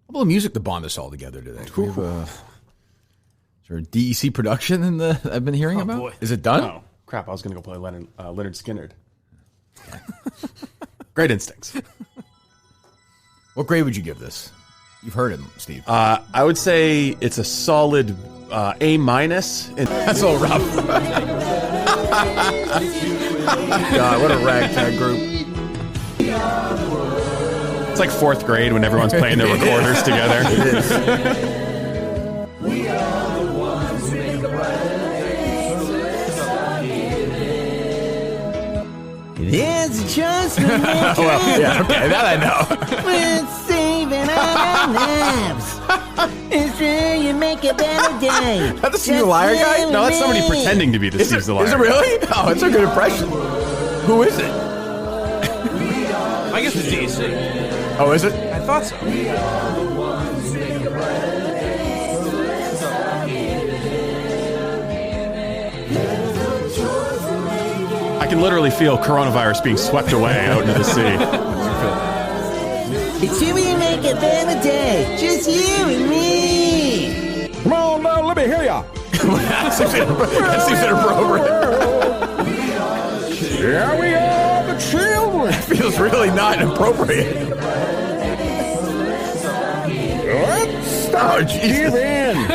little music to bond us all together today. We have is there a DEC production in the I've been hearing about? Boy. Is it done? Oh, crap. I was going to go play Leonard Skinner. Great instincts. What grade would you give this? You've heard him, Steve. I would say it's a solid A-. That's a little rough. God, what a ragtag group. It's like 4th grade when everyone's playing their recorders together. It is. There's a choice to make. Well, yeah, okay, that I know. We're saving our lives. It's true, you make a better day. Is that the Steve the Liar guy? No, that's somebody pretending to be the Steve the Liar. Is it really? Oh, it's a good impression. Who is it? I guess it's DC. Oh, is it? I thought so. I can literally feel coronavirus being swept away out into the sea. It's true, we make a better day. Just you and me. Come on now, let me hear ya. That seems inappropriate. Here we are, the children. It feels really not appropriate. Let's start giving.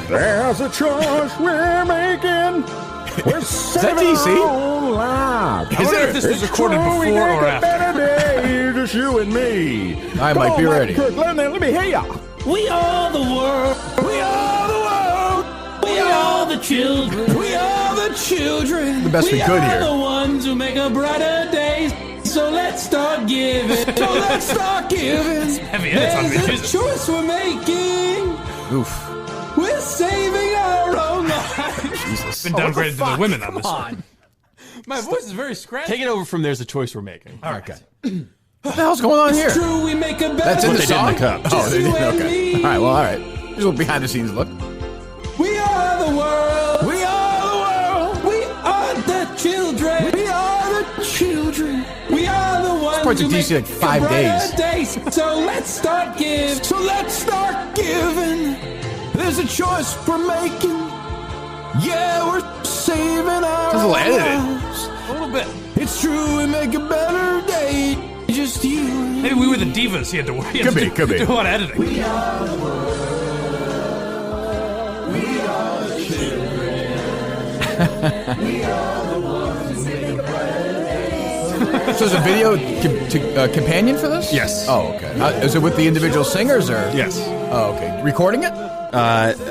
There's a choice we're making. We're saving DC? our own lives. I wonder if this was recorded before or after. Better day, just you and me. I might be ready. Kirk, let me hear ya. We are the world. We are the world. We are the children. We are the children. The best we could here. We are the ones who make a brighter day. So let's start giving. It's heavy. There's a choice we're making. Oof. We're saving our own lives. Jesus. Been downgraded to the women on this one. My voice is very scratchy. Take it over from There's a Choice We're Making. All right. Okay. What the hell's going on here? It's true, we make a better. That's in the What they did in song? the cup. Oh, they did. Okay. All right, well, all right. Here's a little behind the scenes look. We are the world. We are the world. We are the children. We are the children. We are the ones part's who in DC make like 5 days. days. So let's start giving. There's a choice we're making. Yeah, we're saving our Sounds a little edited. lives. A little bit. It's true, we make a better day. Just you. Maybe we were the divas. He had to work. Could be. Do a lot of editing. We are the world. We are the children. We are the ones who make a brighter day. So is a video companion for this? Yes. Oh, okay. Is it with the individual singers or? Yes. Oh, okay. Recording it?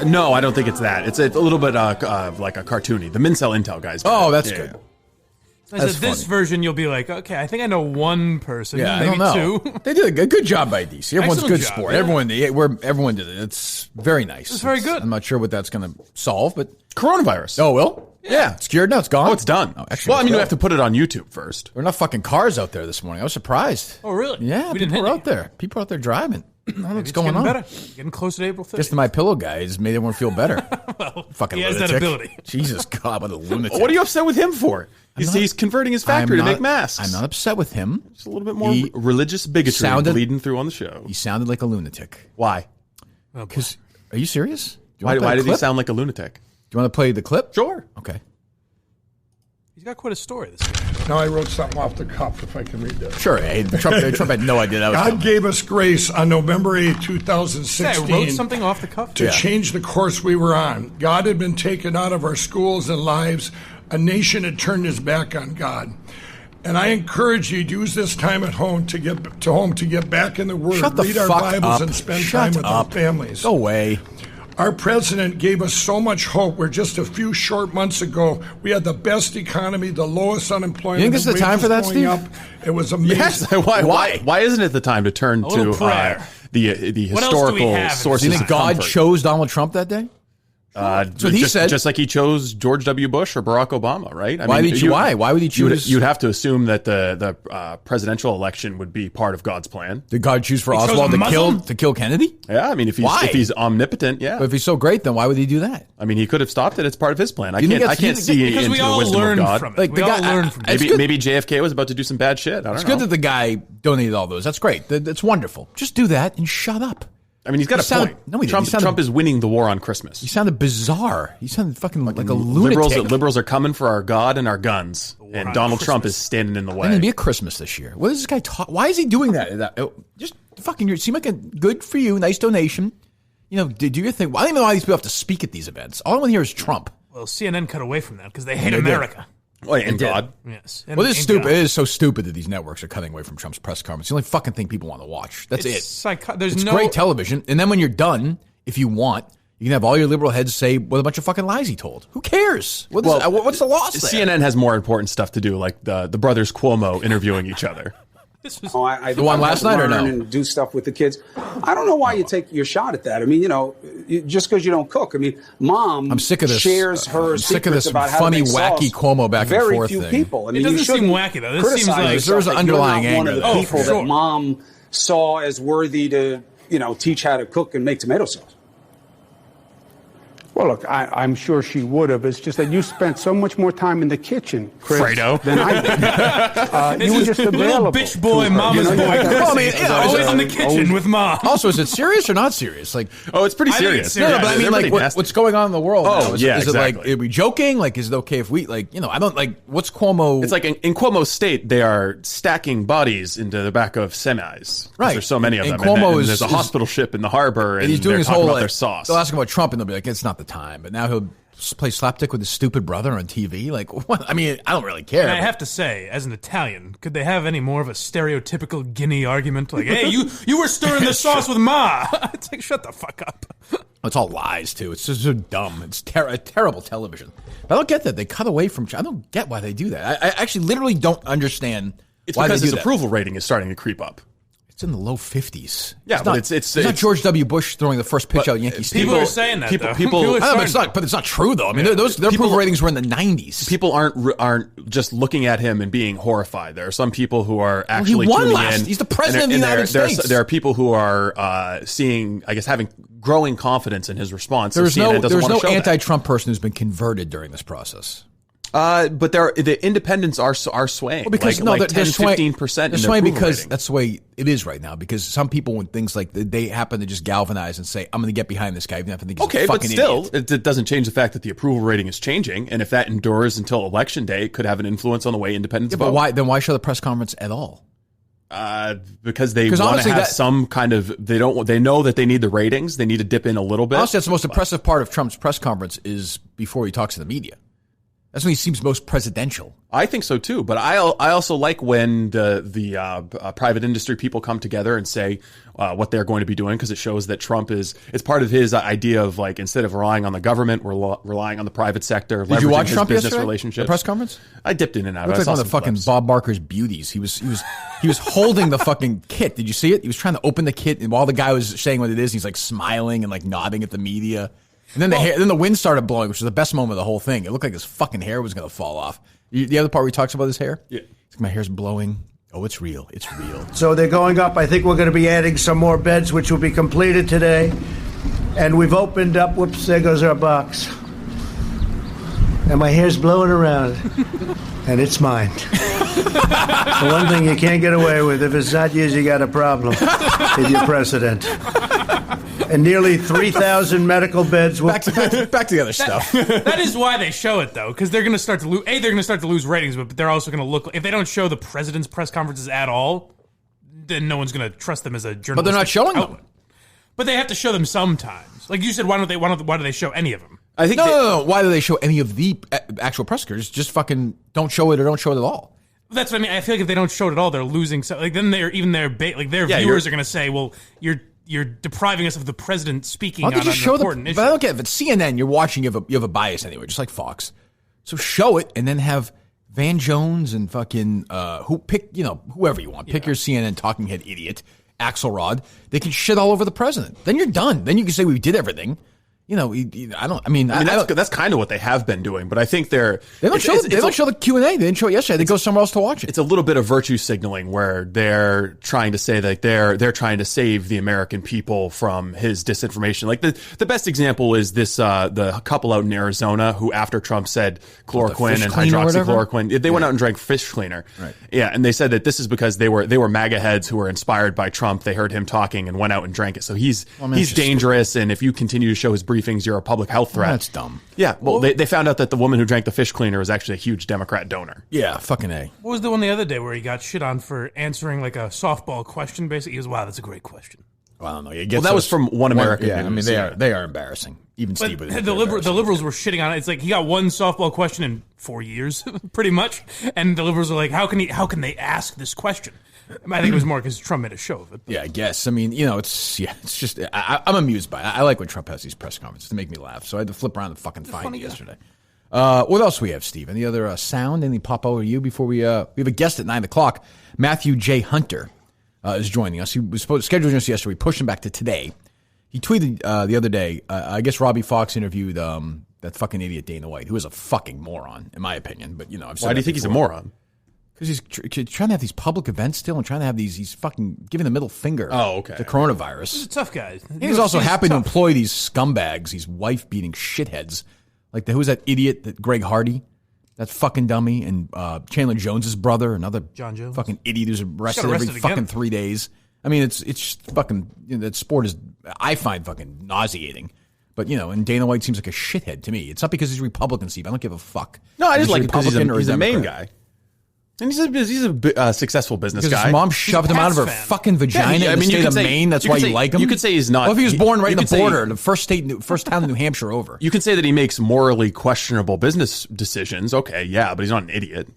No, I don't think it's that. It's a little bit like a cartoony. The Mincel Intel guys. Oh, that's good. I said this version, you'll be like, okay, I think I know one person, Yeah, maybe I don't know. two. They did a good job by DC. Everyone's Excellent good job, sport. yeah. Everyone did it. It's very nice. It's very good. I'm not sure what that's going to solve, but Coronavirus. oh, will? Yeah. It's cured now. It's gone. Oh, it's done. Oh, actually, well, I mean, it's we have to put it on YouTube first. There were enough fucking cars out there this morning. I was surprised. Oh, really? Yeah, We didn't people hit were out there. People were out there driving. I don't know what's It's going getting on. better. Getting close to April 30th. Just my pillow guys made everyone feel better. Well, Fucking he has lunatic. that ability. Jesus God, what a lunatic. What are you upset with him for? He's converting his factory to make masks. I'm not upset with him. Just a little bit more religious bigotry bleeding through on the show. He sounded like a lunatic. Why? Because are you serious? Why did he sound like a lunatic? Do you want to play the clip? Sure. Okay. He's got quite a story this week. Now I wrote something off the cuff, if I can read that. Sure. Hey, Trump had no idea that was God coming. gave us grace on November 8, I 2016 wrote something off the cuff? to change the course we were on. God had been taken out of our schools and lives. A nation had turned his back on God. And I encourage you to use this time at home to get back in the Word, Shut the read our fuck Bibles, up. and spend Shut time with up. our families. Go away. Our president gave us so much hope where just a few short months ago, we had the best economy, the lowest unemployment. You think this is the time for that, wages Steve? going up. It was amazing. Yes. Why isn't it the time to turn little to prayer. the What else do we historical have? sources? Do you think of God comfort? chose Donald Trump that day? That's what he said. Just like he chose George W. Bush or Barack Obama, right? Why would he choose? You'd have to assume that the presidential election would be part of God's plan. Did God choose for He chose Oswald a Muslim? to kill Kennedy? Yeah, I mean, if he's omnipotent, yeah. But if he's so great, then why would he do that? I mean, he could have stopped it. It's part of his plan. I You think can't that's- see Because into we the all wisdom of learn God. from it. Like, We the all guy- learn from it. Maybe JFK was about to do some bad shit. I don't know. It's good that the guy donated all those. That's great. It's wonderful. Just do that and shut up. I mean, he's got a point. No, he didn't. Trump is winning the war on Christmas. He sounded bizarre. He sounded fucking like a lunatic. Liberals are coming for our God and our guns, and Donald Trump is standing in the way. It's going to be a Christmas this year. What is this guy talk? Why is he doing that? Just fucking, seem like a good for you, nice donation. You know, do your thing. I don't even know why these people have to speak at these events. All I want to hear is Trump. Well, CNN cut away from that because they hate America. Oh, and God. Yes. Well, this is stupid. It is so stupid that these networks are cutting away from Trump's press conference. It's the only fucking thing people want to watch. That's it. It's great television. And then when you're done, if you want, you can have all your liberal heads say what a bunch of fucking lies he told. Who cares? What's the loss there? CNN has more important stuff to do, like the brothers Cuomo interviewing each other. The one last night or no? And do stuff with the kids. I don't know why you take your shot at that. I mean, just because you don't cook. I mean, Mom. I'm sick of this. Shares her. I'm sick of this about funny, wacky Cuomo back and forth thing. Very few people. I mean, it doesn't seem wacky though. This seems like there's an underlying anger. One of the people that Mom saw as worthy to, teach how to cook and make tomato sauce. Well, look, I'm sure she would have. It's just that you spent so much more time in the kitchen, Chris, Fredo, than I did. You were just available. Little bitch boy, mama's boy. Well, I mean, always in the kitchen with Mom. Also, is it serious or not serious? Like, it's pretty serious. No, but I mean, like, what's going on in the world now? Is it exactly. like, are we joking? Like, is it okay if we, I don't, what's Cuomo? It's like in Cuomo's state, they are stacking bodies into the back of semis. Right. There's so many of them. Cuomo there's a hospital ship in the harbor, and he's doing his whole, their sauce. They'll ask him about Trump, and they'll be like, it's not the time. But now he'll play slapdick with his stupid brother on TV. Like, what? I mean, I don't really care. And I have to say, as an Italian, could they have any more of a stereotypical Guinea argument? Like, hey, you were stirring the sauce with Ma. It's like, shut the fuck up. It's all lies, too. It's just so dumb. It's terrible television. But I don't get that. They cut away from... I don't get why they do that. I actually literally don't understand why because they do his approval rating is starting to creep up. It's in the low 50s. Yeah, it's not George W. Bush throwing the first pitch out Yankee Stadium. People are saying that, though. But it's not true, though. I mean, their approval ratings were in the 90s. People aren't just looking at him and being horrified. There are some people who are actually he won tuning last. in. He's the president of the United States. There are people who are seeing, I guess, having growing confidence in his response. There's no anti-Trump person who's been converted during this process. But the independents are swaying. Well, because like 10-15%. They're swaying because that's the way it is right now. Because some people, when things like they happen to just galvanize and say, "I'm going to get behind this guy," even if I think he's a fucking idiot. It doesn't change the fact that the approval rating is changing, and if that endures until election day, it could have an influence on the way independents vote. But why show the press conference at all? Because they want to have some kind of they know that they need the ratings. They need to dip in a little bit. Honestly, that's the most impressive part of Trump's press conference is before he talks to the media. That's when he seems most presidential. I think so too, but I also like when the private industry people come together and say what they're going to be doing, because it shows that Trump it's part of his idea of, like, instead of relying on the government, we're relying on the private sector. Did you watch Trump business yesterday? Relationships. The press conference? I dipped in and out. It looked like one of the fucking clips. Bob Barker's beauties. He was holding the fucking kit. Did you see it? He was trying to open the kit, and while the guy was saying what it is, he's like smiling and like nodding at the media. And then then the wind started blowing, which was the best moment of the whole thing. It looked like his fucking hair was going to fall off. The other part where he talks about his hair? Yeah. My hair's blowing. Oh, it's real. It's real. So they're going up. I think we're going to be adding some more beds, which will be completed today. And we've opened up. Whoops, there goes our box. And my hair's blowing around. And it's mine. The one thing you can't get away with, if it's not yours, you got a problem with your president. And nearly 3,000 medical beds will... Back to the other stuff. That is why they show it, though, because they're going to start to lose... they're going to start to lose ratings, but they're also going to look... If they don't show the president's press conferences at all, then no one's going to trust them as a journalistic But they're not showing outlet. them. But they have to show them sometimes. Like you said, why do they show any of them? I think no. Why do they show any of the actual press conferences? Just fucking don't show it or don't show it at all. That's what I mean. I feel like if they don't show it at all, they're losing... then their viewers are going to say, well, you're depriving us of the president speaking on an important issue. But I don't get it. If it's CNN, you're watching, you have a bias anyway, just like Fox. So show it and then have Van Jones and fucking whoever you want. Pick your CNN talking head idiot, Axelrod. They can shit all over the president. Then you're done. Then you can say we did everything. That's kind of what they have been doing, but I think they don't show the Q&A. They didn't show it yesterday. They go somewhere else to watch it. It's a little bit of virtue signaling where they're trying to say that they're trying to save the American people from his disinformation. Like the best example is this the couple out in Arizona who, after Trump said chloroquine and hydroxychloroquine, they went out and drank fish cleaner. Right. Yeah, and they said that this is because they were MAGA heads who were inspired by Trump. They heard him talking and went out and drank it. So he's dangerous, and if you continue to show his briefings, you're a public health threat. That's dumb. Yeah, well, they found out that the woman who drank the fish cleaner was actually a huge Democrat donor. Yeah, fucking A. What was the one the other day where he got shit on for answering like a softball question? Basically, he goes, "Wow, that's a great question." Well, I don't know. Well, that was from One American News. Yeah, I mean they are embarrassing. Even Steve. The liberals were shitting on it. It's like he got one softball question in 4 years, pretty much, and the liberals are like, "How can they ask this question?" I think it was more because Trump made a show of it. Yeah, I guess. I mean, it's just I'm amused by it. I like when Trump has these press conferences to make me laugh. So I had to flip around and fucking find it yesterday. What else we have, Steve? Any other sound? Anything pop over to you before we have a guest at 9:00? Matthew J. Hunter is joining us. He was scheduled us yesterday. We pushed him back to today. He tweeted the other day. I guess Robbie Fox interviewed that fucking idiot Dana White, who is a fucking moron in my opinion. But I've said why do you think he's a moron? Because he's trying to have these public events still and trying to have he's fucking giving the middle finger to coronavirus. He's a tough guy. He's also happy to employ these scumbags, these wife-beating shitheads. Like, who's that idiot, that Greg Hardy? That fucking dummy. And Chandler Jones's brother, another John Jones. Fucking idiot who's arrested every fucking 3 days. I mean, it's just fucking, that sport is, I find fucking nauseating. But, and Dana White seems like a shithead to me. It's not because he's Republican, Steve. I don't give a fuck. No, I just like him because he's a main guy. And he's a successful business guy. His mom shoved him out of her fucking vagina in the state of Maine. That's why you like him? You could say he's not. Well, if he was born right in the border, the first town in New Hampshire over. You can say that he makes morally questionable business decisions. Okay, yeah, but he's not an idiot.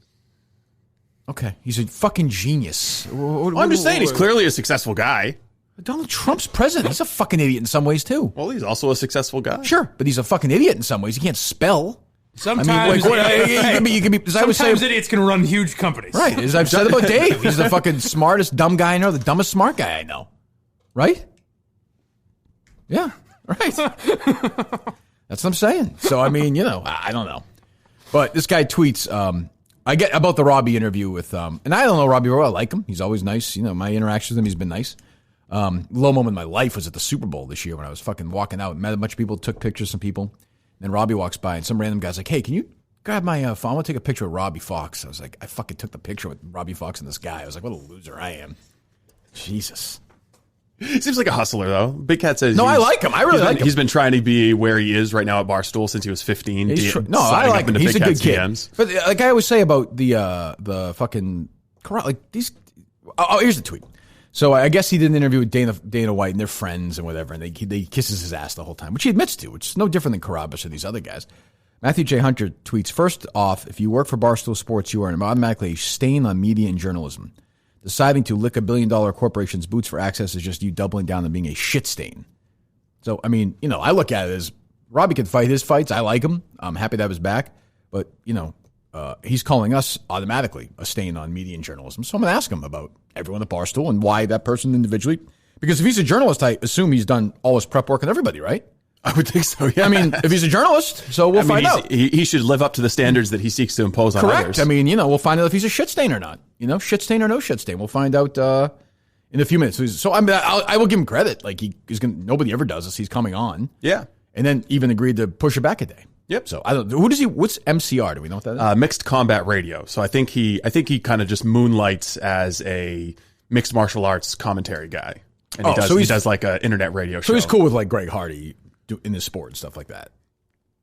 Okay, he's a fucking genius. I'm just saying he's clearly a successful guy. Donald Trump's president. He's a fucking idiot in some ways, too. Well, he's also a successful guy. Sure, but he's a fucking idiot in some ways. He can't spell. Sometimes, sometimes idiots can run huge companies. Right, as I've said about Dave. He's the fucking smartest dumb guy I know, the dumbest smart guy I know. Right? Yeah, right. That's what I'm saying. So, I mean, I don't know. But this guy tweets, I get about the Robbie interview with, and I don't know Robbie well. I like him. He's always nice. My interactions with him, he's been nice. Low moment in my life was at the Super Bowl this year when I was fucking walking out, met a bunch of people, took pictures of some people. Then Robbie walks by, and some random guy's like, "Hey, can you grab my phone? I want to take a picture of Robbie Fox." I was like, I fucking took the picture with Robbie Fox and this guy. I was like, what a loser I am. Jesus. Seems like a hustler, though. Big Cat says... No, I like him. I really like him. He's been trying to be where he is right now at Barstool since he was 15. I like him. He's a good kid. DMs. But like I always say about the fucking... Like these... Oh, here's the tweet. So I guess he did an interview with Dana White, and they're friends and whatever, and they kisses his ass the whole time, which he admits to, which is no different than Carabas or these other guys. Matthew J. Hunter tweets, "First off, if you work for Barstool Sports, you are automatically a stain on media and journalism. Deciding to lick $1 billion corporation's boots for access is just you doubling down on being a shit stain." So, I mean, I look at it as Robbie can fight his fights. I like him. I'm happy to have his back. But, he's calling us automatically a stain on media and journalism. So I'm going to ask him about everyone at Barstool and why that person individually. Because if he's a journalist, I assume he's done all his prep work on everybody, right? I would think so, yeah. I mean, if he's a journalist, so we'll find out. He should live up to the standards that he seeks to impose on others. Correct. I mean, we'll find out if he's a shit stain or not. Shit stain or no shit stain. We'll find out in a few minutes. So I mean, I will give him credit. Like nobody ever does this. He's coming on. Yeah. And then even agreed to push it back a day. Yep. So I don't. What's MCR? Do we know what that is? Mixed Combat Radio. So I think he kind of just moonlights as a mixed martial arts commentary guy, and he does like an internet radio show. So he's cool with like Greg Hardy in the sport and stuff like that.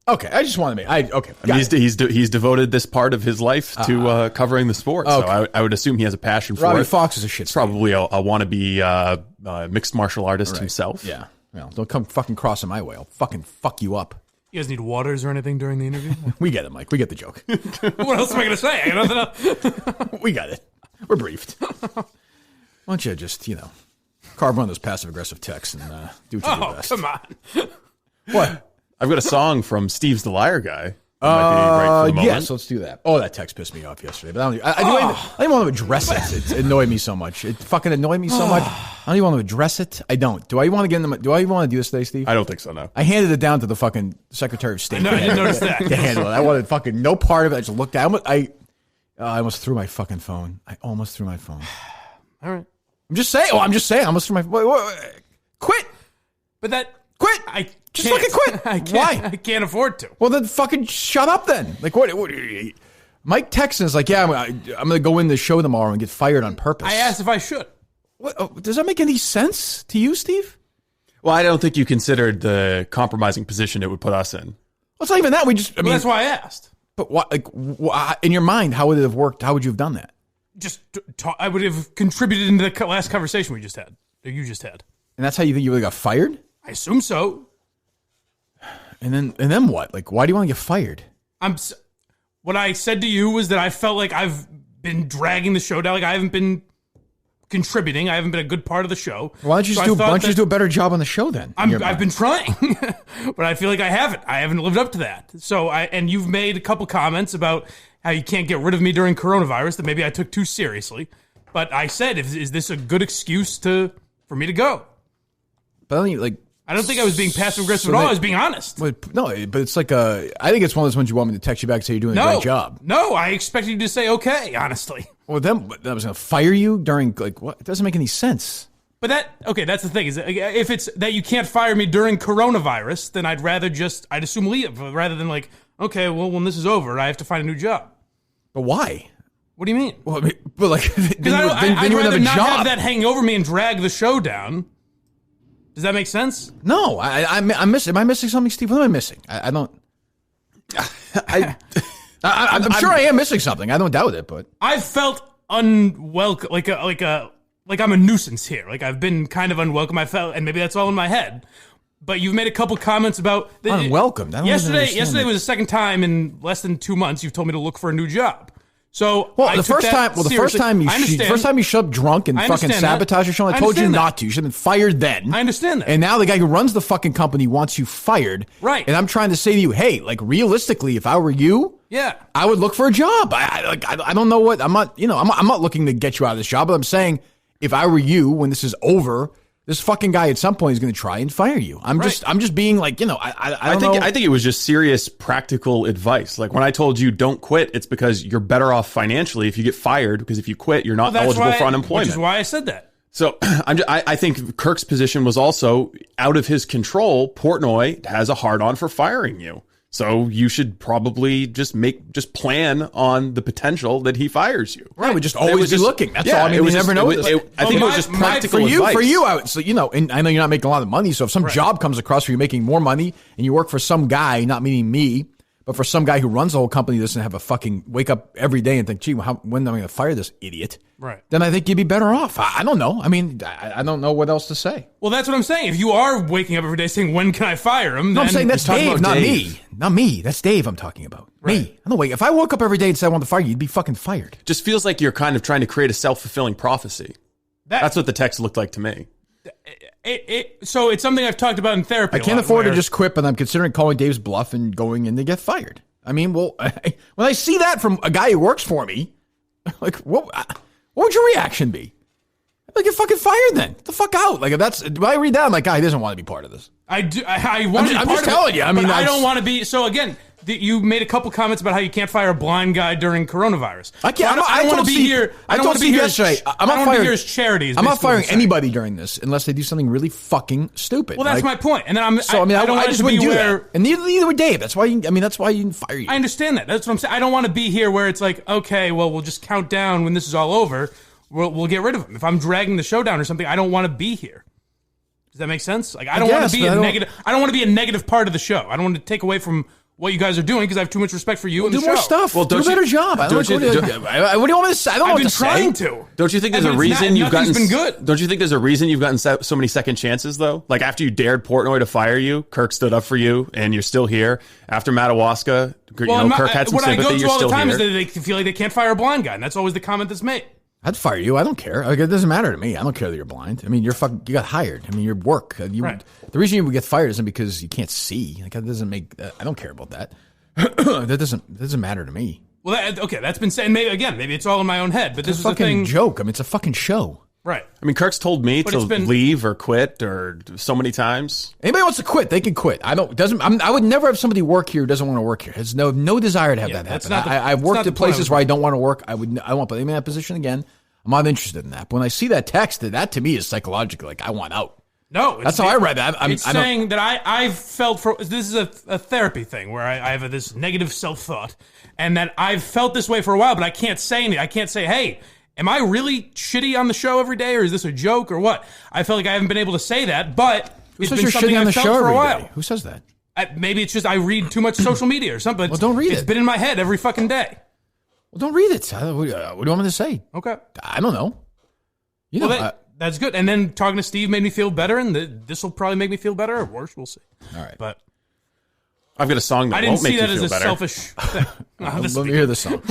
Okay, I just want to make. He's devoted this part of his life to covering the sport. Okay. So I would assume he has a passion for it. Robbie Fox is a shit. He's probably a wannabe mixed martial artist himself. Yeah. Well, don't come fucking crossing my way. I'll fucking fuck you up. You guys need waters or anything during the interview? We get it, Mike. We get the joke. What else am I going to say? I got nothing else. We got it. We're briefed. Why don't you just, carve one of those passive-aggressive texts and do what you do best. Oh, come on. What? I've got a song from Steve's the Liar Guy might be right for the moment. Yes, let's do that. Oh, that text pissed me off yesterday. But I don't even want to address it. It annoyed me so much. It fucking annoyed me so much. I don't even want to address it. I don't. Do I want to get in the? Do I even want to do this today, Steve? I don't think so. No. I handed it down to the fucking Secretary of State. No, I didn't notice that. To handle it. I wanted fucking no part of it. I just looked down. I almost threw my fucking phone. I almost threw my phone. All right. I'm just saying. I almost threw my. Quit. But that. Quit. I just can't. fucking quit. I can't. Why? I can't afford to. Well, then fucking shut up then. Like what Mike texts is like, yeah, I'm going to go in the show tomorrow and get fired on purpose. I asked if I should. What, does that make any sense to you, Steve? Well, I don't think you considered the compromising position it would put us in. Well, it's not even that. That's why I asked. But what, in your mind, how would it have worked? How would you have done that? I would have contributed into the last conversation we just had, or you just had. And that's how you think you really got fired? I assume so. And then what? Like, why do you want to get fired? What I said to you was that I felt like I've been dragging the show down. Like I haven't been contributing. I haven't been a good part of the show. Why don't you just do a better job on the show then? I've been trying, but I feel like I haven't. I haven't lived up to that. So and you've made a couple comments about how you can't get rid of me during coronavirus that maybe I took too seriously. But I said, is this a good excuse for me to go? But I don't think I was being passive aggressive at all. I was being honest. No, but it's like I think it's one of those ones you want me to text you back and say you're doing a great job. No, I expected you to say okay, honestly. Well, then I was going to fire you during what? It doesn't make any sense. But that's the thing is if it's that you can't fire me during coronavirus, then I'd rather I'd assume leave rather than like, okay, well, when this is over, I have to find a new job. But why? What do you mean? Well, like, I'd rather not have that hanging over me and drag the show down. Does that make sense? No, I'm missing. Am I missing something, Steve? What am I missing? I don't. I'm sure I am missing something. I don't doubt it, but I've felt unwelcome, like I'm a nuisance here. Like I've been kind of unwelcome. I felt, and maybe that's all in my head. But you've made a couple comments about unwelcome. Yesterday was the second time in less than 2 months you've told me to look for a new job. So the first time you showed up drunk and fucking sabotaged your show, I told you not to. You should have been fired then. I understand that. And now the guy who runs the fucking company wants you fired. Right. And I'm trying to say to you, hey, like realistically, if I were you, I would look for a job. I don't know what I'm not looking to get you out of this job, but I'm saying if I were you, when this is over, this fucking guy at some point is going to try and fire you. I'm just being like, I think it was just serious practical advice. Like when I told you don't quit, it's because you're better off financially if you get fired, because if you quit, you're not eligible for unemployment. Which is why I said that. So I think Kirk's position was also out of his control. Portnoy has a hard on for firing you. So you should probably just plan on the potential that he fires you. Right, we just always be looking. That's all. I mean, we never know. I think it was just practical advice. For you, and I know you're not making a lot of money. So if some job comes across where you're making more money and you work for some guy, not meaning me, but for some guy who runs the whole company, doesn't have a fucking wake up every day and think, gee, when am I going to fire this idiot? Right. Then I think you'd be better off. I don't know. I mean, I don't know what else to say. Well, that's what I'm saying. If you are waking up every day saying, when can I fire him? No, I'm saying that's Dave, not me. Not me. That's Dave I'm talking about. Right. Me. No, wait. If I woke up every day and said I want to fire you, you'd be fucking fired. Just feels like you're kind of trying to create a self-fulfilling prophecy. That's what the text looked like to me. So it's something I've talked about in therapy. I can't afford to just quit, but I'm considering calling Dave's bluff and going in to get fired. I mean, well, when I see that from a guy who works for me, like, what would your reaction be? Like, get fucking fired then. Get the fuck out. Like, when I read that, I'm like, guy, he doesn't want to be part of this. I do. I want to be part of it. I'm just telling you. I mean, I don't want to be. So again, you made a couple comments about how you can't fire a blind guy during coronavirus. I can't. So I don't want to be here. I don't want to be here yesterday. I'm not firing here as charities. I'm not firing anybody during this unless they do something really fucking stupid. Well, that's my point. And then I just wouldn't do that. And neither would Dave. That's why. That's why you didn't fire you. I understand that. That's what I'm saying. I don't want to be here where it's like, okay, well, we'll just count down when this is all over. We'll get rid of him. If I'm dragging the show down or something, I don't want to be here. Does that make sense? Like, I don't want to be a negative. I don't want to be a negative part of the show. I don't want to take away from what you guys are doing because I have too much respect for you and the show. Do more stuff. Well, do a better job. What do you want me to say? I don't know what to say. I've been trying to. Don't you think there's a reason you've gotten? Been good. Don't you think there's a reason you've gotten so many second chances though? Like after you dared Portnoy to fire you, Kirk stood up for you, and you're still here. After Madawaska, Kirk had some sympathy. What I go through all the time is that they feel like they can't fire a blind guy, and that's always the comment that's made. I'd fire you. I don't care. Like, it doesn't matter to me. I don't care that you're blind. I mean, you got hired. I mean, your work. The reason you would get fired isn't because you can't see. Like, that doesn't make. I don't care about that. That doesn't matter to me. Well, that's been said. Maybe it's all in my own head, but this is a fucking the thing. joke. I mean, it's a fucking show. Right. I mean, Kirk's told me to leave or quit or so many times. Anybody wants to quit, they can quit. I would never have somebody work here who doesn't want to work here. There's no desire to have that happen. I've worked at places where I don't want to work. I won't put them in that position again. I'm not interested in that. But when I see that text, that to me is psychological. Like, I want out. No, that's how I read that. It's saying that I've felt this is a therapy thing where I have this negative self-thought, and that I've felt this way for a while, but I can't say anything. I can't say, hey, am I really shitty on the show every day, or is this a joke, or what? I feel like I haven't been able to say that, but it's been something I've felt for a while. Who says that? Maybe it's just I read too much social media or something. Well, don't read it. It's been in my head every fucking day. Well, don't read it. What do you want me to say? Okay. I don't know. That's good. And then talking to Steve made me feel better, and this will probably make me feel better or worse. We'll see. All right. But I've got a song that won't make you feel better. I didn't see that as a selfish thing. Let me hear the song.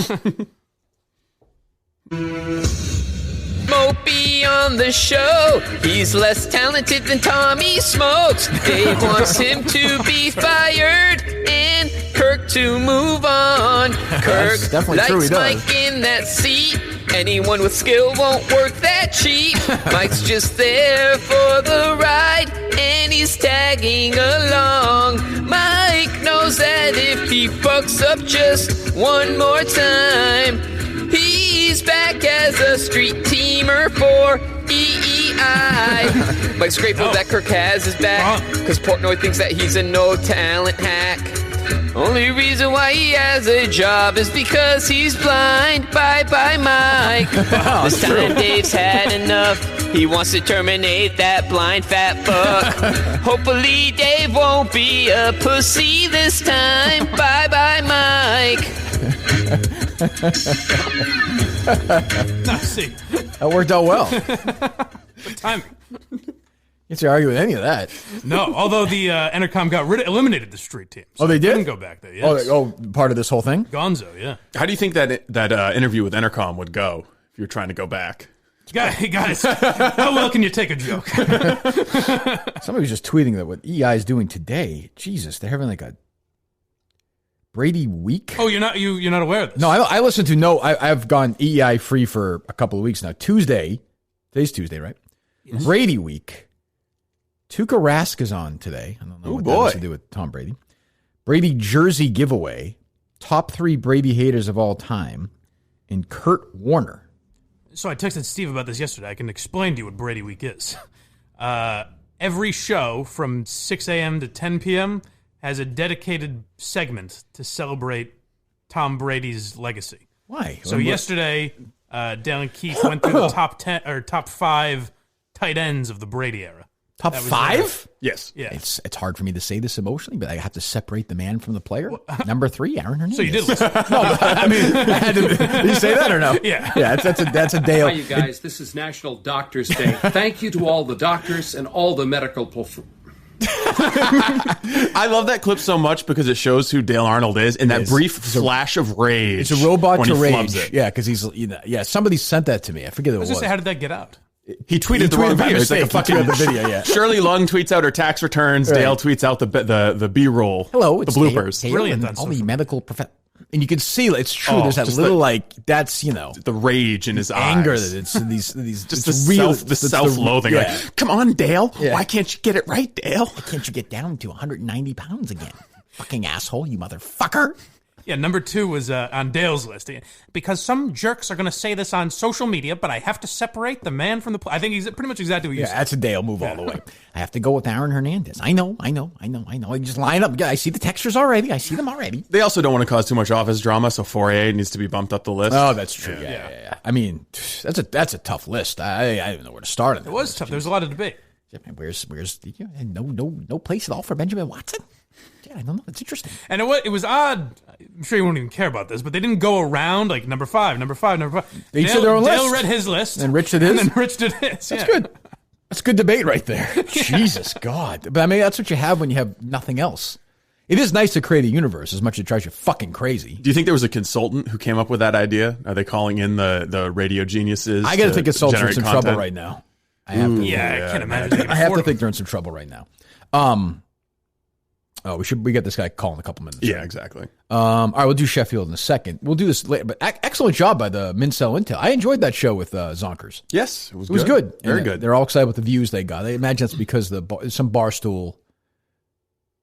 Mopey on the show. He's less talented than Tommy Smokes. Dave wants him to be fired and Kirk to move on. Kirk likes Mike in that seat. Anyone with skill won't work that cheap. Mike's just there for the ride, and he's tagging along. Mike knows that if he fucks up just one more time, he's back as a street teamer for EEI. Mike's grateful that Kirk has his back, because Portnoy thinks that he's a no-talent hack. Only reason why he has a job is because he's blind. Bye-bye, Mike. This time Dave's had enough. He wants to terminate that blind fat fuck. Hopefully Dave won't be a pussy this time. Bye-bye, Mike. See. That worked out well. The timing. Can't argue with any of that. No, although the Entercom eliminated the street team. So they did? Couldn't go back there. Yes. Oh, part of this whole thing? Gonzo, yeah. How do you think that interview with Entercom would go if you're trying to go back? Guys, how well can you take a joke? Somebody was just tweeting that what EI is doing today. Jesus, they're having like a Brady week. Oh, you're not aware of this? No, I listen to I've gone EI free for a couple of weeks now. Today's Tuesday, right? Yes. Brady week. Tuukka Rask is on today. I don't know what that has to do with Tom Brady. Brady jersey giveaway. Top 3 Brady haters of all time. And Kurt Warner. So I texted Steve about this yesterday. I can explain to you what Brady week is. Every show from 6 a.m. to 10 p.m. has a dedicated segment to celebrate Tom Brady's legacy. Why? So yesterday, Dale and Keith went through the top 5 tight ends of the Brady era. Top 5? Yes. Yeah. It's hard for me to say this emotionally, but I have to separate the man from the player. Number 3, Aaron Hernandez. So you did listen. No, I mean, did you say that or no? Yeah. Yeah, that's a Dale. Hi, you guys. This is National Doctors Day. Thank you to all the doctors and all the medical I love that clip so much because it shows who Dale Arnold is in that brief flash of rage. It's a robot when to he rage. flubs it. Yeah, because he's somebody sent that to me. I forget who it was. Say, how did that get out? He tweeted the wrong video. It's like a fucking the video. Yeah. Shirley Lung tweets out her tax returns. Right. Dale tweets out the B-roll. Hello, the bloopers. Brilliant. All the medical and you can see it's true. There's that little that's the rage in his anger eyes. That it's these just the self-loathing. Yeah. Like, come on, Dale. Yeah. Why can't you get it right, Dale? Why can't you get down to 190 pounds again? Fucking asshole, you motherfucker. Yeah, number 2 was on Dale's list. Because some jerks are going to say this on social media, but I have to separate the man from the I think he's pretty much exactly what you said. Yeah, that's a Dale move all the way. I have to go with Aaron Hernandez. I know. I just line up. I see the textures already. I see them already. They also don't want to cause too much office drama, so 4A needs to be bumped up the list. Oh, that's true. Yeah. I mean, that's a tough list. I don't know where to start. It was tough. There was a lot of debate. Yeah, where's no place at all for Benjamin Watson? Yeah, I don't know. It's interesting. And it was odd. I'm sure you won't even care about this, but they didn't go around like number 5. They each did their own list. Dale read his list. And Rich did his. And then Rich did his. That's good. That's good debate right there. Jesus God. But I mean, that's what you have when you have nothing else. It is nice to create a universe as much as it drives you fucking crazy. Do you think there was a consultant who came up with that idea? Are they calling in the radio geniuses? I got to think consultants are in trouble right now. I have to. I can't imagine. I have to think they're in some trouble right now. Oh, we get this guy call in a couple minutes. Yeah, exactly. All right, we'll do Sheffield in a second. We'll do this later. But excellent job by the Mincel Intel. I enjoyed that show with Zonkers. Yes, it was good. Very And good. They're all excited with the views they got. I imagine that's because some Barstool,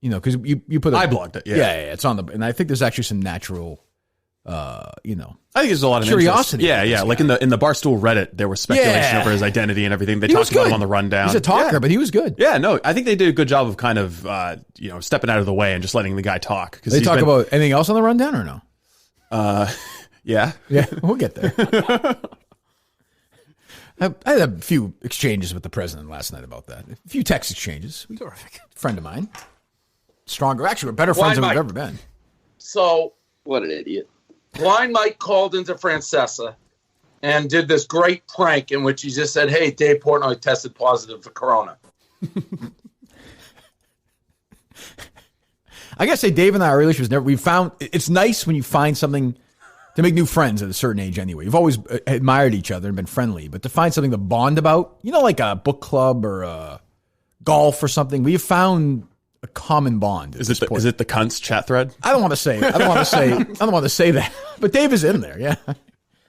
because you put I blogged it. Yeah, it's on and I think there's actually some natural, I think there's a lot of curiosity. Interest. Yeah. Like in the Barstool Reddit, there was speculation over his identity and everything. They talked about him on the rundown. He's a talker, but he was good. Yeah, no, I think they did a good job of kind of, stepping out of the way and just letting the guy talk. They talk about anything else on the rundown or no? Yeah. Yeah, we'll get there. I had a few exchanges with the president last night about that. A few text exchanges. Terrific. Friend of mine. Stronger. Actually, we're better friends than we've ever been. So, What an idiot. Blind Mike called into Francesa and did this great prank in which he just said, hey, Dave Portnoy tested positive for corona. I gotta say, Dave and our relationship it's nice when you find something to make new friends at a certain age anyway. You've always admired each other and been friendly, but to find something to bond about, like a book club or a golf or something, we've found a common bond. Is it the cunts chat thread? I don't want to say that, but Dave is in there. Yeah. But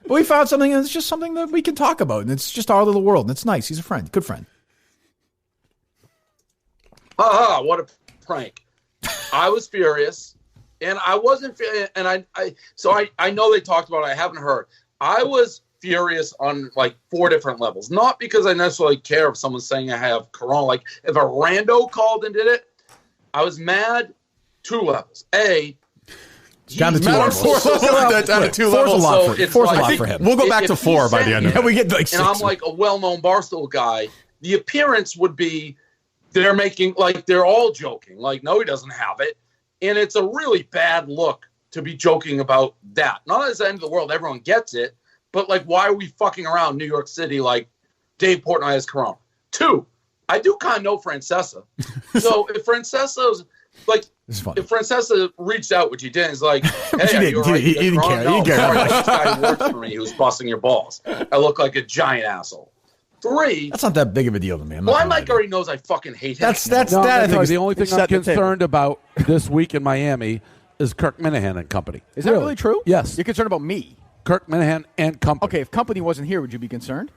we found something that's just something that we can talk about, and it's just our little world, and it's nice. He's a friend, good friend. What a prank. I was furious, and I wasn't, and I know they talked about it. I haven't heard. I was furious on like 4 different levels. Not because I necessarily care if someone's saying I have corona. Like if a rando called and did it, I was mad 2 levels. Down to 2 levels. Down to 2 levels. Four's a lot for him. We'll go back to 4 by the end of it. We get like 6. And I'm like a well-known Barstool guy. The appearance would be they're making, like, they're all joking. Like, no, he doesn't have it. And it's a really bad look to be joking about that. Not as the end of the world, everyone gets it. But, like, why are we fucking around New York City like Dave Portnoy has corona? 2, I do kind of know Francesa. So if Francesa's, like, if Francesa reached out, which he did, is like, hey, he didn't care. No, sorry, this guy who works for me who's busting your balls. I look like a giant asshole. 3. That's not that big of a deal to me. Blind Mike already knows I fucking hate him. I think the only thing I'm concerned about this week in Miami is Kirk Minifans and company. Is that really true? Yes. You're concerned about me? Kirk Minifans and company. Okay, if company wasn't here, would you be concerned?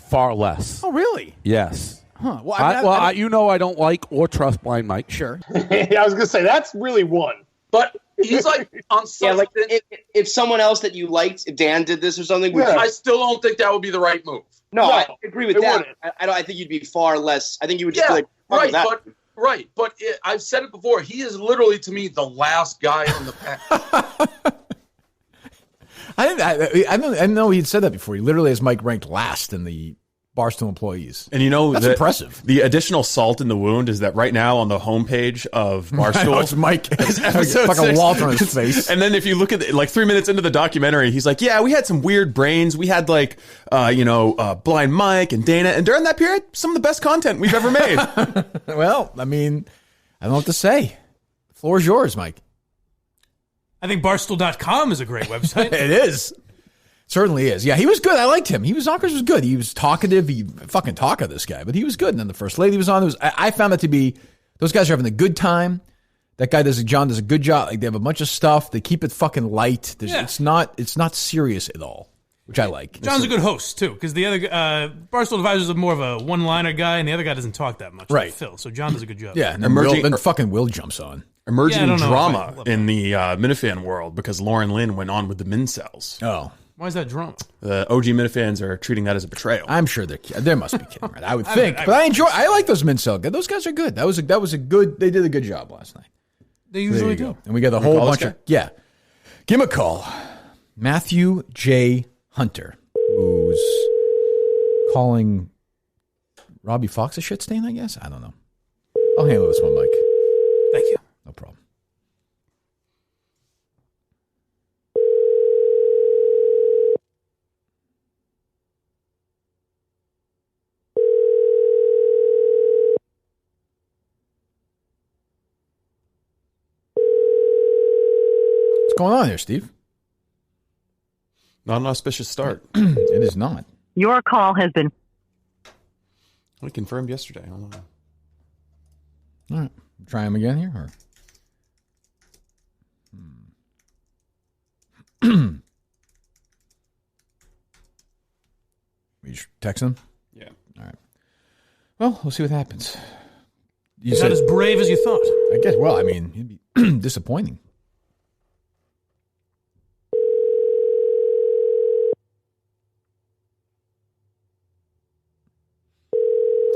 Far less. Oh, really? Yes. Huh. Well, I don't like or trust Blind Mike. Sure. I was gonna say that's really one. But he's like on something. Yeah, like if someone else that you liked, if Dan did this or something, I still don't think that would be the right move. No, I agree with that. I think you'd be far less. I think you would just be like, right, that. But I've said it before. He is literally to me the last guy on the pack. I know he'd said that before. He literally has Mike ranked last in the Barstool employees. And that's impressive. The additional salt in the wound is that right now on the homepage of Barstool, it's Mike. Fucking Walter on his face. And then if you look at it, like 3 minutes into the documentary, he's like, "Yeah, we had some weird brains. We had like, Blind Mike and Dana, and during that period, some of the best content we've ever made." Well, I mean, I don't know what to say. The floor is yours, Mike. I think Barstool.com is a great website. It is. Certainly is. Yeah, he was good. I liked him. Zonkers was good. He was talkative. He fucking talkative, this guy. But he was good. And then the first lady was on. I found that to be, those guys are having a good time. That guy John does a good job. Like, they have a bunch of stuff. They keep it fucking light. It's not serious at all, which I like. John's a good host too, because the other Barstool Advisors are more of a one-liner guy, and the other guy doesn't talk that much. Right. Like Phil. So John does a good job. Yeah, and then fucking Will jumps on. Emerging drama in the Minifan world because Lauren Lynn went on with the Mincels. Oh. Why is that drama? The OG Minifans are treating that as a betrayal. I'm sure they must be kidding, right? I would think. But I like those Mincel guys. Those guys are good. That was a good, they did a good job last night. They usually do. And we got a whole bunch of, give him a call. Matthew J. Hunter, who's calling Robbie Fox a shit stain, I guess? I don't know. I'll handle this one, Mike. Thank you. No problem. What's going on here, Steve? Not an auspicious start. It is not. Your call has been... We confirmed yesterday. I don't know. All right. try him again here? Or? You just text him? Yeah. All right. Well, we'll see what happens. He's not as brave as you thought. I guess. Well, I mean, it'd be disappointing.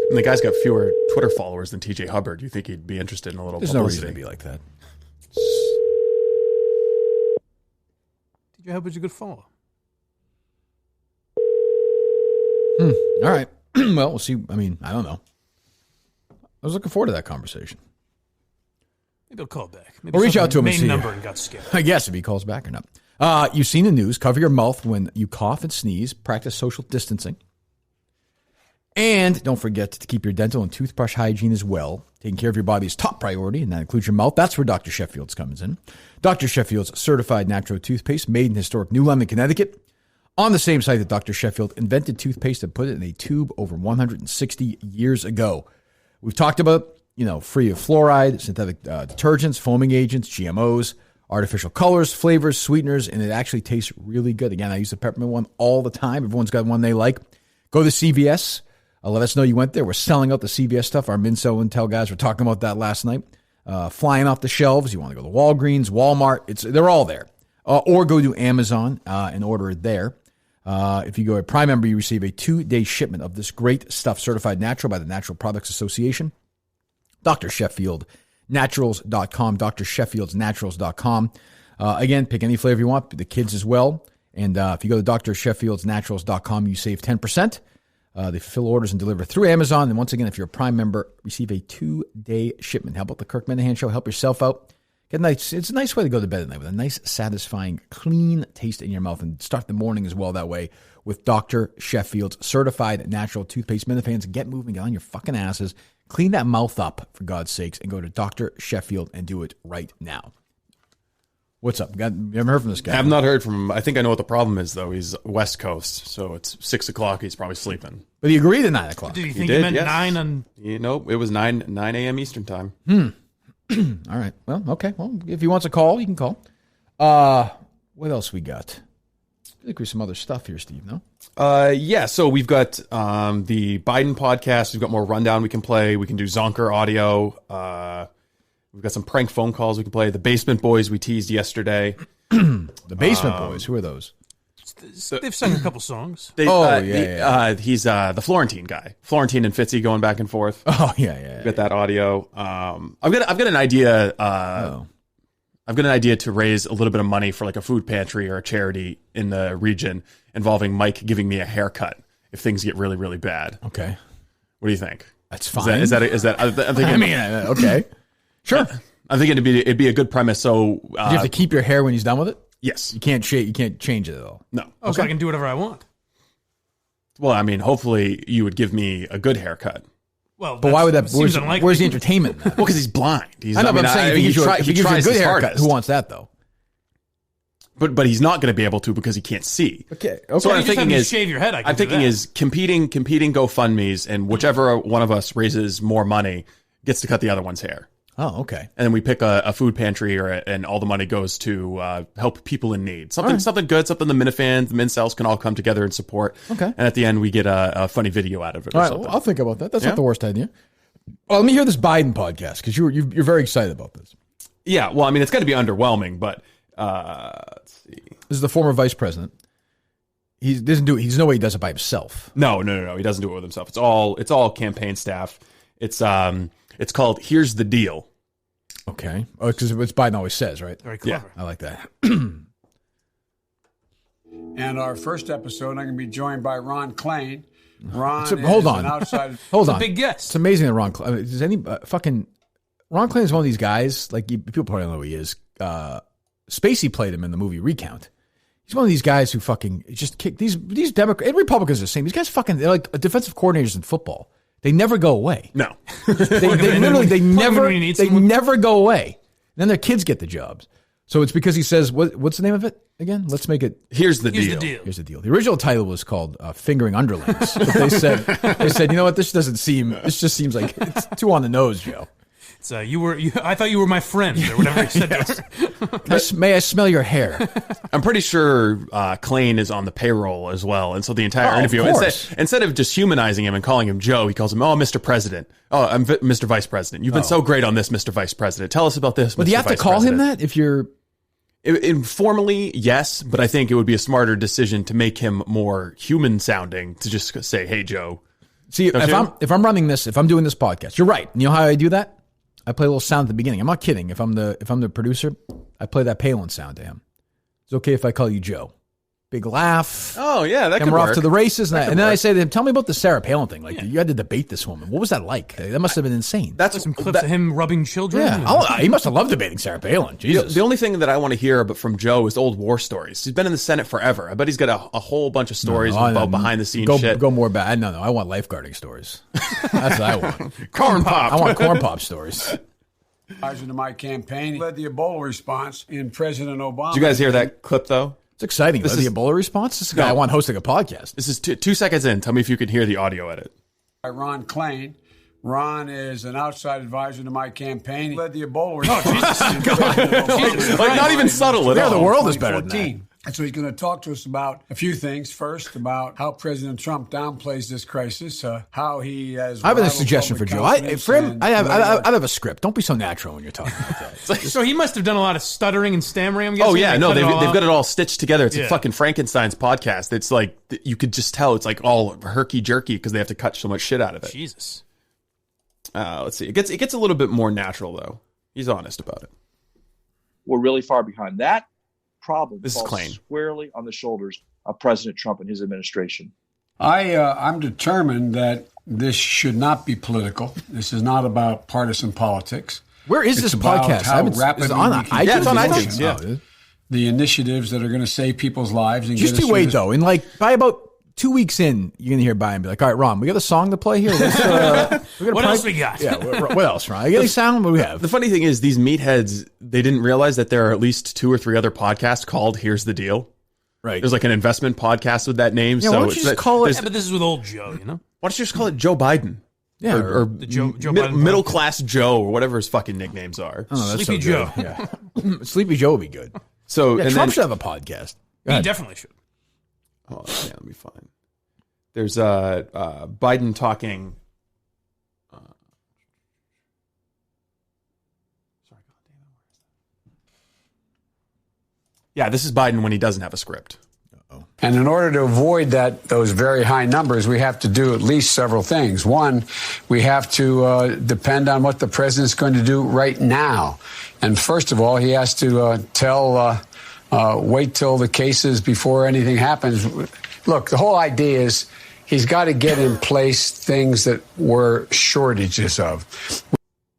And the guy's got fewer Twitter followers than TJ Hubbard. You think he'd be interested in a little There's publicity? no reason to be like that. TJ Hubbard's a good follow. All right. Well, we'll see. I mean, I don't know. I was looking forward to that conversation. Maybe I'll call back. Maybe We'll reach out to him and main see. number and got skipped. I guess if he calls back or not. You've seen the news. Cover your mouth when you cough and sneeze. Practice social distancing. And don't forget to keep your dental and toothbrush hygiene as well. Taking care of your body is top priority, and that includes your mouth. That's where Dr. Sheffield's comes in. Dr. Sheffield's certified natural toothpaste made in historic New London, Connecticut. On the same site that Dr. Sheffield invented toothpaste and put it in a tube over 160 years ago. We've talked about, free of fluoride, synthetic detergents, foaming agents, GMOs, artificial colors, flavors, sweeteners, and it actually tastes really good. Again, I use the peppermint one all the time. Everyone's got one they like. Go to CVS. Let us know you went there. We're selling out the CVS stuff. Our Mincel Intel guys were talking about that last night. Flying off the shelves. You want to go to Walgreens, Walmart. They're all there. Or go to Amazon and order it there. If you go a Prime member, you receive a 2-day shipment of this great stuff, certified natural by the Natural Products Association. Dr. Sheffield, naturals.com, drsheffieldsnaturals.com. Again, pick any flavor you want, the kids as well. And if you go to drsheffieldsnaturals.com, you save 10%. They fulfill orders and deliver through Amazon. And once again, if you're a Prime member, receive a 2-day shipment. How about the Kirk Minahan Show? Help yourself out. It's a nice way to go to bed at night with a nice, satisfying, clean taste in your mouth and start the morning as well that way with Dr. Sheffield's certified natural toothpaste. Minifans, get moving, get on your fucking asses. Clean that mouth up, for God's sakes, and go to Dr. Sheffield and do it right now. What's up? You haven't heard from this guy? I have not heard from him. I think I know what the problem is, though. He's West Coast, so it's 6 o'clock. He's probably sleeping. But he agreed at 9 o'clock. Did he think he meant 9 on... It was 9 a.m. Eastern time. All right. Well, okay. Well, if he wants a call, you can call. What else we got? I think there's some other stuff here, Steve, no? Yeah, so we've got the Biden podcast. We've got more rundown we can play. We can do Zonker audio. We've got some prank phone calls we can play. The Basement Boys we teased yesterday. The Basement Boys, who are those? They've sung a couple songs. He's the Florentine guy. Florentine and Fitzy going back and forth. Oh, yeah. We've got that audio. I've got an idea. I've got an idea to raise a little bit of money for like a food pantry or a charity in the region involving Mike giving me a haircut if things get really, really bad. Okay. What do you think? That's fine. Is that I'm thinking, okay. Sure. I'm thinking it'd be a good premise. So you have to keep your hair when he's done with it? Yes. You can't change it at all. No. Oh, so I can do whatever I want. Well, I mean, hopefully you would give me a good haircut. Well, but why would that? Where's the entertainment? Well, because he's blind. I know, but I'm saying if he gives you a good haircut, who wants that though? But he's not going to be able to because he can't see. Okay. So what I'm thinking is shave your head. I'm thinking is competing GoFundMes, and whichever one of us raises more money gets to cut the other one's hair. Oh, okay. And then we pick a food pantry, and all the money goes to help people in need. Something good, something the Minifans, the Mincels can all come together and support. Okay. And at the end, we get a funny video out of it. All right, well, I'll think about that. That's not the worst idea. Well, let me hear this Biden podcast because you're very excited about this. Yeah. Well, I mean, it's going to be underwhelming, but let's see. This is the former vice president. He doesn't do it. There's no way he does it by himself. No. He doesn't do it with himself. It's all campaign staff. It's called Here's the Deal. Okay. Oh, because it's Biden always says, right? Very clever. Yeah, I like that. And our first episode, I'm going to be joined by Ron Klain. Ron hold on. Hold on. Big guest. It's amazing that Ron Klain. Does any Ron Klain is one of these guys, like people probably don't know who he is. Spacey played him in the movie Recount. He's one of these guys who fucking just kick these Democrats and Republicans are the same. These guys they're like defensive coordinators in football. They never go away. No. they never go away. Then their kids get the jobs. So it's because he says, what's the name of it again? Let's make it. Here's the deal. Here's the deal. The original title was called Fingering Underlings. But they said, you know what? This just seems like it's too on the nose, Joe. It It's I thought you were my friend, or whatever he said to us. May I smell your hair? I'm pretty sure Klain is on the payroll as well, and so the entire interview, instead of just humanizing him and calling him Joe, he calls him, Mr. President. Oh, I'm Mr. Vice President. You've been so great on this, Mr. Vice President. Tell us about this, Mr. But do you have Vice to call President. him that if you're... Informally, yes, but I think it would be a smarter decision to make him more human sounding to just say, "Hey, Joe." See, if I'm running this, if I'm doing this podcast, you're right. You know how I do that? I play a little sound at the beginning. I'm not kidding. If I'm the producer, I play that Palin sound to him. It's okay if I call you Joe. Big laugh. Oh yeah, that could work. We're off to the races, and then I say to him, "Tell me about the Sarah Palin thing. Like you had to debate this woman. What was that like? That must have been insane." That's some clips of him rubbing children. Yeah, he must have loved debating Sarah Palin. Jesus. The only thing that I want to hear from Joe is old war stories. He's been in the Senate forever. I bet he's got a whole bunch of stories about behind the scenes shit. Go more back. No, I want lifeguarding stories. That's what I want. Corn pop. I want corn pop stories. Advisor to my campaign, he led the Ebola response in President Obama. Did you guys hear that clip though? It's exciting. The Ebola response. This is a guy I want hosting a podcast. This is 2 seconds in. Tell me if you can hear the audio edit. By Ron Klain. Ron is an outside advisor to my campaign. He led the Ebola response. Oh, Jesus. Like not even subtle at all. The world is better than that. And so he's going to talk to us about a few things. First, about how President Trump downplays this crisis, how he has... I have a suggestion for Joe. I'd have a script. Don't be so natural when you're talking like that. So he must have done a lot of stuttering and stammering, I'm guessing. Oh, yeah. No, they've got it all stitched together. It's Yeah. a fucking Frankenstein's podcast. It's like, you could just tell it's like all herky-jerky because they have to cut so much shit out of it. Jesus. Let's see. It gets a little bit more natural, though. He's honest about it. We're really far behind. That problem This is falls Klain. squarely on the shoulders of President Trump and his administration. I'm determined that this should not be political. This is not about partisan politics. Where is this podcast? How rapidly is it on we can iTunes? get It's on the iTunes. motion. Yeah. The initiatives that are going to save people's lives. And Just get us you wait, through though. And by about 2 weeks in, you're going to hear Brian and be like, all right, Ron, we got a song to play here. What else we got? Yeah, what else, Ron? You got any sound? What do we have? The funny thing is, these meatheads, they didn't realize that there are at least 2 or 3 other podcasts called Here's the Deal. Right. There's like an investment podcast with that name. Yeah, so why don't you just call it... Yeah, but this is with old Joe, you know? Why don't you just call it Joe Biden? Yeah, or the Joe Biden middle class Joe, or whatever his fucking nicknames are. Oh, that's Sleepy so Joe. good. Yeah. Sleepy Joe would be good. So Yeah, and Trump then, should have a podcast. Go He ahead. definitely should. Oh, yeah, let me find. There's Biden talking. Yeah, this is Biden when he doesn't have a script. And in order to avoid those very high numbers, we have to do at least several things. One, we have to depend on what the president's going to do right now. And first of all, he has to wait till the cases before anything happens. Look, the whole idea is he's got to get in place things that were shortages of.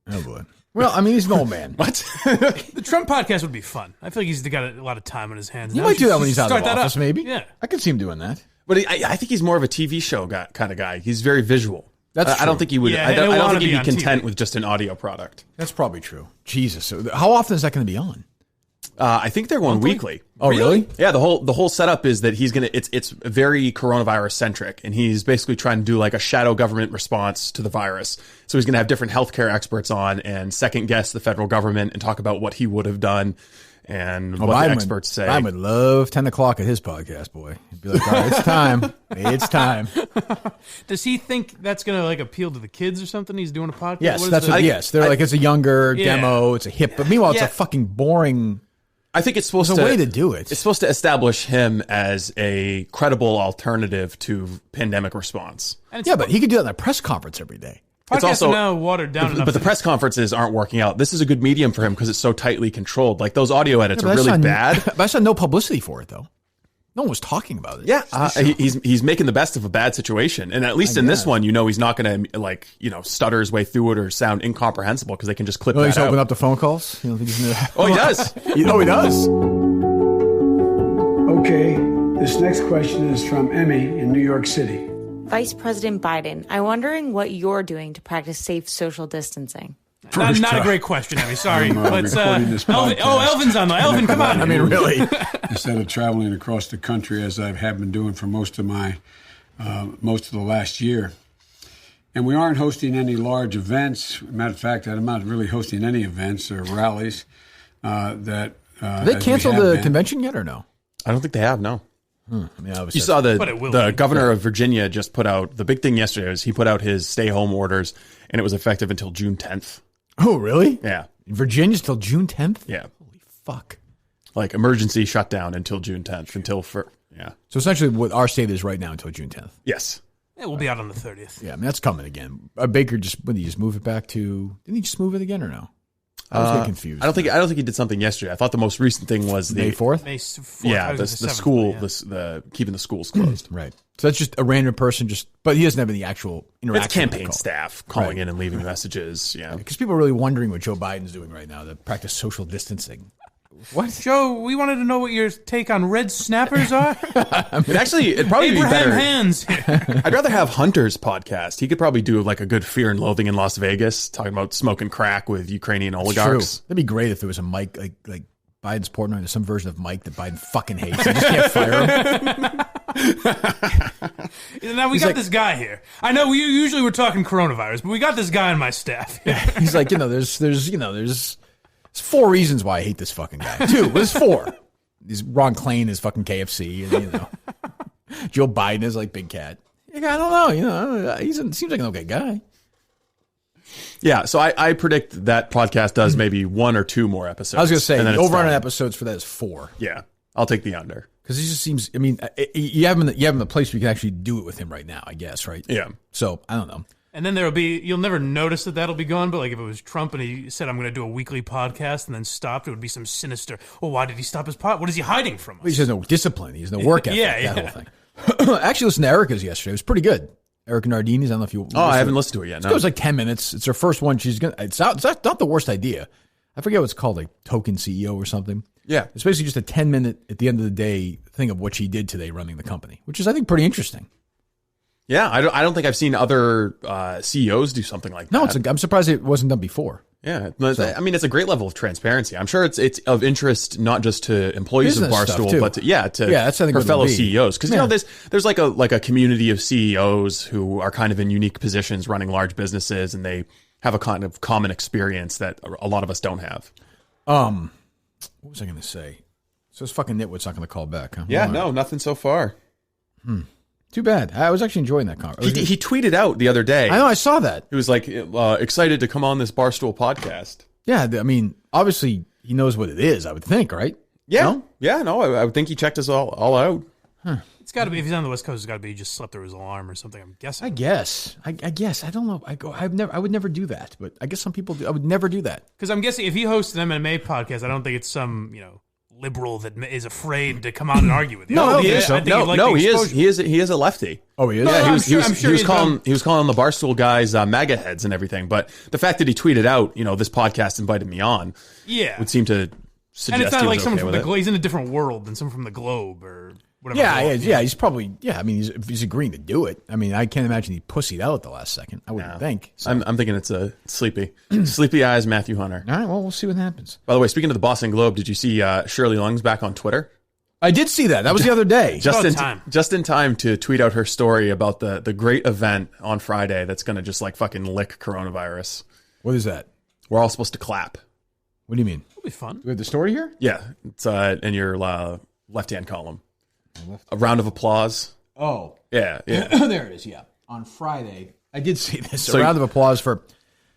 Oh, boy. Well, I mean, he's an old man. What? The Trump podcast would be fun. I feel like he's got a lot of time on his hands. He Now might do should that when he's out start of that office, up. maybe. Yeah. I could see him doing that. But I think he's more of a TV show kind of guy. He's very visual. That's I don't true. think he would. Yeah, I he'll don't wanna think he'd be be on content TV. with just an audio product. That's probably true. Jesus. So how often is that going to be on? I think they're going weekly. Oh, really? Yeah, the whole setup is that he's gonna. It's very coronavirus centric, and he's basically trying to do like a shadow government response to the virus. So he's gonna have different healthcare experts on and second guess the federal government and talk about what he would have done and what the experts say. I would love 10 o'clock at his podcast, boy. He'd be like, all right, it's time. It's time. Does he think that's going to like appeal to the kids or something? He's doing a podcast? Yes, What is that's the- what. Yes, they're like it's a younger Yeah. demo. It's a hip, but meanwhile, it's Yeah. a fucking boring. I think it's supposed There's to a way to do it. It's supposed to establish him as a credible alternative to pandemic response. Yeah, but he could do that in a press conference every day. It's Podcasts also are now watered down enough. but the press conferences aren't working out. This is a good medium for him because it's so tightly controlled. Like those audio edits Yeah, are but really I saw bad. But I saw no publicity for it though. No one was talking about it. Yeah, he's making the best of a bad situation, and at least in this one, he's not going to stutter his way through it or sound incomprehensible because they can just clip Well, that he's out. opening up the phone calls. You don't think he's gonna... Oh, he does. He does. Okay, this next question is from Emmy in New York City. Vice President Biden, I'm wondering what you're doing to practice safe social distancing. Not a great question, Emmy. Sorry. Let's, recording this Elvin, podcast. Elvin's on. Elvin, come on. I mean, really. Instead of traveling across the country as I have been doing for most of the last year, And we aren't hosting any large events. Matter of fact, I'm not really hosting any events or rallies. Did they cancel the convention yet or no? I don't think they have, no. Yeah, you saw the governor of Virginia just put out, the big thing yesterday was he put out his stay-home orders, and it was effective until June 10th. Oh, really? Yeah. Virginia's till June 10th? Yeah. Holy fuck. Like emergency shutdown until June 10th, yeah. So essentially what our state is right now until June 10th. Yes. Yeah, we'll be out on the 30th. Yeah, I mean, that's coming again. Baker didn't he just move it back to, didn't he just move it again or no? I was getting confused. I don't think he did something yesterday. I thought the most recent thing was May 4th? May 4th. Yeah, the school, the keeping the schools closed. Right. So that's just a random person but he doesn't have any actual interaction. It's campaign staff calling in and leaving messages. Yeah. Because people are really wondering what Joe Biden's doing right now to practice social distancing. What? Joe, we wanted to know what your take on red snappers are. It'd probably be better. Hands. I'd rather have Hunter's podcast. He could probably do like a good Fear and Loathing in Las Vegas, talking about smoking crack with Ukrainian oligarchs. That'd be great if there was a Mike, like Biden's Portnoy, there's some version of Mike that Biden fucking hates. You just can't fire him. Now we got this guy here. I know usually we're talking coronavirus, but we got this guy on my staff. He's like, there's 4 reasons why I hate this fucking guy. 2, there's 4. Ron Klain is fucking KFC, and Joe Biden is like Big Cat. I don't know, he seems like an okay guy. Yeah, so I predict that podcast does maybe 1 or 2 more episodes. I was going to say, the over-under episodes for that is 4. Yeah, I'll take the under. Because he just seems, I mean, you have him in the place where you can actually do it with him right now, I guess, right? Yeah. So, I don't know. And then you'll never notice that'll be gone, but like if it was Trump and he said, I'm going to do a weekly podcast and then stopped, it would be some sinister, why did he stop his pod? What is he hiding from us? He has no discipline. He has no work ethic, that whole thing. Actually, listened to Erica's yesterday. It was pretty good. Erica Nardini's, I don't know if you... I haven't listened to it yet. No. It was like 10 minutes. It's her first one. It's not the worst idea. I forget what it's called, like Token CEO or something. Yeah. It's basically just a 10-minute, at the end of the day, thing of what she did today running the company, which is, I think, pretty interesting. Yeah, I don't think I've seen other CEOs do something like that. No, I'm surprised it wasn't done before. Yeah, I mean, it's a great level of transparency. I'm sure it's of interest not just to employees of Barstool, but to her fellow CEOs. Because there's like a community of CEOs who are kind of in unique positions running large businesses, and they have a kind of common experience that a lot of us don't have. What was I going to say? So this fucking nitwit's not going to call back, huh? Yeah, no, nothing so far. Too bad. I was actually enjoying that conversation. He tweeted out the other day. I know, I saw that. He was like excited to come on this Barstool podcast. Yeah, I mean, obviously he knows what it is, I would think, right? Yeah. No? I would think he checked us all out. Huh. It's got to be, if he's on the West Coast, it's got to be he just slept through his alarm or something, I'm guessing. I guess. I don't know. I would never do that, but I guess some people do. I would never do that. Because I'm guessing if he hosts an MMA podcast, I don't think it's some, liberal that is afraid to come out and argue with you. No, he is. He is a lefty. Oh, he is. Yeah, he was calling the Barstool guys MAGA heads and everything. But the fact that he tweeted out, this podcast invited me on, would seem to suggest. And it's not like someone from the Globe. He's in a different world than someone from the Globe or whatever. Yeah, he's probably. Yeah, I mean, he's agreeing to do it. I mean, I can't imagine he pussied out at the last second. I wouldn't think. So. I'm thinking it's a sleepy eyes Matthew Hunter. All right, well, we'll see what happens. By the way, speaking of the Boston Globe, did you see Shirley Lung's back on Twitter? I did see that. That was the other day. Just in time to tweet out her story about the great event on Friday that's going to just like fucking lick coronavirus. What is that? We're all supposed to clap. What do you mean? It'll be fun. Do we have the story here? Yeah, it's in your left-hand column. A round of applause. Oh. Yeah. There it is, yeah. On Friday, I did see this. A round of applause for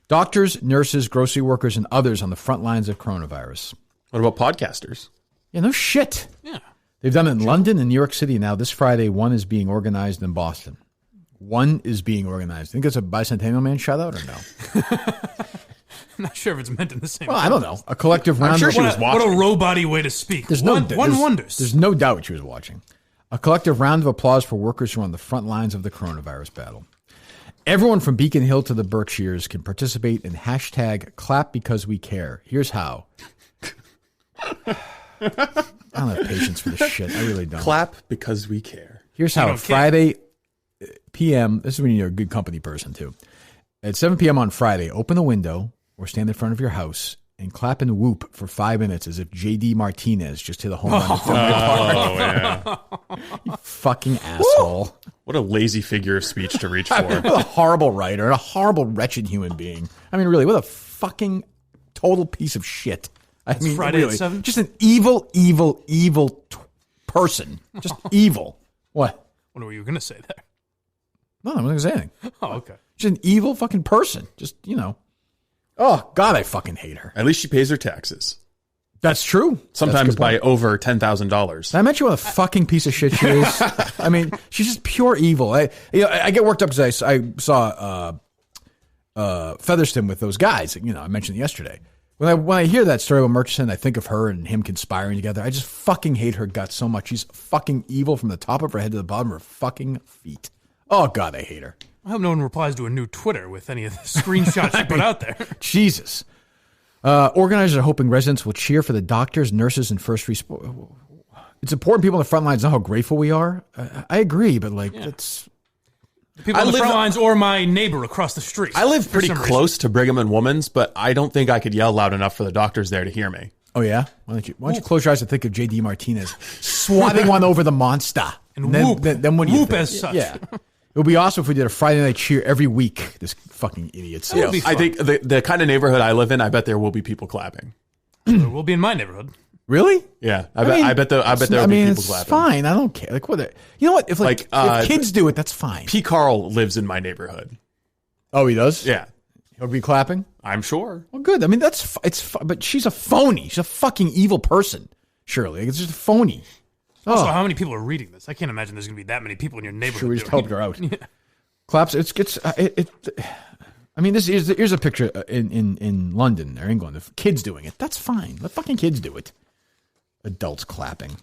doctors, nurses, grocery workers, and others on the front lines of coronavirus. What about podcasters? Yeah, no shit. Yeah. They've done it in London and New York City. Now, this Friday, one is being organized in Boston. One is being organized. Think it's a Bicentennial Man shout-out or no? I'm not sure if it's meant in the same way. I don't know. A collective round. I'm sure she was watching. What a robot-y way to speak. One wonders. There's no doubt she was watching. A collective round of applause for workers who are on the front lines of the coronavirus battle. Everyone from Beacon Hill to the Berkshires can participate in hashtag clap because we care. Here's how. I don't have patience for this shit. I really don't. Clap because we care. Here's how. Friday p.m. This is when you're a good company person, too. At 7 p.m. on Friday, open a window or stand in front of your house and clap and whoop for 5 minutes as if J.D. Martinez just hit a home run. Yeah. You fucking asshole. What a lazy figure of speech to reach for. What a horrible writer and a horrible, wretched human being. I mean, really, what a fucking total piece of shit. I mean, Friday really, at 7? just an evil person. Just evil. What? What were you going to say there? No, I'm not going to say anything. Oh, okay. Just an evil fucking person. Just, Oh, God, I fucking hate her. At least she pays her taxes. That's true. Sometimes by over $10,000. Did I mention what a fucking piece of shit she is? I mean, she's just pure evil. I get worked up because I saw Featherston with those guys. I mentioned yesterday. When I hear that story with Murchison, I think of her and him conspiring together. I just fucking hate her guts so much. She's fucking evil from the top of her head to the bottom of her fucking feet. Oh, God, I hate her. I hope no one replies to a new Twitter with any of the screenshots she put out there. Jesus. Organizers are hoping residents will cheer for the doctors, nurses, and first responders. It's important people on the front lines know how grateful we are. I agree, but it's... People on the front lines or my neighbor across the street. I live pretty close to Brigham and Women's, but I don't think I could yell loud enough for the doctors there to hear me. Oh, yeah? Why don't you close your eyes and think of J.D. Martinez swatting one over the monster. And whoop. Then what do you Whoop think? as such. Yeah. It would be awesome if we did a Friday night cheer every week. This fucking idiots. I think the kind of neighborhood I live in, I bet there will be people clapping. There will be in my neighborhood. Really? Yeah, I bet there will be people clapping. It's fine. I don't care. Like what? You know what? If if kids do it, that's fine. P. Carl lives in my neighborhood. Oh, he does? Yeah. He'll be clapping? I'm sure. Well, good. I mean, but she's a phony. She's a fucking evil person. Surely, it's just a phony. Also, how many people are reading this? I can't imagine there's going to be that many people in your neighborhood. Sure, we just helped her out. Yeah. Claps. I mean, here's a picture in London or England of kids doing it. That's fine. Let fucking kids do it. Adults clapping.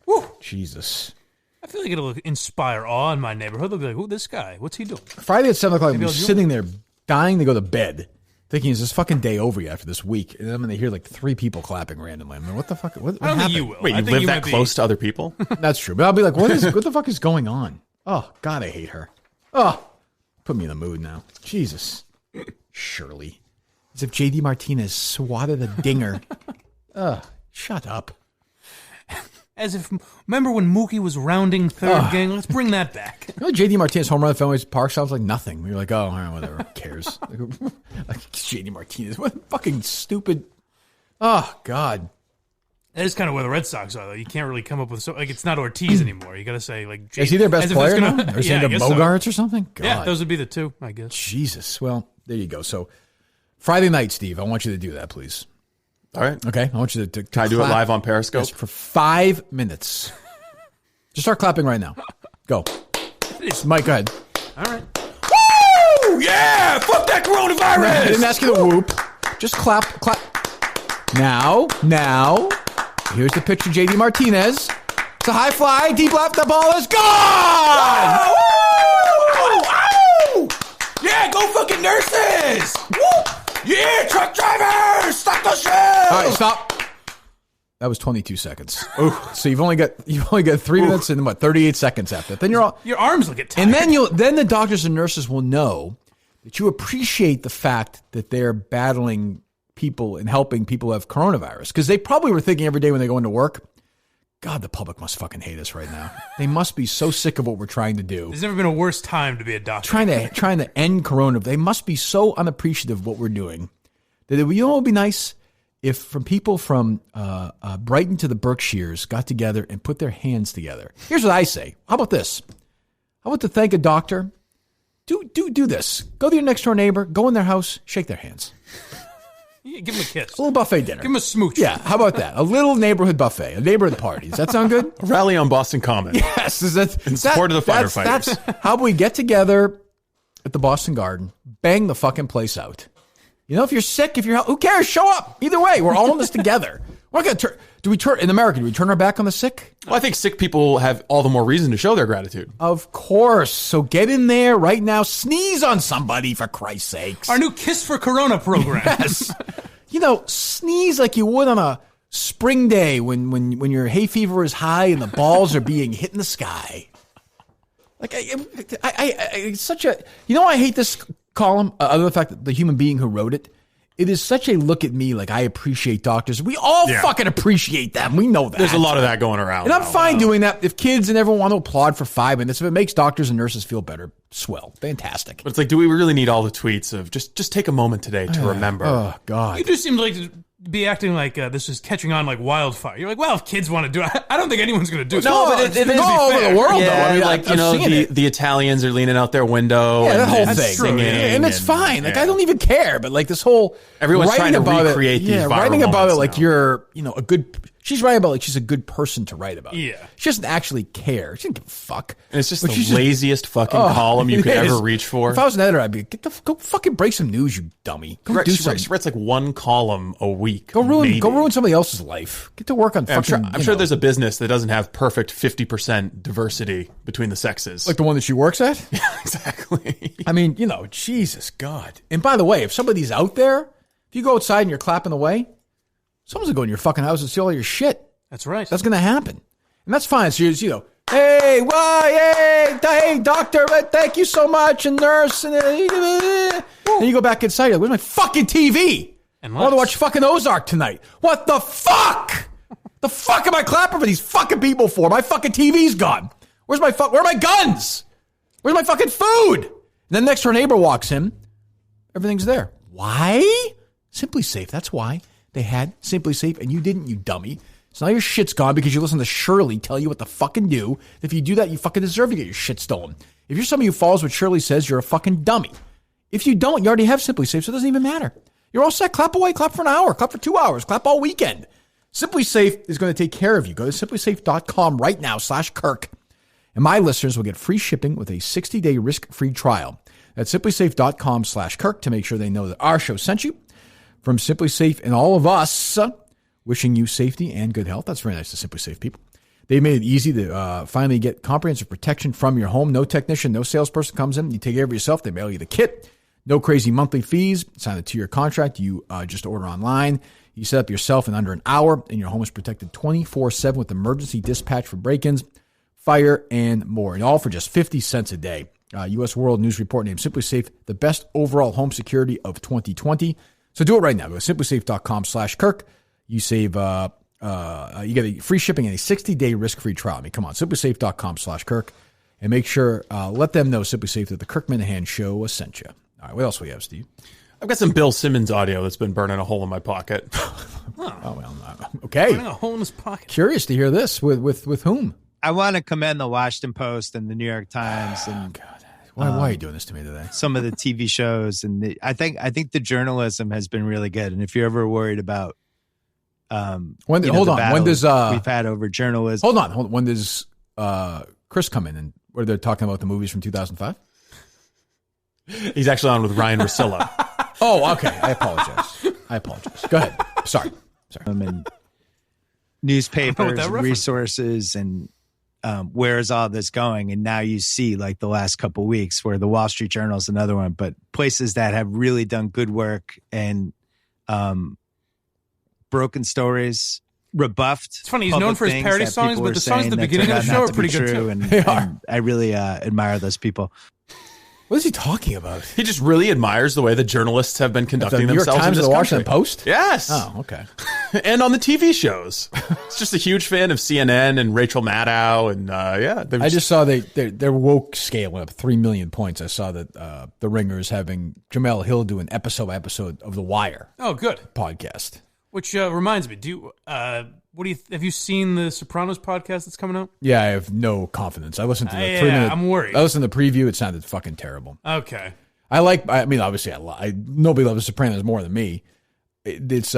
Woo. Jesus. I feel like it'll inspire awe in my neighborhood. They'll be like, "Who this guy? What's he doing?" Friday at 7 o'clock, I'll be sitting there dying to go to bed, thinking, is this fucking day over yet after this week? And then I'm going to hear like 3 people clapping randomly. I'm like, what the fuck? What I don't happened? think you will. Wait, you live that close to other people? That's true. But I'll be like, what the fuck is going on? Oh, God, I hate her. Oh, put me in the mood now. Jesus. Shirley. As if J.D. Martinez swatted a dinger. Ugh, shut up. As if, remember when Mookie was rounding third gang? Let's bring that back. You know, J.D. Martinez home run at Fenway Park sounds like nothing. You're like, oh, all right, whatever. Who cares? Like J.D. Martinez. What fucking stupid. Oh, God. That is kind of where the Red Sox are, though. You can't really come up with it's not Ortiz anymore. You got to say like. Is he their best player now? Or is he the Bogarts or something? God. Yeah, those would be the two, I guess. Jesus. Well, there you go. So Friday night, Steve, I want you to do that, please. All right. Okay. I want you to Can I do it live on Periscope? Yes, for 5 minutes. Just start clapping right now. Go. Mike, go ahead. All right. Woo! Yeah! Fuck that coronavirus! I didn't ask you to whoop. Just clap. Now, here's the pitch of J.D. Martinez. It's a high fly, deep left, the ball is gone! Woo! Yeah, go fucking nurses! Woo! Yeah, truck drivers! Stop the shit! All right, stop. That was 22 seconds. So you've only got 3 minutes and 38 seconds after that. Then your arms will get tired. And then the doctors and nurses will know that you appreciate the fact that they're battling people and helping people who have coronavirus. Because they probably were thinking every day when they go into work, God, the public must fucking hate us right now. They must be so sick of what we're trying to do. There's never been a worse time to be a doctor. Trying to end corona. They must be so unappreciative of what we're doing. That it would be nice if from people from Brighton to the Berkshires got together and put their hands together. Here's what I say. How about this? How about to thank a doctor? Do this. Go to your next door neighbor. Go in their house. Shake their hands. Yeah, give them a kiss. A little buffet dinner. Give them a smooch. Yeah, how about that? A little neighborhood buffet. A neighborhood party. Does that sound good? A rally on Boston Common. Yes. In support of the firefighters. That's how we get together at the Boston Garden, bang the fucking place out. You know, if you're sick, who cares? Show up. Either way, we're all in this together. We're not gonna in America, do we turn our back on the sick? Well, I think sick people have all the more reason to show their gratitude. Of course. So get in there right now. Sneeze on somebody, for Christ's sakes. Our new Kiss for Corona program. Yes. Sneeze like you would on a spring day when your hay fever is high and the balls are being hit in the sky. Like it's such a. I hate this column. Other than the fact that the human being who wrote it it is such a look at me like I appreciate doctors. We all fucking appreciate them. We know that. There's a lot of that going around. And I'm fine doing that. If kids and everyone want to applaud for 5 minutes, if it makes doctors and nurses feel better, swell. Fantastic. But it's like, do we really need all the tweets of just take a moment today to remember? Oh, God. You just seem like to be acting like this is catching on like wildfire. You're like, well, if kids want to do it, I don't think anyone's going to do it. No, but it is all over the world, though. I mean, like, the Italians are leaning out their window. Yeah, that whole and thing. Singing, and it's fine. Like, I don't even care. But like this whole everyone's trying to recreate these viral writing about it like now. you're, a good. She's writing about like she's a good person to write about. Yeah. She doesn't actually care. She doesn't give a fuck. And it's just the laziest fucking column you could ever reach for. If I was an editor, I'd be go fucking break some news, you dummy. Go do something. She writes like one column a week. Go ruin somebody else's life. Get to work on fucking. I'm sure there's a business that doesn't have perfect 50% diversity between the sexes. Like the one that she works at? Yeah, exactly. I mean, Jesus God. And by the way, if somebody's out there, if you go outside and you're clapping away, someone's going to go in your fucking house and steal all your shit. That's right. That's going to happen. And that's fine. So you're, hey, doctor, thank you so much, and nurse. And then you go back inside. You're like, where's my fucking TV? I want to watch fucking Ozark tonight. What the fuck? The fuck am I clapping for these fucking people for? My fucking TV's gone. Where are my guns? Where's my fucking food? And then next door neighbor walks in. Everything's there. Why? Simply Safe. That's why. They had Simply Safe, and you didn't, you dummy. So now your shit's gone because you listen to Shirley tell you what to fucking do. If you do that, you fucking deserve to get your shit stolen. If you're somebody who follows what Shirley says, you're a fucking dummy. If you don't, you already have Simply Safe, so it doesn't even matter. You're all set. Clap away. Clap for an hour. Clap for 2 hours. Clap all weekend. Simply Safe is going to take care of you. Go to simplysafe.com right now /Kirk. And my listeners will get free shipping with a 60-day risk-free trial. That's simplysafe.com /Kirk to make sure they know that our show sent you. From Simply Safe and all of us, wishing you safety and good health. That's very nice to Simply Safe people. They made it easy to finally get comprehensive protection from your home. No technician, no salesperson comes in. You take care of yourself. They mail you the kit. No crazy monthly fees. Sign a 2-year contract. You just order online. You set up yourself in under an hour, and your home is protected 24/7 with emergency dispatch for break-ins, fire, and more. And all for just 50 cents a day. U.S. World News Report named Simply Safe the best overall home security of 2020. So do it right now. Go to simplysafe.com /Kirk. You save, you get a free shipping and a 60-day risk-free trial. I mean, come on, simplysafe.com /Kirk. And make sure, let them know, Simply Safe, that the Kirk Minahan Show sent you. All right, what else we have, Steve? I've got some Bill Simmons audio that's been burning a hole in my pocket. Okay. Burning a hole in his pocket. Curious to hear this. With whom? I want to commend the Washington Post and the New York Times. And God. Why are you doing this to me today? Some of the TV shows. And I think the journalism has been really good. And if you're ever worried about when does we've had over journalism. Hold on. When does Chris come in and where they're talking about the movies from 2005? He's actually on with Ryan Russillo. Oh, okay. I apologize. Go ahead. Sorry. And newspapers, resources, and where is all this going? And now you see, like the last couple of weeks, where the Wall Street Journal is another one, but places that have really done good work and broken stories, rebuffed. It's funny, he's known for his parody songs, but the songs at the beginning of the show are pretty good too. And I really admire those people. What is he talking about? He just really admires the way the journalists have been conducting themselves New York Times in this and the country. Washington Post? Yes. Oh, okay. And on the TV shows. He's just a huge fan of CNN and Rachel Maddow. And I just saw their woke scale went up 3 million points. I saw that The Ringer is having Jamel Hill do an episode by episode of The Wire. Oh, good. Podcast. Which reminds me, have you seen the Sopranos podcast that's coming out? Yeah, I have no confidence. I listened to the 3 minute. I'm worried. I listened to the preview. It sounded fucking terrible. Okay. Obviously, nobody loves the Sopranos more than me. It's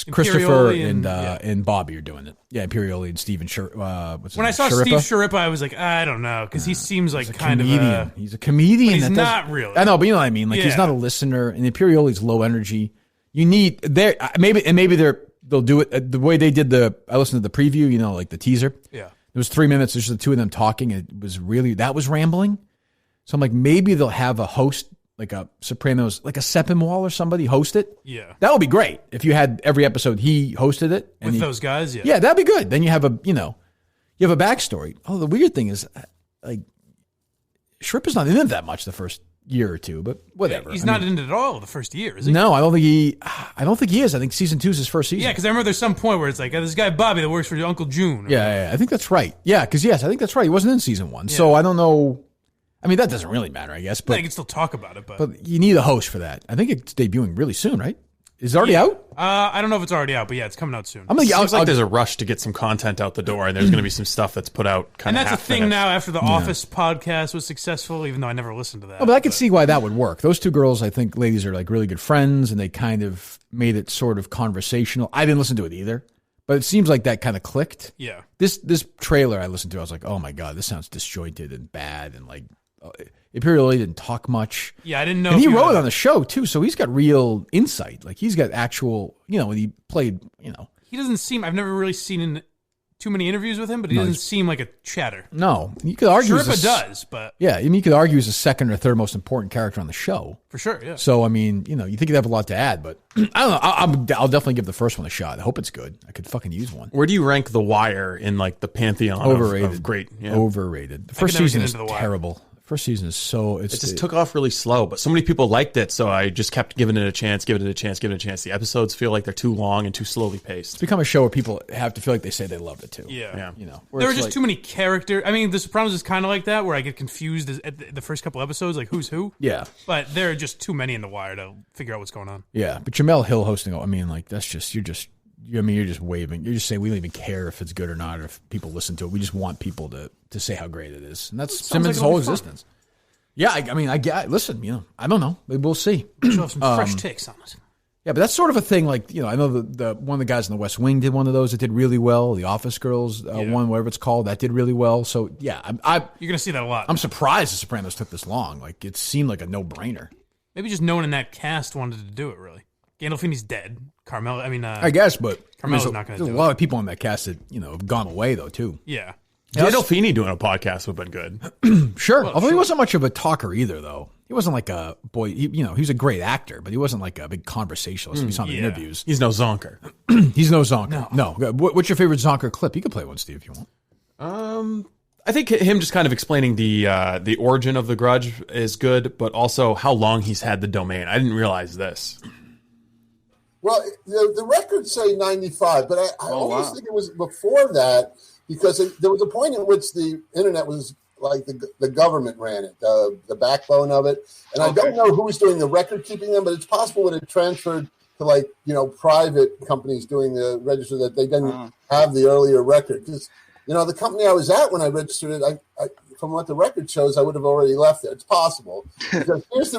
Christopher and Bobby are doing it. Yeah, Imperioli and Steven. When I saw Steve Sharippa, I was like, I don't know, because he seems like kind comedian. of a... He's a comedian. He's not really. I know, but you know what I mean. Like he's not a listener, and Imperioli's low energy. You need maybe they'll do it the way they did I listened to the preview, like the teaser. Yeah. It was 3 minutes, just the two of them talking. And that was rambling. So I'm like, maybe they'll have a host, like a Sopranos, like a Sepinwall or somebody host it. Yeah. That would be great. If you had every episode, he hosted it. With those guys, yeah. Yeah, that'd be good. Then you have a backstory. Oh, the weird thing is, like, Sharippa's not in it that much the first year or two, but whatever. He's not in it at all the first year, is he? No, I don't think he is. I think season 2 is his first season. Yeah, because I remember there's some point where it's like, this guy Bobby that works for Uncle June. Yeah, I think that's right. Yeah, because I think that's right. He wasn't in season 1, so I don't know. I mean, that doesn't really matter, I guess. But I can still talk about it, but you need a host for that. I think it's debuting really soon, right? Is it already out? I don't know if it's already out, but yeah, it's coming out soon. Seems like there's a rush to get some content out the door, and there's going to be some stuff that's put out kind and of that's a thing now after the Office podcast was successful, even though I never listened to that. Oh, but I could see why that would work. Those two girls, I think, ladies, are like really good friends, and they kind of made it sort of conversational. I didn't listen to it either, but it seems like that kind of clicked. Yeah. This trailer I listened to, I was like, oh my God, this sounds disjointed and bad, and like it really didn't talk much. Yeah, I didn't know. And he wrote it on the show too, so he's got real insight. Like he's got actual, when he played, He doesn't seem. I've never really seen in too many interviews with him, but he doesn't seem like a chatter. No, you could argue. Sherpa does, but yeah, I mean, you could argue he's the second or third most important character on the show for sure. Yeah. So I mean, you think he'd have a lot to add, but I don't know. I'll definitely give the first one a shot. I hope it's good. I could fucking use one. Where do you rank The Wire in like the pantheon? Overrated. Of great. Yeah. Overrated. The first season is terrible. First season is so... It just took off really slow, but so many people liked it, so I just kept giving it a chance. The episodes feel like they're too long and too slowly paced. It's become a show where people have to feel like they say they loved it too. Yeah. There were just too many characters. I mean, The Sopranos is kind of like that, where I get confused at the first couple episodes, like who's who. Yeah. But there are just too many in The Wire to figure out what's going on. Yeah, but Jamel Hill hosting, I mean, like, that's just... You're just waving. You're just saying we don't even care if it's good or not, or if people listen to it. We just want people to say how great it is. And that's Simmons' whole existence. Yeah, I listen, I don't know. We'll see. Show some fresh takes on it. Yeah, but that's sort of a thing. Like, I know the one of the guys in the West Wing did one of those that did really well. The Office Girls one, whatever it's called, that did really well. So yeah, you're gonna see that a lot. I'm surprised The Sopranos took this long. Like, it seemed like a no-brainer. Maybe just no one in that cast wanted to do it. Really, Gandolfini's dead. Carmela, I guess, but Carmela's not going to do it. There's a lot of people on that cast that have gone away though too. Yeah. Gandolfini doing a podcast would have been good. Sure. Although he wasn't much of a talker either, though. He wasn't like a boy. He was a great actor, but he wasn't like a big conversationalist. We saw the interviews. He's no Zonker. He's no Zonker. No. What's your favorite Zonker clip? You could play one, Steve, if you want. I think him just kind of explaining the origin of the Grudge is good, but also how long he's had the domain. I didn't realize this. Well, the records say 95, but I always think it was before that. Because there was a point at which the internet was like the government ran it, the backbone of it. And I don't know who's doing the record keeping them, but it's possible that it transferred to private companies doing the register, that they didn't have the earlier record. Because, the company I was at when I registered it, I from what the record shows, I would have already left there. It's possible. Because here's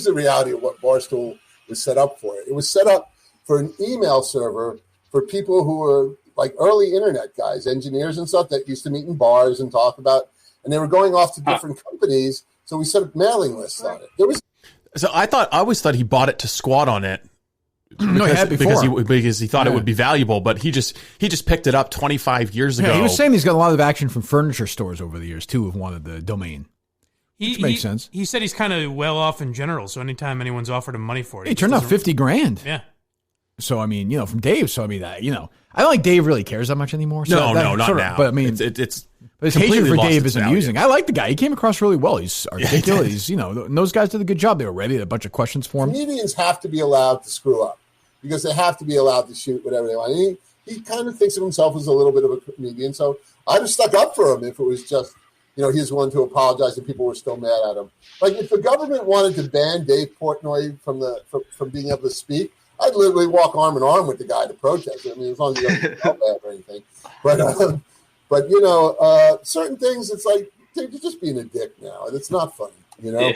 the reality of what Barstool was set up for. It was set up for an email server for people who were like early internet guys, engineers and stuff that used to meet in bars and talk about, and they were going off to different companies. So we set up mailing lists on it. I always thought he bought it to squat on it. No, he had before. Because he thought it would be valuable, but he just picked it up 25 years ago. Yeah, he was saying he's got a lot of action from furniture stores over the years too, who've wanted the domain. Which makes sense. He said he's kind of well off in general, so anytime anyone's offered him money for it, he turned out $50,000. Yeah. So I mean, from Dave. So I mean, I don't think Dave really cares that much anymore. So not now. But I mean, it's his hatred for Dave is amusing. I like the guy. He came across really well. He's articulate. He's and those guys did a good job. They were ready. Had a bunch of questions for him. Comedians have to be allowed to screw up because they have to be allowed to shoot whatever they want. And he kind of thinks of himself as a little bit of a comedian. So I just stuck up for him if it was just he's one to apologize and people were still mad at him. Like if the government wanted to ban Dave Portnoy from being able to speak, I'd literally walk arm in arm with the guy to protest it. I mean, as long as he doesn't feel bad or anything. But certain things, it's like, dude, you're just being a dick now, and it's not funny, Yeah.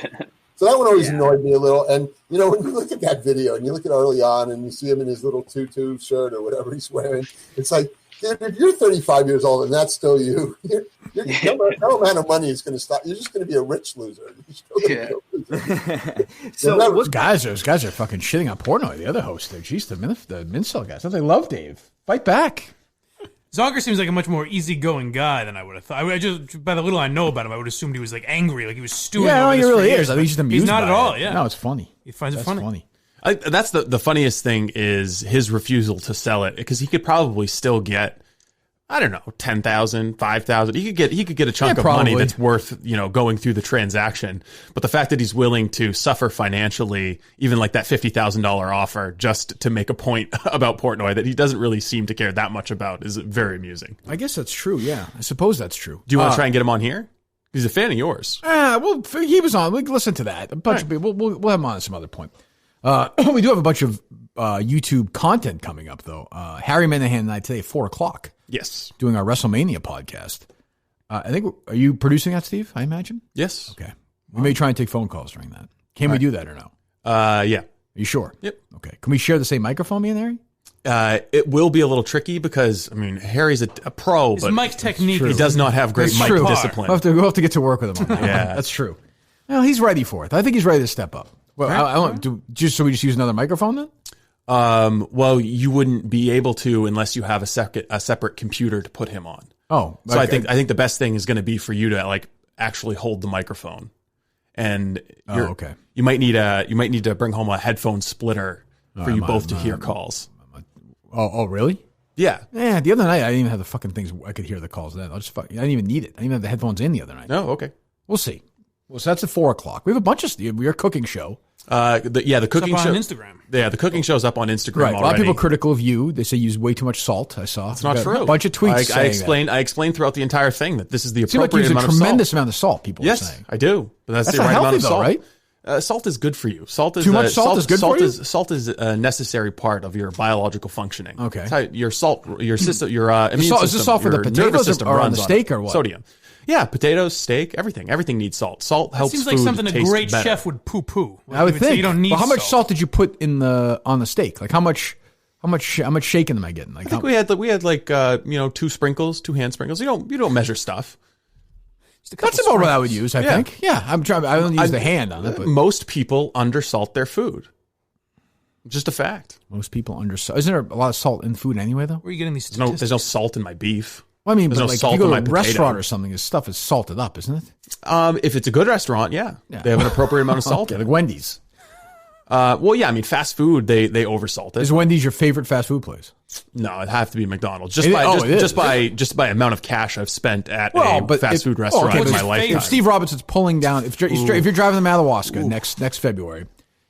So that one always annoyed me a little. And, when you look at that video and you look at early on and you see him in his little tutu shirt or whatever he's wearing, it's like, dude, if you're 35 years old and that's still you, no amount of money is going to stop. You're just going to be a rich loser. So those guys are fucking shitting on Portnoy, the other host there. Jeez, the Mincel guys. They love Dave. Fight back. Zonker seems like a much more easygoing guy than I would have thought. I just by the little I know about him, I would have assumed he was like angry, like he was stewing. Yeah, over he really is. I think he's just amused. He's not by at all. it. Yeah, no, it's funny. He finds it funny. That's the funniest thing is his refusal to sell it because he could probably still get I don't know, 10,000, 5,000. He could get a chunk of money that's worth, going through the transaction. But the fact that he's willing to suffer financially, even like that $50,000 offer, just to make a point about Portnoy that he doesn't really seem to care that much about, is very amusing. I guess that's true. Yeah, I suppose that's true. Do you want to try and get him on here? He's a fan of yours. Well, he was on. We can listen to that. A bunch of people. We'll have him on at some other point. We do have a bunch of YouTube content coming up, though. Harry Minahan and I today, 4:00. Yes. Doing our WrestleMania podcast. I think, are you producing that, Steve? I imagine? Yes. Okay. We may try and take phone calls during that. Can we do that or no? Yeah. Are you sure? Yep. Okay. Can we share the same microphone, me and Harry? It will be a little tricky because, Harry's a pro, His but mic technique he does not have great mic discipline. We'll have to get to work with him on that. Yeah. That's true. Well, he's ready for it. I think he's ready to step up. Well, so we just use another microphone then? Well, you wouldn't be able to unless you have a separate computer to put him on. Oh, so I think the best thing is going to be for you to actually hold the microphone, and okay. You might need to bring home a headphone splitter for you both to hear calls. Oh, really? Yeah. Yeah. The other night I didn't even have the fucking things. I could hear the calls then. I didn't even need it. I didn't even have the headphones in the other night. No. Okay. We'll see. Well, so that's at 4:00. We have a bunch of we are cooking show. The cooking show on Instagram. Yeah, the cooking show's up on Instagram Right. already. A lot of people critical of you. They say you use way too much salt. I saw. It's not true. A bunch of tweets. I explained throughout the entire thing that this is the appropriate amount of salt. amount of salt. Tremendous amount of salt. People are saying. I do. But that's the not right healthy, amount of salt. Though, right? Salt is good for you. Too much salt is good for you? Salt is a necessary part of your biological functioning. Okay. It's how your system, your immune system, is this salt for the your potatoes nervous system or on runs the steak or what? Sodium. Yeah, potatoes, steak, everything. Everything needs salt. Salt helps seems food like something a taste great better. chef would poo-poo. I would think. Say you don't need how much salt did you put on the steak? Like how much shaking am I getting? Like I think we had 2 sprinkles, 2 hand sprinkles. You don't measure stuff. That's about what I would use. I think. Yeah, I don't use the hand on it. But most people undersalt their food. Just a fact. Most people undersalt. Isn't there a lot of salt in food anyway, though? Where are you getting these statistics? There's no salt in my beef. Well, I mean, there's but no like salt if you go in to my a restaurant potato. or something, this stuff is salted up, isn't it? If it's a good restaurant, yeah. They have an appropriate amount of salt. Okay, like Wendy's. Well, yeah. Fast food they oversalt it. Is Wendy's your favorite fast food place? No, it'd have to be McDonald's. Just by amount of cash I've spent at a fast food restaurant in my lifetime. If Steve Robinson's pulling down, if you're driving to Madawaska next February,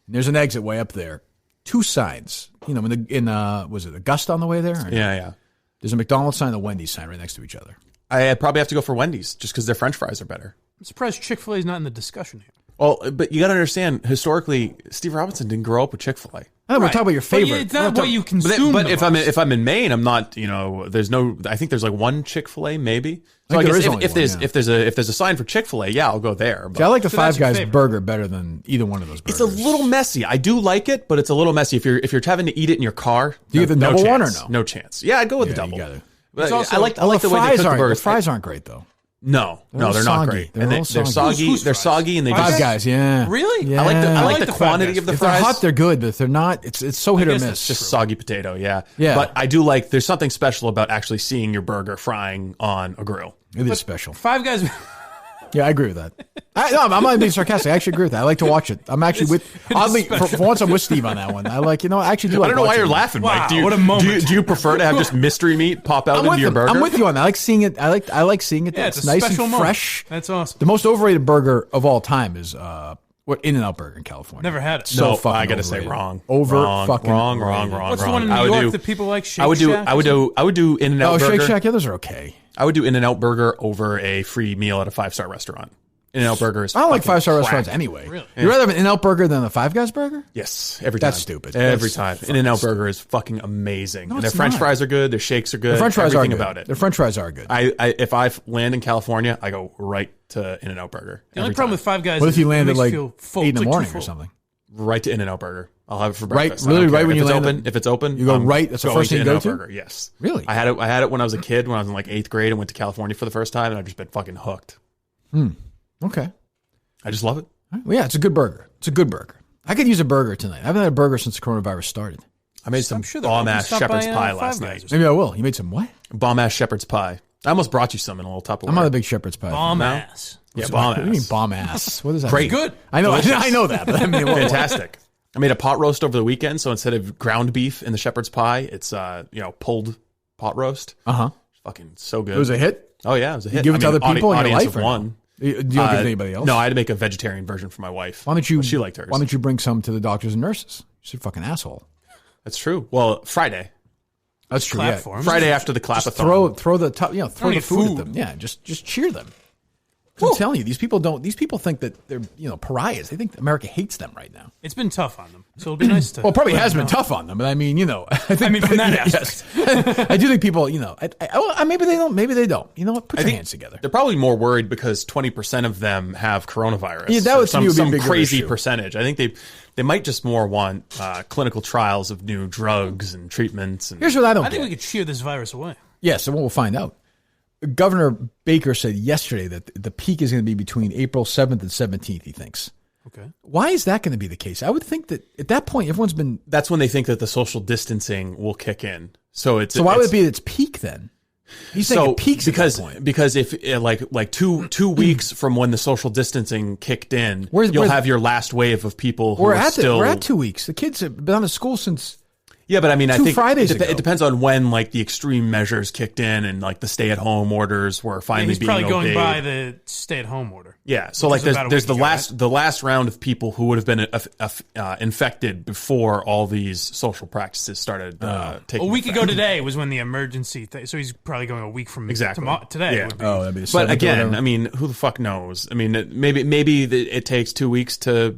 and there's an exit way up there, 2 signs. Was it Augusta on the way there? Yeah. There's a McDonald's sign and a Wendy's sign right next to each other. I'd probably have to go for Wendy's just because their French fries are better. I'm surprised Chick-fil-A is not in the discussion here. Well, but you got to understand, historically, Steve Robinson didn't grow up with Chick-fil-A. I know, we're talking about your favorite. But it's not what you consume. But if I'm in Maine, I'm not. There's no. I think there's like one Chick-fil-A maybe. So I guess if there's a sign for Chick-fil-A, yeah, I'll go there. But I like the Five Guys burger better than either one of those burgers. It's a little messy. I do like it, but it's a little messy. If you're having to eat it in your car, do you get the double chance. one or no? No chance. Yeah, I'd go with the double. But I like the way they cook the burgers. The fries aren't great though. No, they're not great. They're soggy. They're soggy, and they Five Guys. Yeah, really. Yeah. I like the quantity of the if fries. They're hot, they're good, but if they're not, it's so hit or miss. It's just soggy potato. Yeah. Yeah. But I do like. There's something special about actually seeing your burger frying on a grill. It is special. Five Guys. Yeah, I agree with that. I'm not being sarcastic. I actually agree with that. I like to watch it. I'm actually oddly, for once, I'm with Steve on that one. I like, I actually do. I don't know why you're laughing, Mike. What a moment. Do you prefer to have just mystery meat pop out into your burger? I'm with you on that. I like seeing it. I like seeing it. Yeah, it's nice and moment. fresh. That's awesome. The most overrated burger of all time is In-N-Out Burger in California. Never had it. So fucking I gotta overrated. say wrong. Wrong. What's the one in New York that people like? Shake I would do In-N-Out Burger. Shake Shack. Yeah, those are okay. I would do In-N-Out Burger over a free meal at a 5-star restaurant. In-N-Out Burger is I don't like 5-star crack. restaurants anyway. Really? You'd rather have an In-N-Out Burger than a Five Guys burger? Yes, every time. That's stupid. Every time. In-N-Out Burger is fucking amazing. No, and their it's French not. fries are good. Their shakes are good. The French fries everything are good. about it. Their French fries are good. If I land in California, I go right to In-N-Out Burger. The only problem with Five Guys What is if you it landed makes like you feel full. 8 in the It's like morning too or full. something? Right to In-N-Out Burger. I'll have it for Right, breakfast. literally I don't care. right when you land If it's open, you go right. That's the going first thing you go In-N-Out to? Burger. Yes. Really? I had it when I was a kid. When I was in like 8th grade, and went to California for the first time, and I've just been fucking hooked. Okay. I just love it. Well, yeah, it's a good burger. It's a good burger. I could use a burger tonight. I haven't had a burger since the coronavirus started. I made some bomb-ass shepherd's pie last night. Maybe I will. You made some what? Bomb-ass shepherd's pie. I almost brought you some in a little Tupperware. I'm not a big shepherd's pie. Bomb-ass. Yeah, What bomb-ass. do you mean bomb-ass? What is that? Great. mean? Good. I know. Delicious. I know that. But I mean, Fantastic. I made a pot roast over the weekend, so instead of ground beef in the shepherd's pie, it's pulled pot roast. Fucking so good. It was a hit? Oh, yeah, it was a hit. You give it to other people in your audience life? of one. Do you don't give it to anybody else? No, I had to make a vegetarian version for my wife. Why don't you? She liked hers. Why don't you bring some to the doctors and nurses? You're a fucking asshole. That's true. Well, Friday. That's true. Clap Yeah. for 'em. Friday after the clap-a-thon. Throw the top. Throw the food at them. Yeah, just cheer them. I'm telling you, these people don't. These people think that they're pariahs. They think America hates them right now. It's been tough on them, so it'll be nice to. Well, it probably has been tough on them, but I mean, I think from that aspect. Yes. I do think people, maybe they don't. Maybe they don't. You know what? Put your hands together. They're probably more worried because 20% of them have coronavirus. Yeah, that would some be a bigger crazy issue. percentage. I think they might just more want clinical trials of new drugs and treatments. And Here's what I don't I think get. we could cheer this virus away. Yes, so we'll find out. Governor Baker said yesterday that the peak is going to be between April 7th and 17th, he thinks. Okay. Why is that going to be the case? I would think that at that point, everyone's been... That's when they think that the social distancing will kick in. So why would it be its peak then? He's saying it peaks because, at that point. Because if like two weeks from when the social distancing kicked in, you'll have your last wave of people who we're are still... We're at 2 weeks. The kids have been out of school since... Yeah, but I mean, I think Fridays it depends on when the extreme measures kicked in and the stay-at-home orders were finally being obeyed. He's probably going by the stay-at-home order. Yeah, so there's the last round of people who would have been infected before all these social practices started taking. A week effect. ago today was when the emergency. So he's probably going a week from today. Yeah. That'd be the But 7th or again, whatever. I mean, who the fuck knows? I mean, maybe it takes 2 weeks to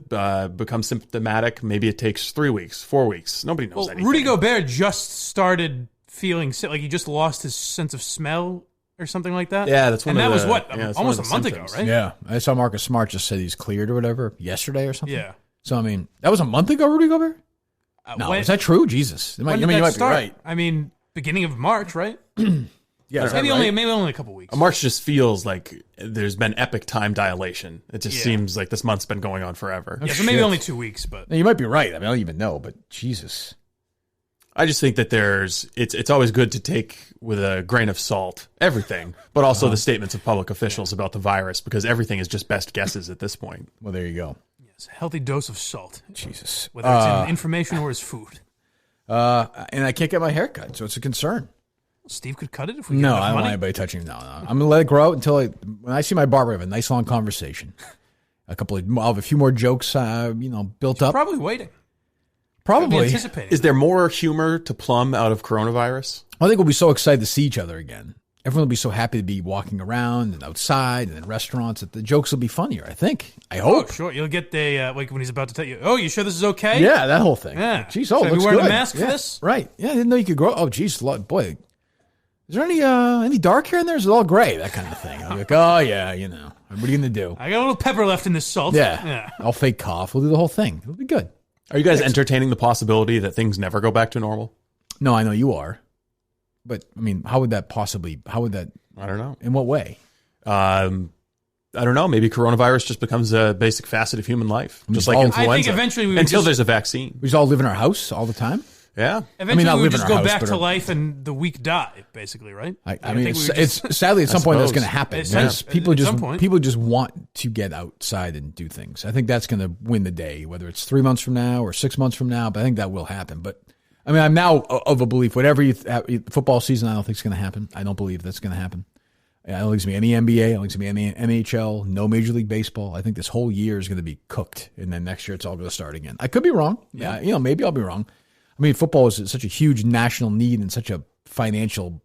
become symptomatic. Maybe it takes 3 weeks, 4 weeks. Nobody knows anything. Rudy Gobert just started feeling sick. Like he just lost his sense of smell or something like that. Yeah, that's and one that of was the- what yeah, that's almost one a of the month symptoms. ago, right? Yeah, I saw Marcus Smart just said he's cleared or whatever yesterday or something. Yeah. So, I mean, that was a month ago, Rudy Gobert? No, is that true? Jesus. When You did that might start? be right. I mean, beginning of March, right? Yeah, maybe only a couple weeks. March just feels like there's been epic time dilation. It just seems like this month's been going on forever. Yeah, so maybe only 2 weeks, but Now, you might be right. I mean, I don't even know, but Jesus. I just think that it's always good to take with a grain of salt everything, but also the statements of public officials about the virus, because everything is just best guesses at this point. Well, there you go. yes, a healthy dose of salt. Jesus. Whether it's in information or as food. And I can't get my hair cut, so it's a concern. Steve could cut it if we get No, enough I don't money. want anybody touching it. No. I'm going to let it grow out until when I see my barber, I have a nice long conversation. I'll have a few more jokes, built up. Probably waiting. Probably. Anticipating. Is there more humor to plumb out of coronavirus? I think we'll be so excited to see each other again. Everyone will be so happy to be walking around and outside and in restaurants that the jokes will be funnier, I think. I hope. Oh, sure. You'll get the, like when he's about to tell you, oh, you sure this is okay? Yeah, that whole thing. Yeah. Jeez, Should I be looks wearing good. a mask for Yeah, this? Right. Yeah, I didn't know you could grow. Oh, geez, boy. Is there any dark hair in there? Is it all gray? That kind of thing. I'll be like, oh, yeah, what are you going to do? I got a little pepper left in this salt. Yeah. I'll fake cough. We'll do the whole thing. It'll be good. Are you guys entertaining the possibility that things never go back to normal? No, I know you are. But, I mean, how would that... I don't know. In what way? I don't know. Maybe coronavirus just becomes a basic facet of human life, just like influenza. I think eventually we would until just- there's a vaccine. We just all live in our house all the time? Yeah. Eventually not we live would in just our go house, back but to life and the weak die, basically, right? I mean, think we would it's just- sadly at some point that's suppose. going to happen. It's Because at people some point. just want to get outside and do things. I think that's going to win the day, whether it's 3 months from now or 6 months from now. But I think that will happen. But I mean, I'm now of a belief. Whatever football season, I don't think is going to happen. I don't believe that's going to happen. I don't think it's going to be any NBA. I don't think it's going to be any NHL. No Major League Baseball. I think this whole year is going to be cooked, and then next year it's all going to start again. I could be wrong. Yeah, maybe I'll be wrong. I mean, football is such a huge national need and such a financial,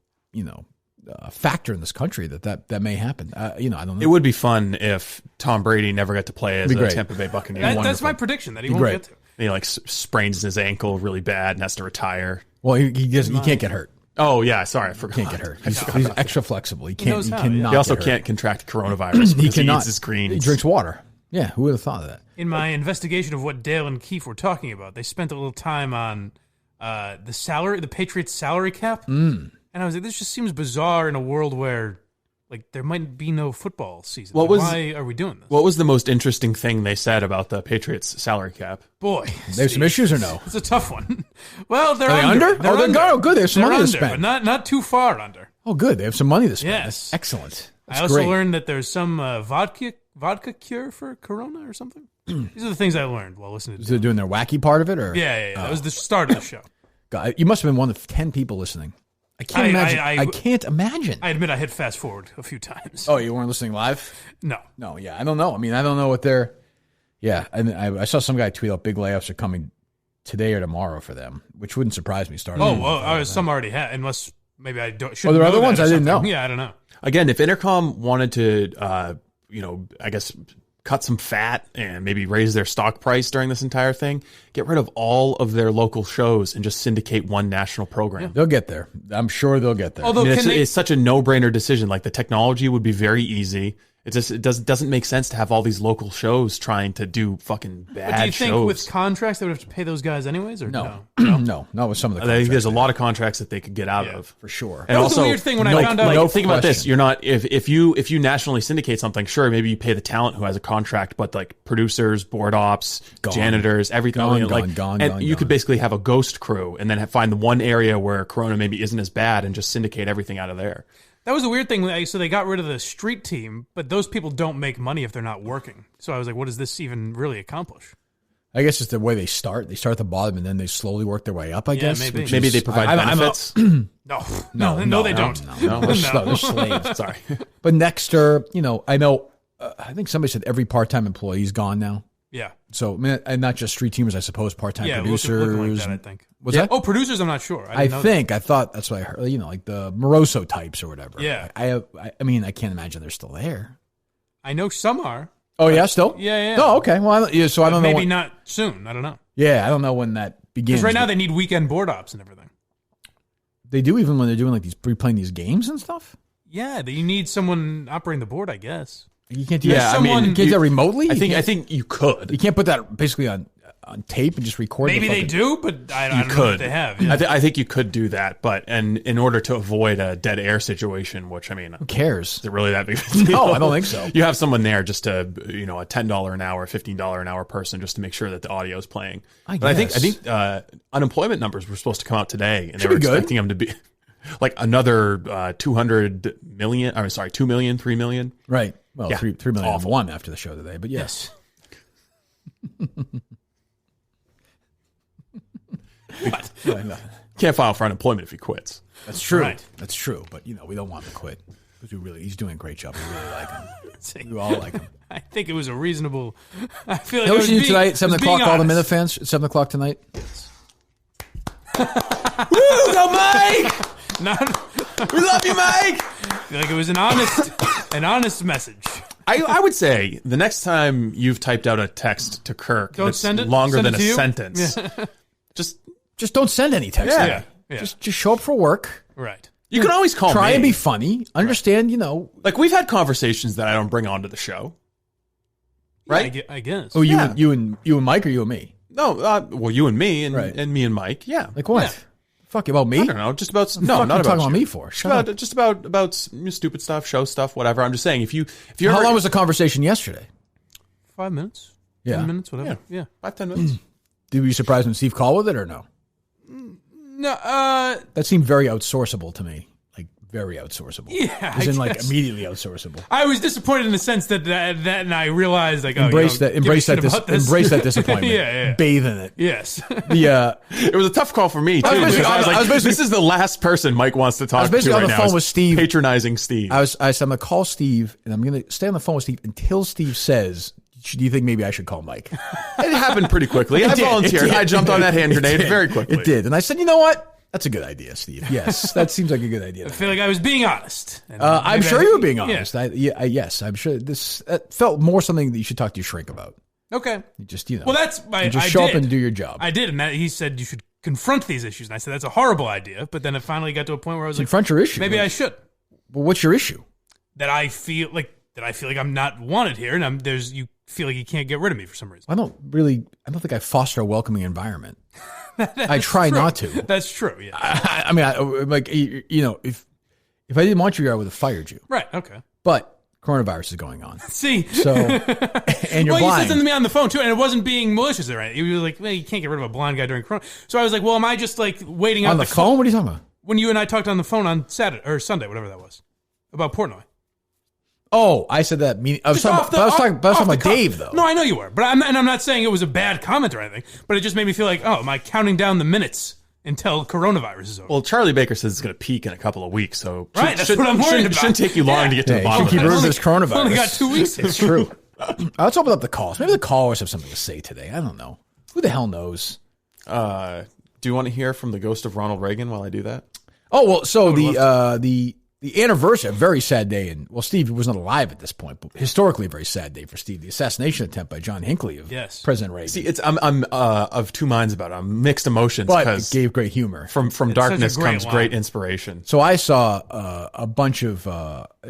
factor in this country that may happen. I don't know. It would be fun if Tom Brady never got to play as Be a great. Tampa Bay Buccaneer. That's my prediction, that he Be won't great. get to. And he sprains his ankle really bad and has to retire. Well, he can't get hurt. Oh yeah, sorry, I forgot. He can't get hurt. He's extra flexible. He knows how, cannot. yeah. He also get hurt. can't contract coronavirus because he eats his greens. He drinks water. Yeah, who would have thought of that? In my investigation of what Dale and Keefe were talking about, they spent a little time on the Patriots' salary cap. And I was like, this just seems bizarre in a world where, there might be no football season. Why are we doing this? What was the most interesting thing they said about the Patriots' salary cap? Boy, They have some issues or no? it's a tough one. Well, they're Are they under. under? They're good. They have some They're money to under, spend. but not too far under. Oh, good. They have some money to spend. Yes. That's excellent. That's I also great. learned that there's some vodka cure for Corona or something. These are the things I learned while listening to Is they doing their wacky part of it, or Yeah. That was the start of the show. God, you must have been one of 10 people listening. I can't imagine. I can't imagine. I admit I hit fast forward a few times. Oh, you weren't listening live? No. No, yeah. I don't know. I mean, I don't know what they're... Yeah, and I saw some guy tweet out big layoffs are coming today or tomorrow for them, which wouldn't surprise me starting. Oh, well, some already had, unless maybe I don't... Oh, there are other ones I didn't know. Yeah, I don't know. Again, if Intercom wanted to, I guess... cut some fat and maybe raise their stock price during this entire thing, get rid of all of their local shows and just syndicate one national program. Yeah. They'll get there. I'm sure they'll get there. Although it's such a no-brainer decision. Like the technology would be very easy. It doesn't make sense to have all these local shows trying to do fucking bad shows. But do you think with contracts they would have to pay those guys anyways, or no? No, not with some of the contracts. I think there's a lot of contracts that they could get out of for sure. And that was also, the weird thing when I found out. Think about this: you're not if you nationally syndicate something, sure, maybe you pay the talent who has a contract, but like producers, board ops, janitors, everything, you could basically have a ghost crew and then find the one area where Corona maybe isn't as bad and just syndicate everything out of there. That was a weird thing. So they got rid of the street team, but those people don't make money if they're not working. So I was like, what does this even really accomplish? I guess it's the way they start. They start at the bottom and then they slowly work their way up, I guess. Maybe they provide benefits. No, they don't. No, they're slaves. Sorry. But Nexter, I know, I think somebody said every part-time employee is gone now. Yeah. So, and not just street teamers, I suppose, part-time producers. Looking like that, I think. What's that? Oh, producers, I'm not sure. I thought that's what I heard, like the Moroso types or whatever. Yeah. I mean, I can't imagine they're still there. I know some are. Oh, yeah, still? Yeah. Oh, okay. Well, so I don't know. Maybe not soon. I don't know. Yeah, I don't know when that begins. Because right now they need weekend board ops and everything. They do, even when they're doing like replaying these games and stuff? Yeah, you need someone operating the board, I guess. You can't do that. You can't do that remotely? I think you could. You can't put that basically on tape and just record. Maybe they do, but I don't know if they have. Yeah. I think you could do that, but in order to avoid a dead air situation, which I mean, who cares? Is it really that big of a deal? No, I don't think so. You have someone there just to a $10 an hour, $15 an hour person just to make sure that the audio is playing. I think unemployment numbers were supposed to come out today, and they were expecting them to be like another 200 million. I'm sorry, 2 million, 3 million. Right. Well, 3 million and one after the show today, but yes. What? Can't file for unemployment if he quits. That's true. Right. That's true. But we don't want him to quit because he's doing a great job. We really like him. We all like him. I think it was a reasonable. I feel like what you do tonight, 7 o'clock. All the Minifans at 7 o'clock tonight. Woo, go Mike! We love you, Mike. I feel like it was an honest message. I would say the next time you've typed out a text to Kirk that's longer than a sentence, just don't send any text. Yeah. Just show up for work. Right. You can always call Try me. and be funny. Understand, Like we've had conversations that I don't bring onto the show. Right? Yeah, I guess. Oh, you and Mike, or you and me? No, well, you and me and me and Mike. Yeah. Like what? Yeah. Fuck about me? I don't know. Just about not about talking you. about me for. Just about stupid stuff, show stuff, whatever. I'm just saying if you How long was the conversation yesterday? 5 minutes. Yeah. 10 minutes, whatever. Yeah. 5-10 minutes. Were you surprised when Steve called with it or no? No. That seemed very outsourceable to me. Like very outsourceable. Yeah. As in like immediately outsourceable. I was disappointed in the sense that and I realized like embrace that disappointment. Yeah. Bathe in it. Yes. It was a tough call for me too. I was like, this is the last person Mike wants to talk to. I was basically on the phone with Steve, patronizing Steve. I said I'm gonna call Steve and I'm gonna stay on the phone with Steve until Steve says, do you think maybe I should call Mike? It happened pretty quickly. I volunteered. I jumped on that hand grenade very quickly. It did. And I said, you know what? That's a good idea, Steve. Yes, that seems like a good idea. I feel like I was being honest. I'm sure you were being honest. Yeah. Yes, I'm sure this felt more something that you should talk to your shrink about. Okay. You just, Well, that's I show up and do your job. I did, and he said you should confront these issues, and I said that's a horrible idea. But then it finally got to a point where I was confront your issue. Maybe I should. Well, what's your issue? That I feel like I'm not wanted here, and you feel like you can't get rid of me for some reason. I don't think I foster a welcoming environment. I try not to. That's true. Yeah. I mean, if I didn't want you here, I would have fired you. Right. Okay. But coronavirus is going on. See. So, and you're blind. You said something to me on the phone too, and it wasn't being malicious, right? You were like, well, you can't get rid of a blind guy during corona. So I was like, well, am I just like waiting on the phone? What are you talking about? When you and I talked on the phone on Saturday or Sunday, whatever that was, about Portnoy. Oh, I said that. I was talking about Dave, though. No, I know you were, but I'm not saying it was a bad comment or anything. But it just made me feel like, oh, am I counting down the minutes until coronavirus is over. Well, Charlie Baker says it's going to peak in a couple of weeks, so right, that's what I'm worried about. Shouldn't take you long to get to the bottom of keep rid of this. this coronavirus. Only got 2 weeks. It's true. Let's open up the calls. Maybe the callers have something to say today. I don't know. Who the hell knows? Do you want to hear from the ghost of Ronald Reagan while I do that? Oh, well, so the anniversary, a very sad day, and well, Steve wasn't alive at this point, but historically a very sad day for Steve. The assassination attempt by John Hinckley of President Reagan. See, I'm of two minds about it. I'm mixed emotions, but it gave great humor. From darkness comes great inspiration. So I saw a bunch of.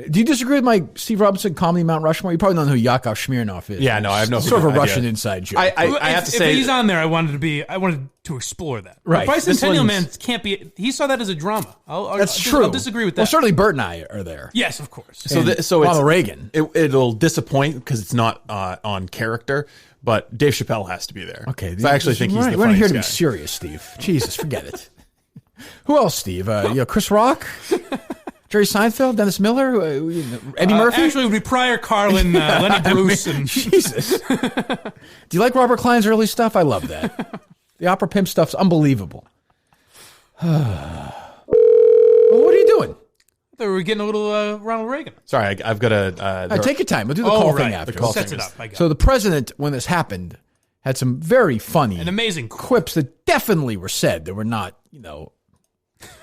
Do you disagree with my Steve Robinson comedy Mount Rushmore? You probably don't know who Yakov Smirnoff is. Yeah, no, I have no sort of a idea. Russian inside joke. I have to say, if he's on there, I wanted to explore that. Right. The Bicentennial Man can't be. He saw that as a drama. That's true. I'll disagree with that. Well, certainly Bert and I are there. Yes, of course. So Ronald Reagan. It'll disappoint because it's not on character, but Dave Chappelle has to be there. Okay, so I actually think he's the we're funniest here to guy. be serious, Steve. Jesus, forget it. Who else, Steve? Chris Rock, Jerry Seinfeld, Dennis Miller, Eddie Murphy. Actually, it would be Pryor, Carlin, Lenny Bruce, and Jesus. Do you like Robert Klein's early stuff? I love that. The opera pimp stuff's unbelievable. Well, what are you doing? I thought we were getting a little Ronald Reagan. Sorry, I've got to... take your time. We'll do the call thing after. The call sets thing it up. I got So the president, when this happened, had some very funny and amazing quips that definitely were said that were not,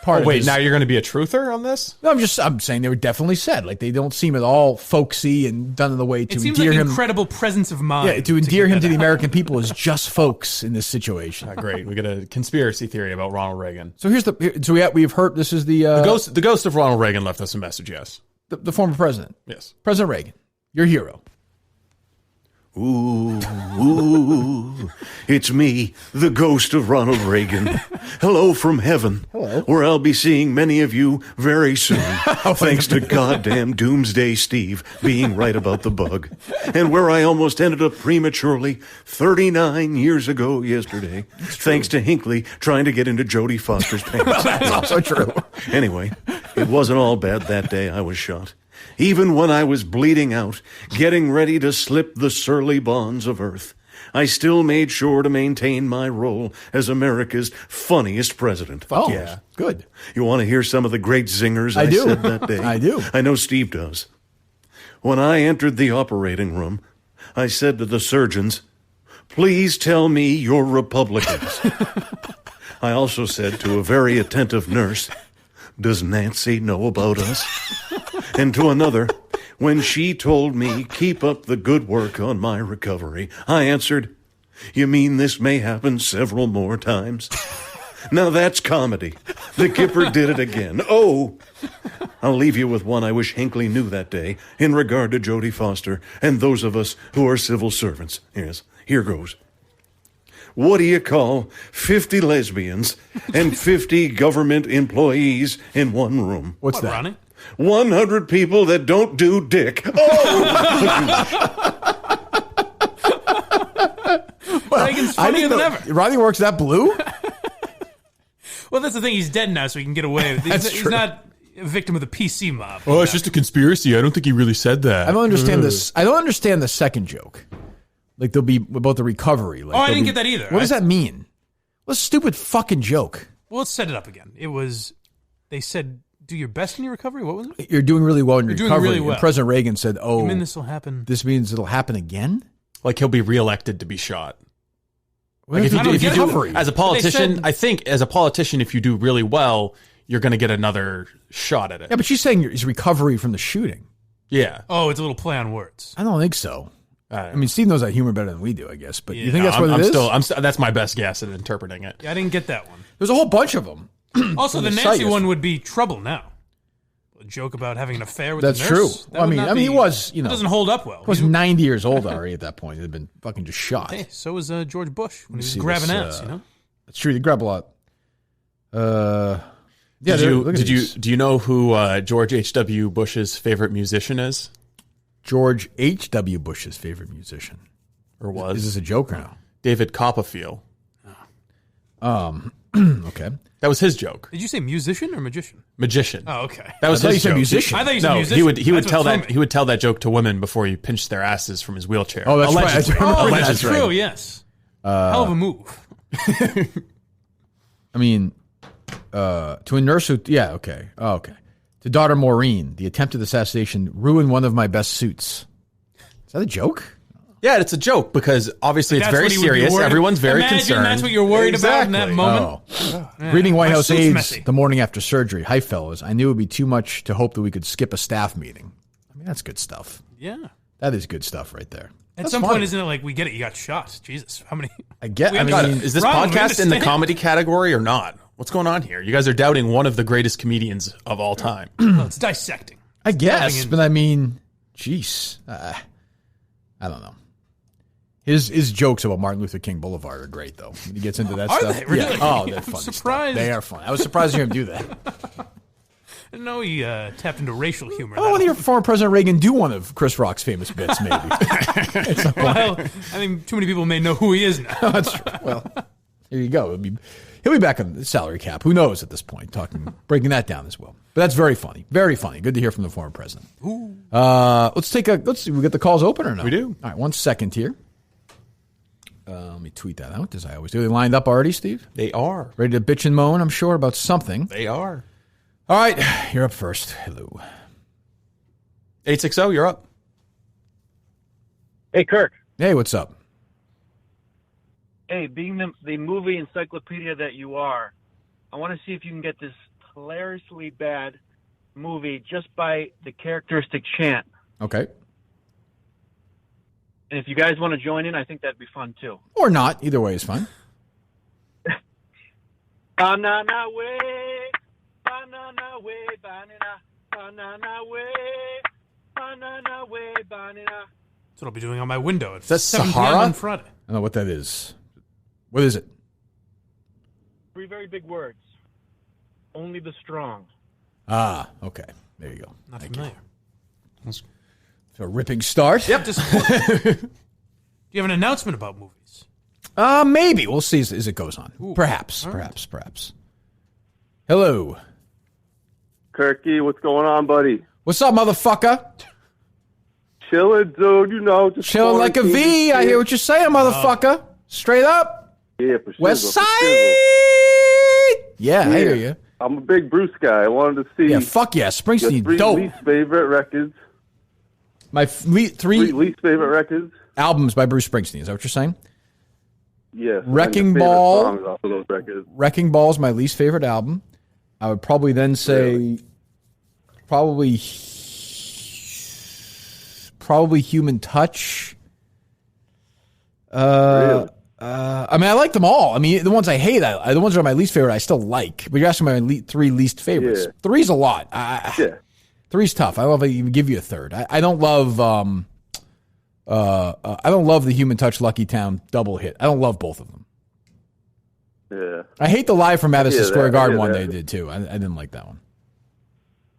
part of wait, his... now you're going to be a truther on this? No, I'm saying they were definitely said. Like, they don't seem at all folksy and done in the way to it seems endear like him. incredible presence of mind. Yeah, to endear him to the American people as just folks in this situation. Great. We got a conspiracy theory about Ronald Reagan. So we've heard this is the ghost of Ronald Reagan left us a message, yes. The former president. Yes. President Reagan, your hero. Ooh, it's me, the ghost of Ronald Reagan. Hello from heaven. Hello. Where I'll be seeing many of you very soon. Thanks to goddamn Doomsday Steve being right about the bug. And where I almost ended up prematurely 39 years ago yesterday. Thanks to Hinckley trying to get into Jodie Foster's pants. Well, that's also true. Anyway, it wasn't all bad that day I was shot. Even when I was bleeding out, getting ready to slip the surly bonds of earth, I still made sure to maintain my role as America's funniest president. Oh, yeah. Good. You want to hear some of the great zingers I do. said that day? I do. I know Steve does. When I entered the operating room, I said to the surgeons, "Please tell me you're Republicans." I also said to a very attentive nurse, "Does Nancy know about us?" And to another, when she told me, "Keep up the good work on my recovery," I answered, "You mean this may happen several more times?" Now that's comedy. The Kipper did it again. Oh! I'll leave you with one I wish Hinckley knew that day in regard to Jodie Foster and those of us who are civil servants. Yes, here goes. What do you call 50 lesbians and 50 government employees in one room? What's that? Ronnie? 100 people that don't do dick. Oh! Reagan's funnier than ever. Ronnie works that blue? Well, that's the thing. He's dead now, so he can get away with it. He's not a victim of the PC mob. Oh, it's just a conspiracy. I don't think he really said that. I don't understand this. I don't understand the second joke. Like, they'll be about the recovery. Like, I didn't get that either. What does that mean? What a stupid fucking joke. Well, let's set it up again. They said, do your best in your recovery. What was it? You're doing really well in your You're doing recovery. really well. And President Reagan said, "Oh, You mean this will happen? This means it'll happen again." Like he'll be reelected to be shot. What Like if you do, as a politician, said- I think as a politician, if you do really well, you're going to get another shot at it. Yeah, but she's saying it's recovery from the shooting. Yeah. Oh, it's a little play on words. I don't think so. I mean, Steve knows that humor better than we do, I guess. But you think No, that's what I'm it is? still, that's my best guess at interpreting it. Yeah, I didn't get that one. There's a whole bunch of them. Also, the Nancy one would be trouble now. A joke about having an affair with That's the nurse. true. That would not he be- was, it doesn't hold up well. He was 90 years old already at that point. He had been fucking just shot. Hey, so was George Bush when he was See grabbing this, ass. You know. That's true. They grab a lot. Yeah. Do you know who George H.W. Bush's favorite musician is? George H.W. Bush's favorite musician, or was? Is this a joke or no? David Copperfield. Okay. That was his joke. Did you say musician or magician? Magician. Oh, okay. That was I thought his you said joke. musician. I thought you said musician. he would That's tell what that threw me. he would tell that joke to women before he pinched their asses from his wheelchair. Oh, that's right. Allegedly. I remember Oh, that. that's true. Yes. Hell of a move. I'm I mean, to a nurse who, yeah, okay. Oh, okay. To daughter Maureen, the attempted assassination ruined one of my best suits. Is that a joke? Yeah, it's a joke because obviously it's very serious. Everyone's very concerned. That's what you're worried about in that moment. Oh. Greeting White House aides the morning after surgery. Hi, fellas. I knew it would be too much to hope that we could skip a staff meeting. I mean, that's good stuff. Yeah. That is good stuff right there. At some point, isn't it like, we get it, you got shot. Jesus, how many? Is this podcast in the comedy category or not? What's going on here? You guys are doubting one of the greatest comedians of all time. Well, it's dissecting. I guess, but I mean, jeez. I don't know. His jokes about Martin Luther King Boulevard are great, though. When he gets into that Are stuff. they really? Yeah. Oh, they're I'm funny. surprised. They are fun. I was surprised to hear him do that. I didn't know he tapped into racial humor. I want to hear former President Reagan do one of Chris Rock's famous bits, maybe. Well, I think too many people may know who he is now. That's true. Well, here you go. He'll be back on the salary cap. Who knows at this point? Breaking that down as well. But that's very funny. Very funny. Good to hear from the former president. Ooh. Let's see. We get the calls open or no? We do. All right. 1 second here. Let me tweet that out, as I always do. They lined up already, Steve? They are. Ready to bitch and moan, I'm sure, about something. They are. All right. You're up first. Hello. 860, you're up. Hey, Kirk. Hey, what's up? Hey, being the movie encyclopedia that you are, I want to see if you can get this hilariously bad movie just by the characteristic chant. Okay. And if you guys want to join in, I think that'd be fun, too. Or not. Either way is fine. Banana way, banana way, banana, banana way, banana way, banana. That's what I'll be doing on my window at That's 7 Sahara? p.m. on Friday. I don't know what that is. What is it? 3 very big words. Only the strong. Ah, okay. There you go. Not familiar. So a ripping start. Yep. Do you have an announcement about movies? Maybe. We'll see as it goes on. Ooh. Perhaps. All right. Perhaps. Hello. Kirky, what's going on, buddy? What's up, motherfucker? Chilling, dude. You know, just chilling like a V. I hear what you're saying, motherfucker. Straight up. Yeah, for sure. West Side. Yeah, I hear you. I'm a big Bruce guy. I wanted to see. Yeah, fuck yeah. Springsteen, your dope. least favorite records. My three least favorite records. Albums by Bruce Springsteen. Is that what you're saying? Yes. Wrecking Ball. Songs off of those records. Wrecking Ball is my least favorite album. I would probably then say probably Human Touch. Really? I mean, I like them all. I mean, the ones I hate, the ones that are my least favorite, I still like. But you're asking my 3 least favorites. Yeah. 3's a lot. 3's tough. I love it. Even give you a 3rd. I don't love. I don't love the Human Touch Lucky Town double hit. I don't love both of them. Yeah. I hate the Live from Madison Square Garden one that. they did too. I didn't like that one.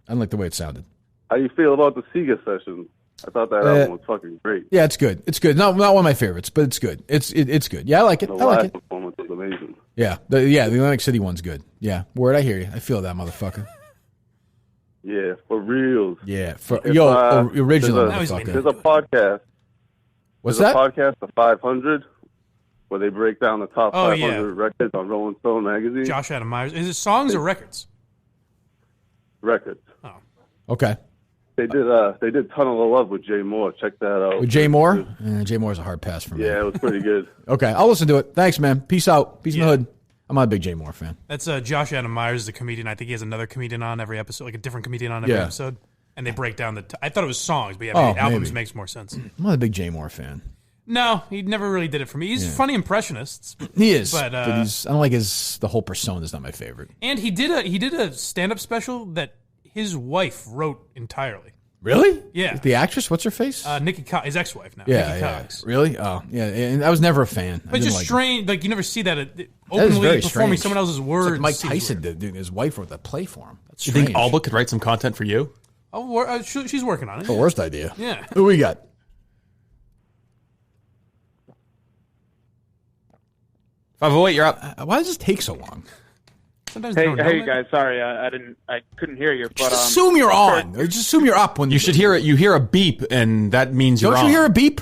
I didn't like the way it sounded. How you feel about the Sega session? I thought that album was fucking great. Yeah, it's good. It's good. Not one of my favorites, but it's good. It's good. Yeah, I like it. The I like live it. performance was amazing. Yeah, the Atlantic City one's good. Yeah, word. I hear you. I feel that motherfucker. Yeah, for reals. Yeah, original motherfucker. There's a podcast. What's there's that? A podcast, The 500, where they break down the top 500 yeah. records on Rolling Stone magazine. Josh Adam Myers. Is it songs or records? Records. Oh. Okay. They did Tunnel of Love with Jay Moore. Check that out. With Jay Moore? Jay Moore's a hard pass for me. Yeah, it was pretty good. Okay, I'll listen to it. Thanks, man. Peace out. Peace in the hood. I'm not a big Jay Moore fan. That's Josh Adam Myers, the comedian. I think he has another comedian on every episode, like a different comedian on every episode. And they break down I thought it was songs, but albums makes more sense. I'm not a big Jay Moore fan. No, he never really did it for me. He's funny impressionist. He is, but he's. I don't like the whole persona is not my favorite. And he did a stand-up special that his wife wrote entirely. Really? Yeah. The actress, what's her face? Nikki Cox, his ex-wife now. Yeah, Nikki Cox. Really? Oh, yeah. And I was never a fan. But it's just strange. Like you never see that openly performing someone else's words. It's like Mike Tyson did. His wife wrote that play for him. That's You strange. think Alba could write some content for you? Oh, she's working on it. The worst idea. Yeah. Who we got? 508, you're up. Why does this take so long? Sometimes Hey guys, sorry, I couldn't hear you. But just assume you're on. Just assume you're up when you should hear it. You hear a beep, and that means you're on. Don't you hear a beep?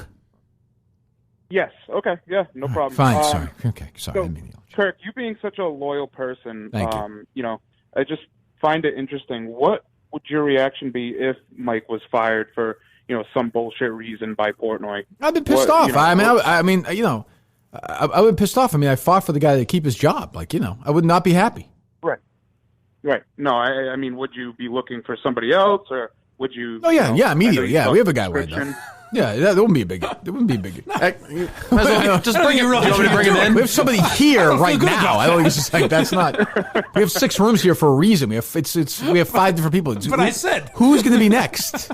Yes. Okay. Yeah. No problem. Fine. Sorry. Okay. Sorry. So, Kirk, you being such a loyal person, Thank you. I just find it interesting. What would your reaction be if Mike was fired for, some bullshit reason by Portnoy? I've been pissed off. I mean, I would be pissed off. I mean, I fought for the guy to keep his job. I would not be happy. Right. No, I mean, would you be looking for somebody else, or would you? Oh yeah, immediately. Yeah, we have a guy lined up. Yeah, that wouldn't be a big. It wouldn't be a big. Just bring him. Do you want me to bring him in? We have somebody here right now. I don't think it's just like that's not. We have 6 rooms here for a reason. We have we have 5 different people. But I said, who's going to be next?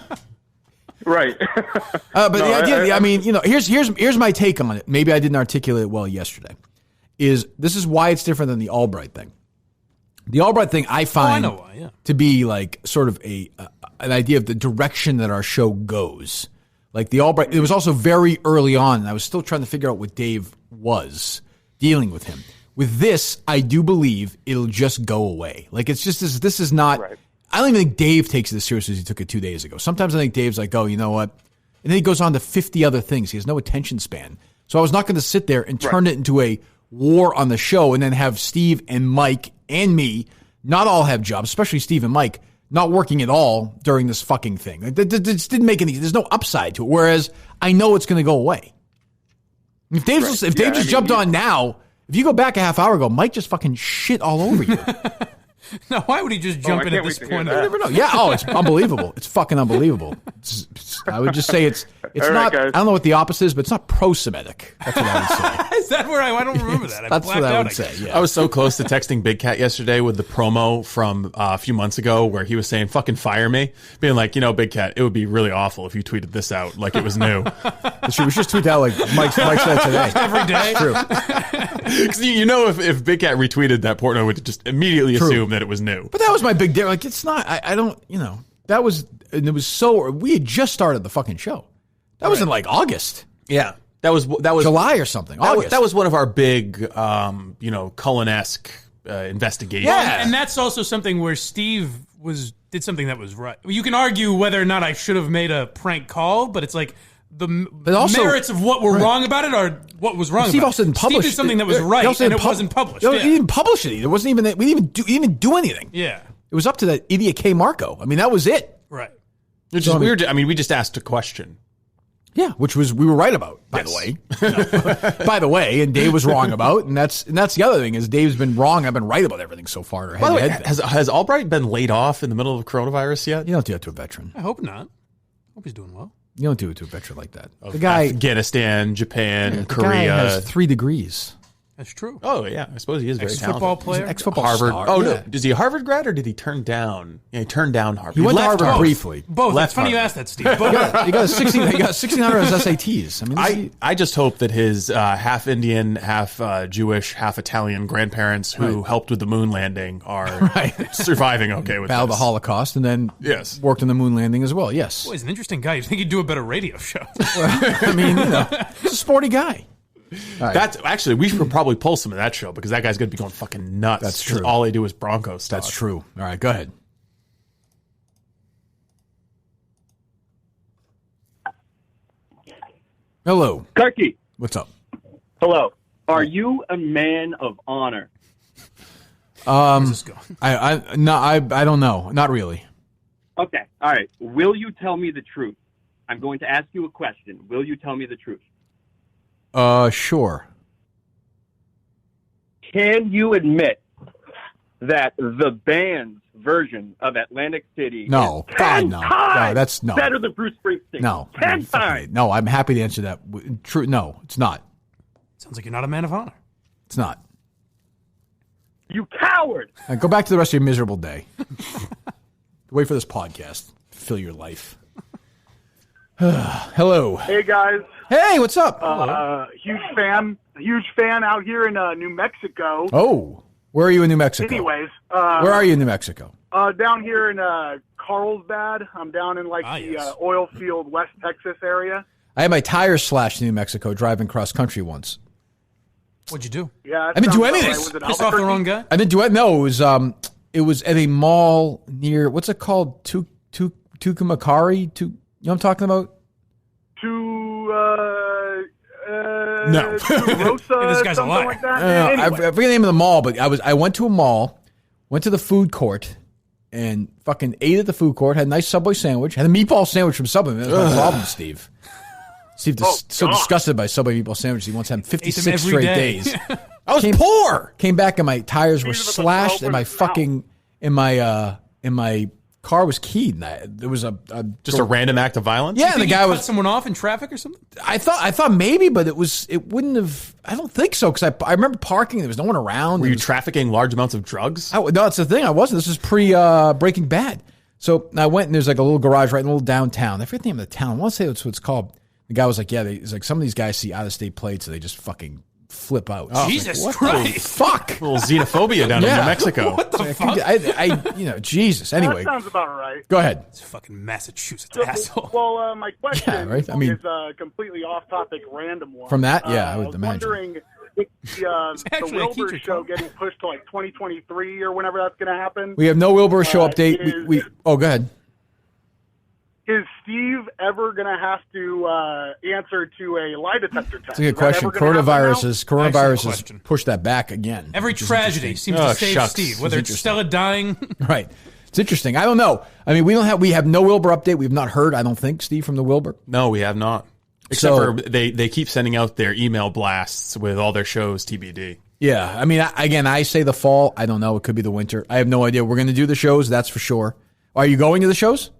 Right. But the idea. I mean, here's my take on it. Maybe I didn't articulate it well yesterday. This is why it's different than the Albright thing. The Albright thing I find to be like sort of an idea of the direction that our show goes. Like the Albright, it was also very early on, and I was still trying to figure out what Dave was dealing with him. With this, I do believe it'll just go away. Like it's just this is not. Right. I don't even think Dave takes it as seriously as he took it 2 days ago. Sometimes I think Dave's like, oh, you know what? And then he goes on to 50 other things. He has no attention span. So I was not going to sit there and turn it into a war on the show and then have Steve and Mike and me not all have jobs, especially Steve and Mike, not working at all during this fucking thing. It just didn't make any. There's no upside to it. Whereas I know it's going to go away. If Dave just jumped on now, if you go back a half hour ago, Mike just fucking shit all over you. Now, why would he just jump in at this point? I never know. Yeah. Oh, it's unbelievable. It's fucking unbelievable. I would just say it's not. Guys. I don't know what the opposite is, but it's not pro-Semitic. That's what I would say. Is that where I don't remember that? That's what I would say. Yeah. I was so close to texting Big Cat yesterday with the promo from a few months ago where he was saying "fucking fire me," being like, Big Cat, it would be really awful if you tweeted this out like it was new. That's true. We should just tweet that like Mike said today. Every day. It's true. If Big Cat retweeted that, Portnoy would just immediately assume that it was new. But that was my big deal. Like, it's not, I don't, that was, and it was so, we had just started the fucking show. That was in like August. Yeah. That was July or something. That was one of our big, Cullen-esque investigations. Yeah. And that's also something where Steve did something that was right. You can argue whether or not I should have made a prank call, but it's like, merits of what were wrong about it are what was wrong. Steve about also didn't publish. Steve did something that was right, and it wasn't published. He didn't publish it either. It wasn't even that. We didn't even do anything. Yeah, it was up to that idiot K. Marco. I mean, that was it. Right. Which is weird. I mean, we just asked a question. Yeah, which we were right about, by the way. By the way, and Dave was wrong about, and that's the other thing is Dave's been wrong. I've been right about everything so far. By the way, has Albright been laid off in the middle of coronavirus yet? You don't do that to a veteran. I hope not. Hope he's doing well. You don't do it to a veteran like that. The guy, Afghanistan, Japan, Korea. Guy has 3 degrees. That's true. Oh yeah, I suppose he is very talented. Ex-football player, ex-football Harvard. star. Oh no, is he a Harvard grad or did he turn down? Yeah, he turned down Harvard. He went to Harvard briefly. Both. It's funny you asked that, Steve. He got 1,600 on his SATs. I mean, I just hope that his half Indian, half Jewish, half Italian grandparents who helped with the moon landing are surviving okay with battled the Holocaust and then worked on the moon landing as well. Yes. Boy, he's an interesting guy. You think he'd do a better radio show? I mean, he's a sporty guy. Right. That's actually we should probably pull some of that show because that guy's going to be going fucking nuts. That's true. All they do is Broncos stuff. That's true. All right, go ahead. Hello, Kirky. What's up? Hello. Are you a man of honor? Where's this going? I don't know. Not really. Okay. All right. Will you tell me the truth? I'm going to ask you a question. Will you tell me the truth? Sure. Can you admit that the band's version of Atlantic City no, is 10 times that's no better than Bruce Springsteen? No. 10 times. No, I'm happy to answer that. True. No, it's not. Sounds like you're not a man of honor. It's not. You coward. Right, go back to the rest of your miserable day. Wait for this podcast to fill your life. Hello. Hey, guys. Hey, what's up? Huge fan out here in New Mexico. Oh, where are you in New Mexico? Anyways. Where are you in New Mexico? Down here in Carlsbad. I'm down in the oil field West Texas area. I had my tires slashed in New Mexico driving cross country once. What'd you do? Yeah, I didn't do anything. Right. Piss off the wrong guy? I didn't do it. No, it was at a mall near, what's it called? Tucumcari? You know what I'm talking about? No. Rosa, This guy's a something liar. like that. I Anyway. forget the name of the mall, but I went to a mall, went to the food court, and fucking ate at the food court. Had a nice Subway sandwich. Had a meatball sandwich from Subway. That was my problem, Steve. Steve so disgusted by Subway meatball sandwiches. He wants to have 56 straight days. I was poor. Came back and my tires were slashed, and my fucking in my car was keyed. There was a random act of violence. Yeah, the guy cut someone off in traffic or something. I thought maybe, but it wouldn't have. I don't think so because I remember parking. There was no one around. Were you trafficking large amounts of drugs? No, that's the thing. I wasn't. This was pre Breaking Bad. So I went and there's like a little garage right in a little downtown. I forget the name of the town. I want to say that's what it's called. The guy was like, yeah, he's like, some of these guys see out of state plates, so they just fucking flip out. Oh, Jesus like, Christ! Fuck, a little xenophobia down in New Mexico. What the fuck? Jesus. Anyway, That sounds about right. Go ahead. It's fucking Massachusetts asshole. Well, my question Yeah, right? I mean- is a completely off-topic, random one. From that, yeah, I would was imagine. Wondering if the actually a Wilbur teacher show getting pushed to like 2023 or whenever that's going to happen. We have no Wilbur show update. We go ahead. Is Steve ever going to have to answer to a lie detector test? That's a good question. Coronavirus has pushed that back again. Every which is tragedy interesting. seems to save Steve, whether it's Stella dying. Right. It's interesting. I don't know. I mean, we have no Wilbur update. We've not heard, I don't think, Steve, from the Wilbur. No, we have not. Except for they keep sending out their email blasts with all their shows TBD. Yeah. I mean, I say the fall. I don't know. It could be the winter. I have no idea. We're going to do the shows. That's for sure. Are you going to the shows?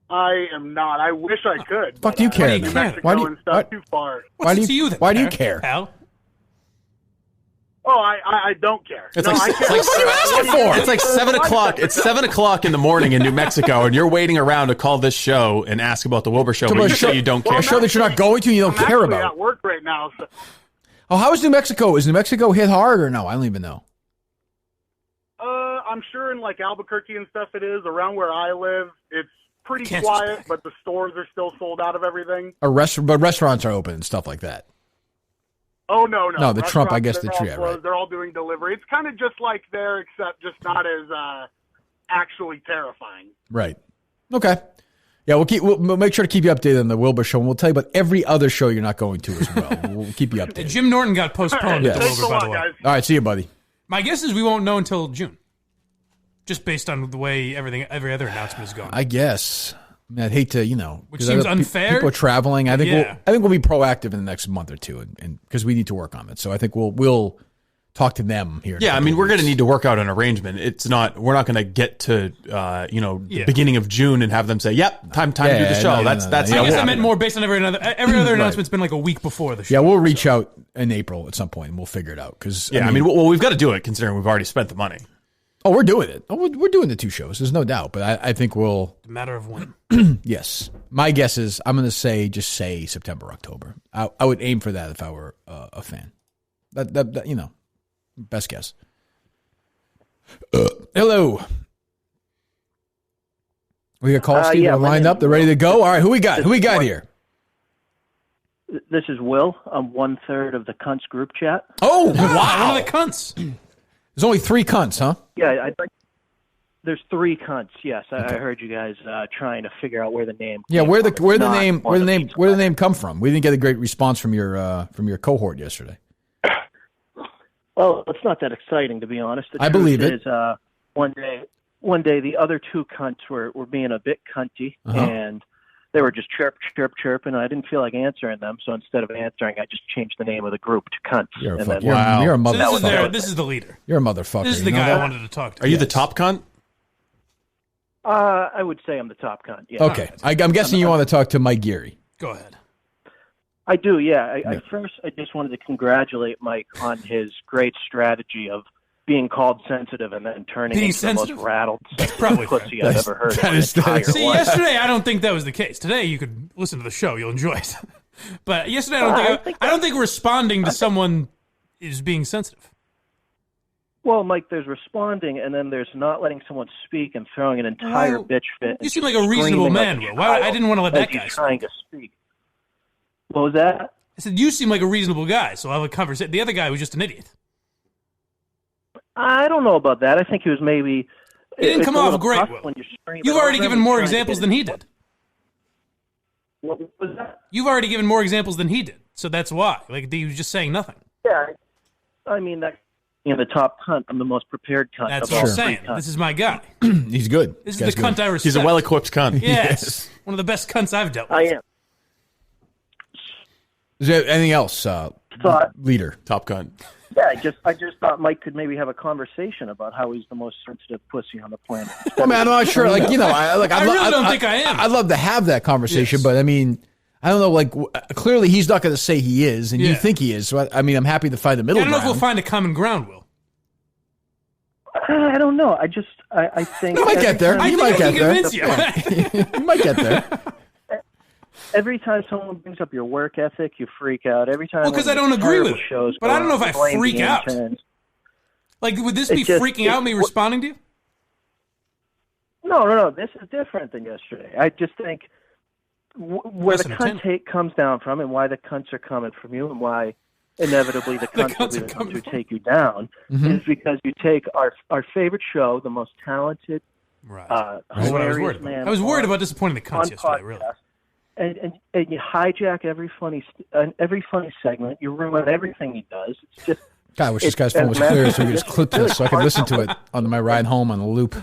I am not. I wish I could. Fuck do you care? New then? Mexico and stuff too far. Why do you care? Pal? Oh, I don't care. It's like 7 o'clock. It's 7 o'clock in the morning in New Mexico, and you're waiting around to call this show and ask about the Wilbur show. But you say you don't care. A show that you're not going to, you don't care I'm about. at work right now. So. Oh, how is New Mexico? Is New Mexico hit hard or no? I don't even know. I'm sure in like Albuquerque and stuff it is. Around where I live, it's pretty quiet, but the stores are still sold out of everything. But restaurants are open and stuff like that. Oh, no. No, the Trump, I guess They're the all tree, closed. right. They're all doing delivery. It's kind of just like there, except just not as actually terrifying. Right. Okay. Yeah, we'll make sure to keep you updated on the Wilbur show, and we'll tell you about every other show you're not going to as well. We'll keep you updated. Jim Norton got postponed Yes. at the Wilbur, by the way. All right, see you, buddy. My guess is we won't know until June, just based on the way every other announcement is going. I guess. I mean, I'd hate to, which seems unfair. People are traveling. I think Yeah. we'll be proactive in the next month or two, and because we need to work on it. So I think we'll talk to them here. Yeah, I mean, we're going to need to work out an arrangement. We're not going to get to, beginning of June and have them say, "Yep, time to do the show." That's. I guess I meant more based on every other announcement's been like a week before the show. Yeah, we'll reach out in April at some point and we'll figure it out. Because we've got to do it considering we've already spent the money. Oh, we're doing it. Oh, we're doing the two shows. There's no doubt. But I think we'll. The matter of when. Yes, my guess is I'm going to say September, October. I would aim for that if I were a fan. That best guess. Hello. We got calls, Steve. They're lined up. They're ready to go. All right, who we got? Who we got here? This is Will. I'm 1/3 of the Cunts group chat. Oh, wow. One of the cunts. There's only 3 cunts, huh? Yeah, I think there's 3 cunts. Yes, I heard you guys trying to figure out where the name. Yeah, where the name come from? We didn't get a great response from your cohort yesterday. Well, it's not that exciting, to be honest. I believe it. One day, the other 2 cunts were being a bit cunty, and they were just chirp, and I didn't feel like answering them. So instead of answering, I just changed the name of the group to Cunts. You're a motherfucker. So this is the leader. You're a motherfucker. This is the guy I wanted to talk to. Are you the top cunt? I would say I'm the top cunt. Yeah. Okay, I'm guessing you want to talk to Mike Geary. Go ahead. I do, yeah. I just wanted to congratulate Mike on his great strategy of being called sensitive and then turning into the most rattled pussy I've ever heard. See, yesterday I don't think that was the case. Today you could listen to the show; you'll enjoy it. But yesterday I don't think responding to someone is being sensitive. Well, Mike, there's responding, and then there's not letting someone speak and throwing an entire bitch fit. You seem like a reasonable man, Will. I didn't want to let that guy trying to speak. What was that? I said, you seem like a reasonable guy, so I'll have a conversation. The other guy was just an idiot. I don't know about that. I think he was maybe... He didn't come off great, Will. You've already given more examples than he did. What was that? You've already given more examples than he did. So that's why. Like, he was just saying nothing. Yeah, I mean, that the top cunt. I'm the most prepared cunt. That's what I'm saying. This is my guy. He's good. This is the cunt I respect. He's a well-equipped cunt. Yes. One of the best cunts I've dealt with. I am. Is there anything else, leader? Top cunt. Yeah, I just thought Mike could maybe have a conversation about how he's the most sensitive pussy on the planet. Well, man, I'm not sure. Like, you know, I really don't think I am. I'd love to have that conversation, but I mean, I don't know. Like, clearly, he's not going to say he is, and you think he is. So, I mean, I'm happy to find the middle I don't know if ground. we'll find a common ground, Will. I don't know. I think you might get there. You might get there. You might get there. Every time someone brings up your work ethic, you freak out. Every time, because I don't agree with it. But I don't know if I freak out. Like, would this be freaking out me responding to you? No. This is different than yesterday. I just think where the cunt hate comes down from, and why the cunts are coming from you, and why inevitably the cunts will be the ones who take you down, is because you take our favorite show, the most talented, hilarious man. I was worried about disappointing the cunts yesterday, really. And you hijack every funny segment. You ruin everything he does. It's just. God, I wish this guy's phone was clear so we could just clip this so I could listen to it on my ride home on the loop.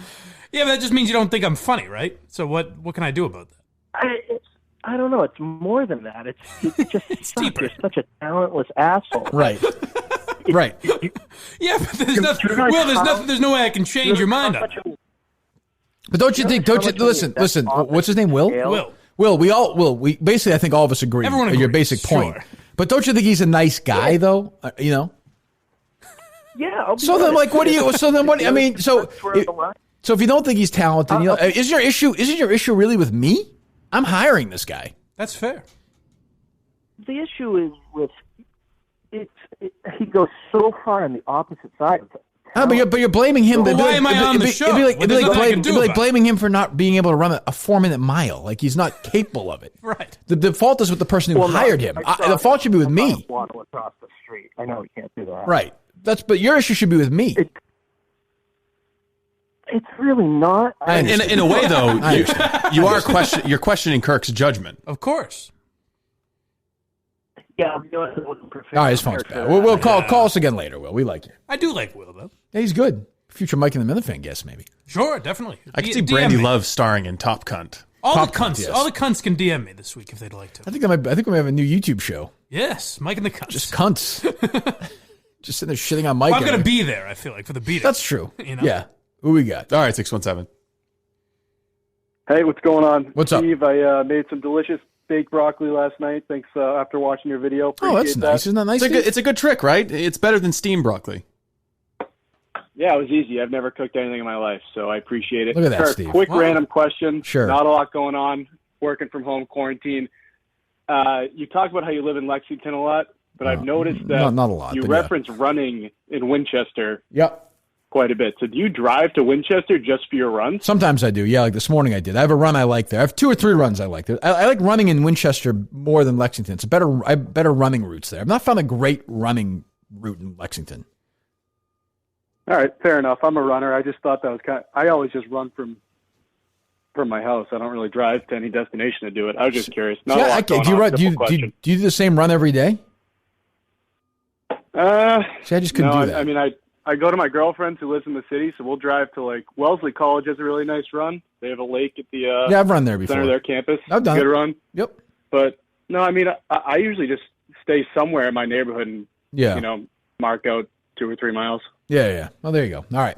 Yeah, but that just means you don't think I'm funny, right? So what can I do about that? I don't know. It's more than that. It's just deeper. You're such a talentless asshole. Right. Right. Yeah, but there's nothing. Well, there's no way I can change your mind on it. But don't you think? Listen. What's his name? Will. We basically, I think all of us agree. Everyone agrees. Your basic point. Sure. But don't you think he's a nice guy, though? You know. Yeah. So then, like, what do you? So then, what? I mean, so if you don't think he's talented, isn't your issue really with me? I'm hiring this guy. That's fair. The issue is with he goes so far on the opposite side of it. But you're blaming him. Well, why am I on the show? It'd be like blaming him for not being able to run a 4-minute mile. Like, he's not capable of it. Right. The fault is with the person who hired him. The fault should be with me. Waddle across the street. I know he can't do that. Right. But your issue should be with me. It's really not. In a way, though, you're questioning Kirk's judgment. Of course. Yeah, all right, his phone's bad. We'll call us again later, Will. We like you. I do like Will, though. Yeah, he's good. Future Mike and the Minifan guest, maybe. Sure, definitely. I can see Brandy Love starring in Top Cunt. All the cunts can DM me this week if they'd like to. I think we have a new YouTube show. Yes, Mike and the Cunts. Just cunts. Just sitting there shitting on Mike. Well, I'm going to be there, I feel like, for the beat. That's true. You know? Yeah. Who we got? All right, 617. Hey, what's going on? What's up? Steve, I made some delicious baked broccoli last night. Thanks after watching your video. Appreciate that's nice. Isn't that nice? It's a good trick, right? It's better than steamed broccoli. Yeah, it was easy. I've never cooked anything in my life, so I appreciate it. Look at that, Kirk, Steve. Quick random question. Sure. Not a lot going on. Working from home, quarantine. You talked about how you live in Lexington a lot, but I've noticed that not a lot, you reference running in Winchester. Yep. Quite a bit. So do you drive to Winchester just for your runs? Sometimes I do. Yeah, like this morning I did. I have a run I like there. I have 2 or 3 runs I like there. I like running in Winchester more than Lexington. It's I have better running routes there. I've not found a great running route in Lexington. All right, fair enough. I'm a runner. I just thought that was I always just run from my house. I don't really drive to any destination to do it. I was just curious. Do you do the same run every day? See, I just couldn't do that. I mean, I go to my girlfriend's who lives in the city, so we'll drive to, like, Wellesley College has a really nice run. They have a lake at the I've run there before. Center of their campus. I've done Good it. run. Yep. But no, I mean, I usually just stay somewhere in my neighborhood and mark out 2 or 3 miles. Yeah. Well, there you go. All right.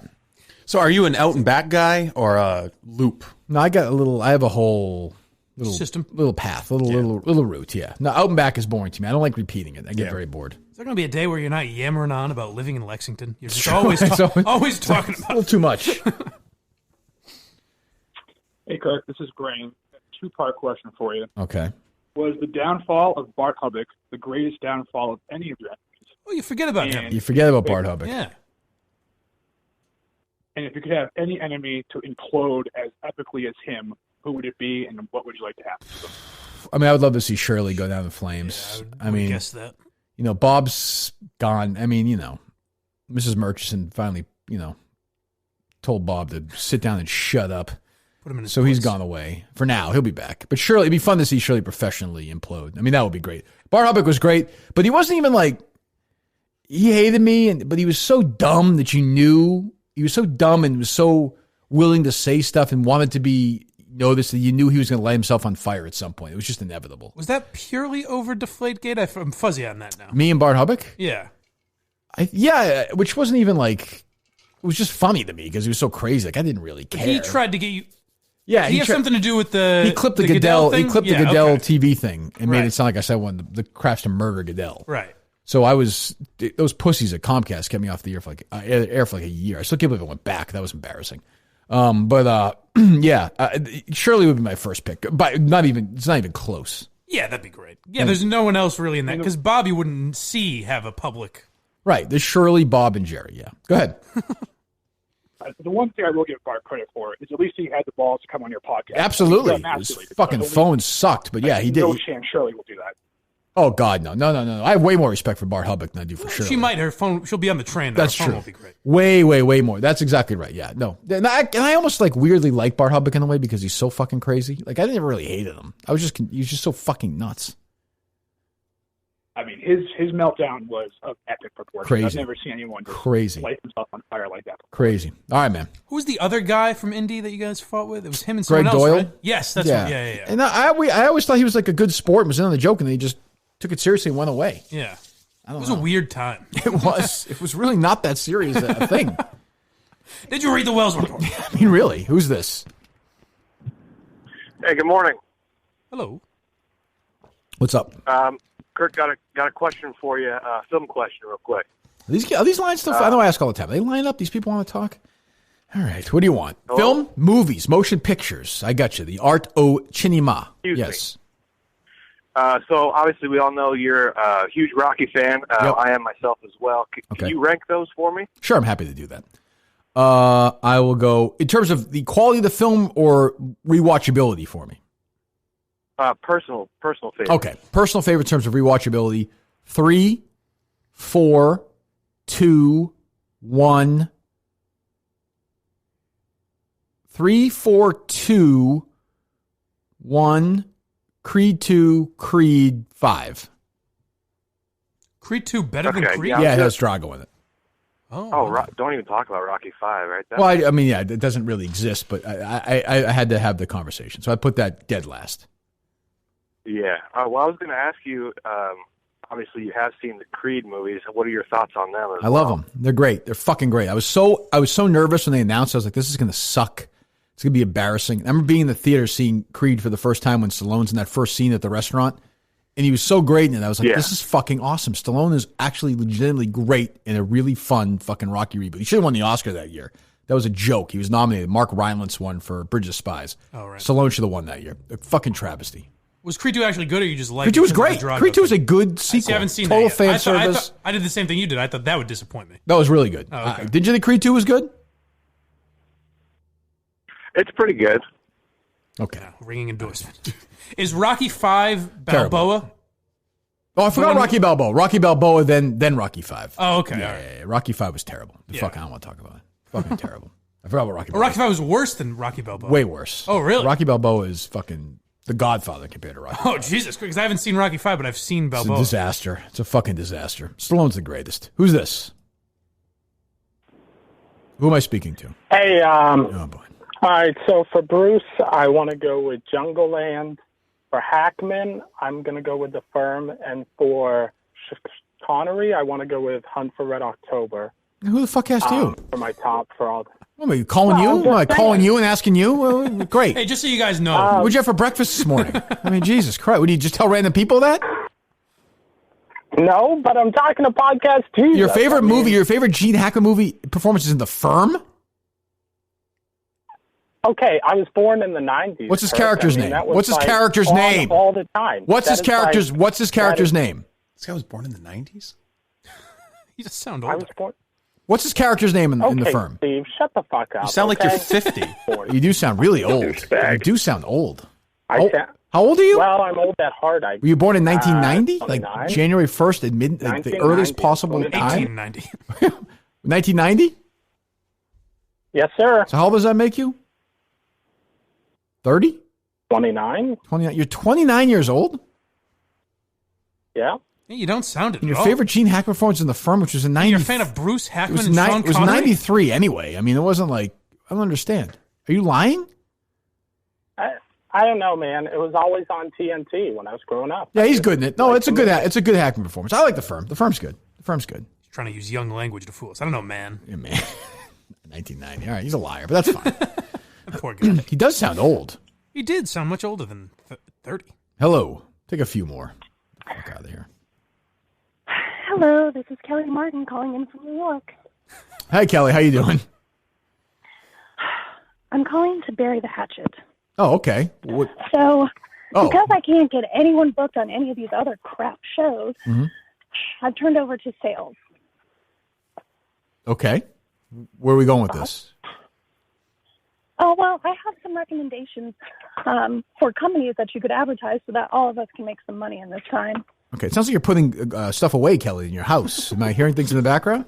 So, are you an out and back guy or a loop? No, I have a whole little system, little path, little route. Yeah. No, out and back is boring to me. I don't like repeating it. I get very bored. Is there going to be a day where you're not yammering on about living in Lexington? You're just always talking about it. A little too much. Hey, Kirk, this is Graham. 2-part question for you. Okay. Was the downfall of Bart Hubbock the greatest downfall of any of your enemies? Oh, you forget about him. You forget about Bart Hubbock. Yeah. And if you could have any enemy to implode as epically as him, who would it be, and what would you like to happen to them? I mean, I would love to see Shirley go down in flames. I mean, guess that. You know, Bob's gone. I mean, you know, Mrs. Murchison finally, told Bob to sit down and shut up. Put him in his so he's gone away for now. He'll be back. But Shirley, it'd be fun to see Shirley professionally implode. I mean, that would be great. Bart Hubbock was great, but he wasn't even like, he hated me, but he was so dumb that you knew. He was so dumb and was so willing to say stuff and wanted to be noticed that you knew he was going to light himself on fire at some point. It was just inevitable. Was that purely over Deflategate? I'm fuzzy on that now. Me and Bart Hubbock? Yeah. Yeah, which wasn't even like, it was just funny to me because he was so crazy. Like, I didn't really care. He tried to get you. Yeah, he has something to do with the. He clipped the Goodell. thing? He clipped the Yeah, Goodell okay. TV thing and made it sound like I said the crafts to murder Goodell. Right. So those pussies at Comcast kept me off the air for like a year. I still can't believe it went back. That was embarrassing. Yeah, Shirley would be my first pick, but it's not even close. Yeah, that'd be great. Yeah, there's no one else really in that because Bobby wouldn't have a public. Right. There's Shirley, Bob, and Jerry. Yeah. Go ahead. The one thing I will give Bart credit for is at least he had the balls to come on your podcast. Absolutely. His fucking phone sucked, but yeah, he did. No chance Shirley will do that. Oh, God, no. I have way more respect for Bart Hubbock than I do for Shirley. She might. Her phone. She'll be on the train. That's her phone true. Won't be great. Way more. That's exactly right. Yeah. No. And I almost like weirdly like Bart Hubbock in a way because he's so fucking crazy. Like, I never really hated him. He was just so fucking nuts. I mean, his meltdown was of epic proportions. Crazy. I've never seen anyone just Crazy. light himself on fire like that. Crazy. All right, man. Who's the other guy from Indy that you guys fought with? It was him and Greg someone else, Doyle? right? Yes, that's right. Yeah. And I always thought he was like a good sport and was in on the joke, and then he just took it seriously and went away. Yeah. I don't It was know. a weird time. It was. It was really not that serious a thing. Did you read the Wells report? I mean, really? Who's this? Hey, good morning. Hello. What's up? Kirk, got a question for you, film question real quick. Are these lines still? I know I ask all the time. Are they line up? These people want to talk? All right. What do you want? Film, movies, motion pictures. I got you. The art o cinema. Yes. So obviously we all know you're a huge Rocky fan. I am myself as well. Can you rank those for me? Sure, I'm happy to do that. I will go in terms of the quality of the film or rewatchability for me. Personal favorite. Okay, personal favorite in terms of rewatchability. 3, 4, 2, 1. 3, 4, 2, 1. Creed 2, Creed 5. Creed 2 better than Creed? Yeah, it has Drago in it. Don't even talk about Rocky 5, right? Well, I mean, yeah, it doesn't really exist, but I had to have the conversation, so I put that dead last. Yeah. Well, I was going to ask you. Obviously, you have seen the Creed movies. What are your thoughts on them? I love them. They're great. They're fucking great. I was so nervous when they announced. I was like, this is going to suck. It's going to be embarrassing. I remember being in the theater seeing Creed for the first time when Stallone's in that first scene at the restaurant, and he was so great in it. I was like, this is fucking awesome. Stallone is actually legitimately great in a really fun fucking Rocky reboot. He should have won the Oscar that year. That was a joke. He was nominated. Mark Rylance won for Bridge of Spies. Oh, right. Stallone should have won that year. A fucking travesty. Was Creed 2 actually good, or you just liked Creed 2 was great. Creed 2 was a good sequel. I haven't seen Total that yet. fan service. I did the same thing you did. I thought that would disappoint me. That was really good. Oh, okay. Did you think Creed 2 was good? It's pretty good. Okay. Ringing endorsement. Is Rocky 5 Balboa? Oh, I forgot Rocky Balboa. Rocky Balboa, then Rocky 5. Oh, okay. Yeah. Rocky 5 was terrible. Fuck, I don't want to talk about it. Fucking terrible. I forgot about Rocky Balboa. Rocky 5 was worse than Rocky Balboa. Way worse. Oh, really? Rocky Balboa is fucking the Godfather compared to Rocky. Oh, Jesus. Because I haven't seen Rocky 5, but I've seen Balboa. It's a disaster. It's a fucking disaster. Stallone's the greatest. Who's this? Who am I speaking to? Hey, oh, boy. All right, so for Bruce, I want to go with Jungle Land. For Hackman, I'm going to go with The Firm. And for Connery, I want to go with Hunt for Red October. Who the fuck asked you? For my top for all. Am I calling you? Am I calling you and asking you? Well, great. Hey, just so you guys know. What'd you have for breakfast this morning? I mean, Jesus Christ. Would you just tell random people that? No, but I'm talking to podcast too. Your favorite movie, your favorite Gene Hackman movie performance is in The Firm? Okay, I was born in the 90s. What's his character's name? What's his character's name? All the time. What's his character's name? This guy was born in the 90s? You just sound old. I was born. What's his character's name in The Firm? Steve, shut the fuck up. You sound like you're 50. You do sound really old. You do sound old. How old are you? Well, I'm old at heart. Were you born in 1990? Like January 1st at the earliest possible time? 1890. 1990? Yes, sir. So how old does that make you? 30? 29. 29. You're 29 years old? Yeah. You don't sound it. And your favorite Gene Hackman performance in The Firm, which was in 90. You're a fan of Bruce Hackman and Sean It was Connery? 93 anyway. I mean, it wasn't like, I don't understand. Are you lying? I don't know, man. It was always on TNT when I was growing up. Yeah, he's good in it. No, it's a good Hackman performance. I like The Firm. The Firm's good. He's trying to use young language to fool us. I don't know, man. Yeah, man. 1990. All right, he's a liar, but that's fine. Poor guy. He does sound old. He did sound much older than 30. Hello. Take a few more. Fuck out of here. Hello, this is Kelly Martin calling in from New York. Hi, Kelly. How you doing? I'm calling to bury the hatchet. Oh, okay. What? So, because I can't get anyone booked on any of these other crap shows, I've turned over to sales. Okay. Where are we going with this? Oh, well, I have some recommendations for companies that you could advertise so that all of us can make some money in this time. Okay. It sounds like you're putting stuff away, Kelly, in your house. Am I hearing things in the background?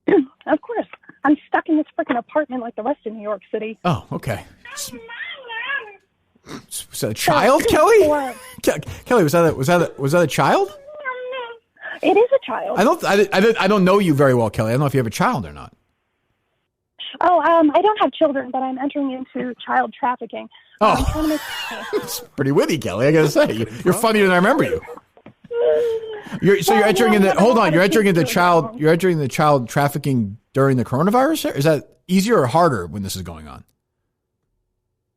Of course. I'm stuck in this freaking apartment like the rest of New York City. Oh, okay. Was that a child, Kelly? Kelly, was that a child? It is a child. I don't know you very well, Kelly. I don't know if you have a child or not. Oh, I don't have children, but I'm entering into child trafficking. Oh, I'm trying to make it's pretty witty, Kelly. I gotta say, you're funnier than I remember you. You're entering into. Hold on, you're entering into child trafficking during the coronavirus. Is that easier or harder when this is going on?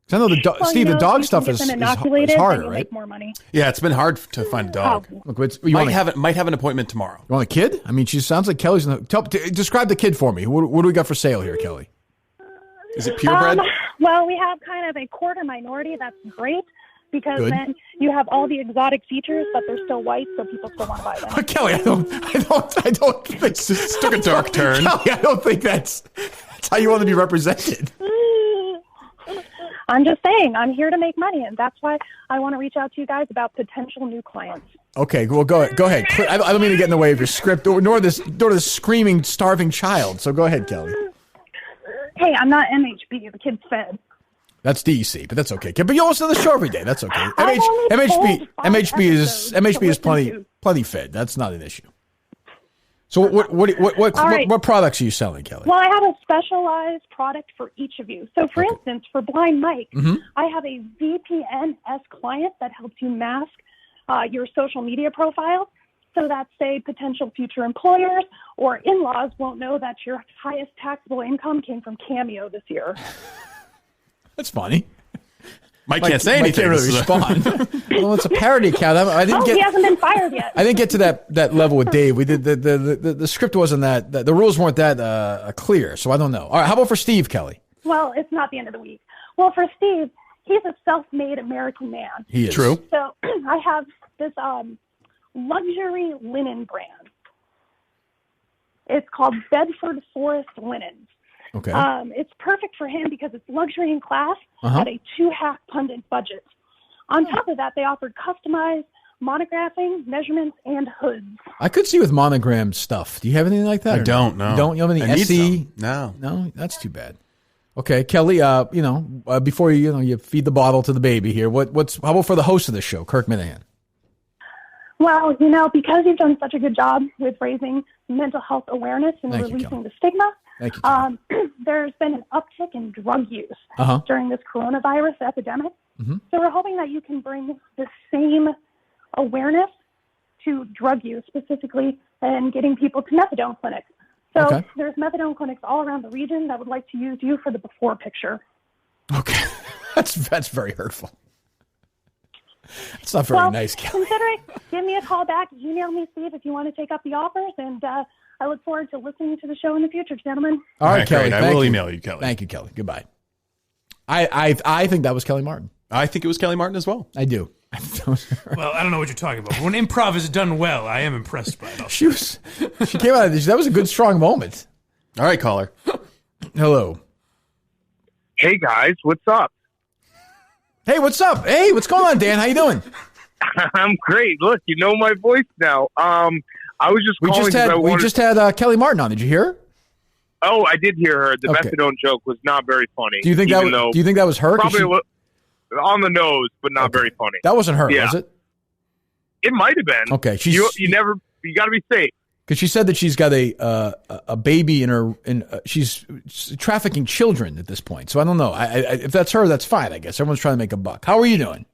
Because I know Steve, the dog stuff is harder, right? Make more money. Yeah, it's been hard to find a dog. Look, might have an appointment tomorrow. You want a kid? I mean, she sounds like Kelly's. Describe the kid for me. What do we got for sale here, Kelly? Is it purebred? Well, we have kind of a quarter minority. That's great because then you have all the exotic features, but they're still white, so people still want to buy them. But Kelly, I don't think this took a dark turn. Kelly, I don't think that's how you want to be represented. I'm just saying, I'm here to make money, and that's why I want to reach out to you guys about potential new clients. Okay, well, go ahead. I don't mean to get in the way of your script, nor this screaming, starving child. So go ahead, Kelly. Hey, I'm not MHB. The kid's fed. That's DEC, but that's okay. But you also do the show every day. That's okay. MHB is plenty fed. That's not an issue. So what products are you selling, Kelly? Well, I have a specialized product for each of you. So, for instance, for Blind Mike, I have a VPN-S client that helps you mask your social media profile so that, say, potential future employers or in-laws won't know that your highest taxable income came from Cameo this year. That's funny. Mike can't say anything. Mike can't really respond. Well, it's a parody account. He hasn't been fired yet. I didn't get to that level with Dave. We did the script wasn't that the rules weren't that clear, so I don't know. All right, how about for Steve, Kelly? Well, it's not the end of the week. Well, for Steve, he's a self-made American man. He is. True. So I have this luxury linen brand. It's called Bedford Forest Linens. Okay. It's perfect for him because it's luxury and class at a 2.5 pundit budget. On top of that, they offered customized monographing, measurements, and hoods. I could see with monogram stuff. Do you have anything like that? I don't know. You don't? You have any SE? No. No, that's too bad. Okay, Kelly. Before you feed the bottle to the baby here. How about for the host of this show, Kirk Minahan? Well, because you've done such a good job with raising mental health awareness and releasing the stigma. Thank you. There's been an uptick in drug use during this coronavirus epidemic. Mm-hmm. So we're hoping that you can bring the same awareness to drug use, specifically, and getting people to methadone clinics. So there's methadone clinics all around the region that would like to use you for the before picture. Okay. That's very hurtful. It's not very nice, Kelly. Consider it. Give me a call back. Email me, Steve, if you want to take up the offers, and I look forward to listening to the show in the future, gentlemen. All right, Kelly. I will email you, Kelly. Thank you, Kelly. Goodbye. I think that was Kelly Martin. I think it was Kelly Martin as well. I do. Well, I don't know what you're talking about. When improv is done well, I am impressed by it. She came out of this. That was a good, strong moment. All right, caller. Hello. Hey, guys. What's up? Hey, what's up? Hey, what's going on, Dan? How you doing? I'm great. Look, you know my voice now. I was just calling. We just had Kelly Martin on. Did you hear? Oh, I did hear her. The methadone joke was not very funny. Do you think that was her? Probably on the nose, but not very funny. That wasn't her, was it? It might have been. Okay, you got to be safe. Because she said that she's got a baby in her, she's trafficking children at this point. So I don't know. If that's her, that's fine. I guess everyone's trying to make a buck. How are you doing?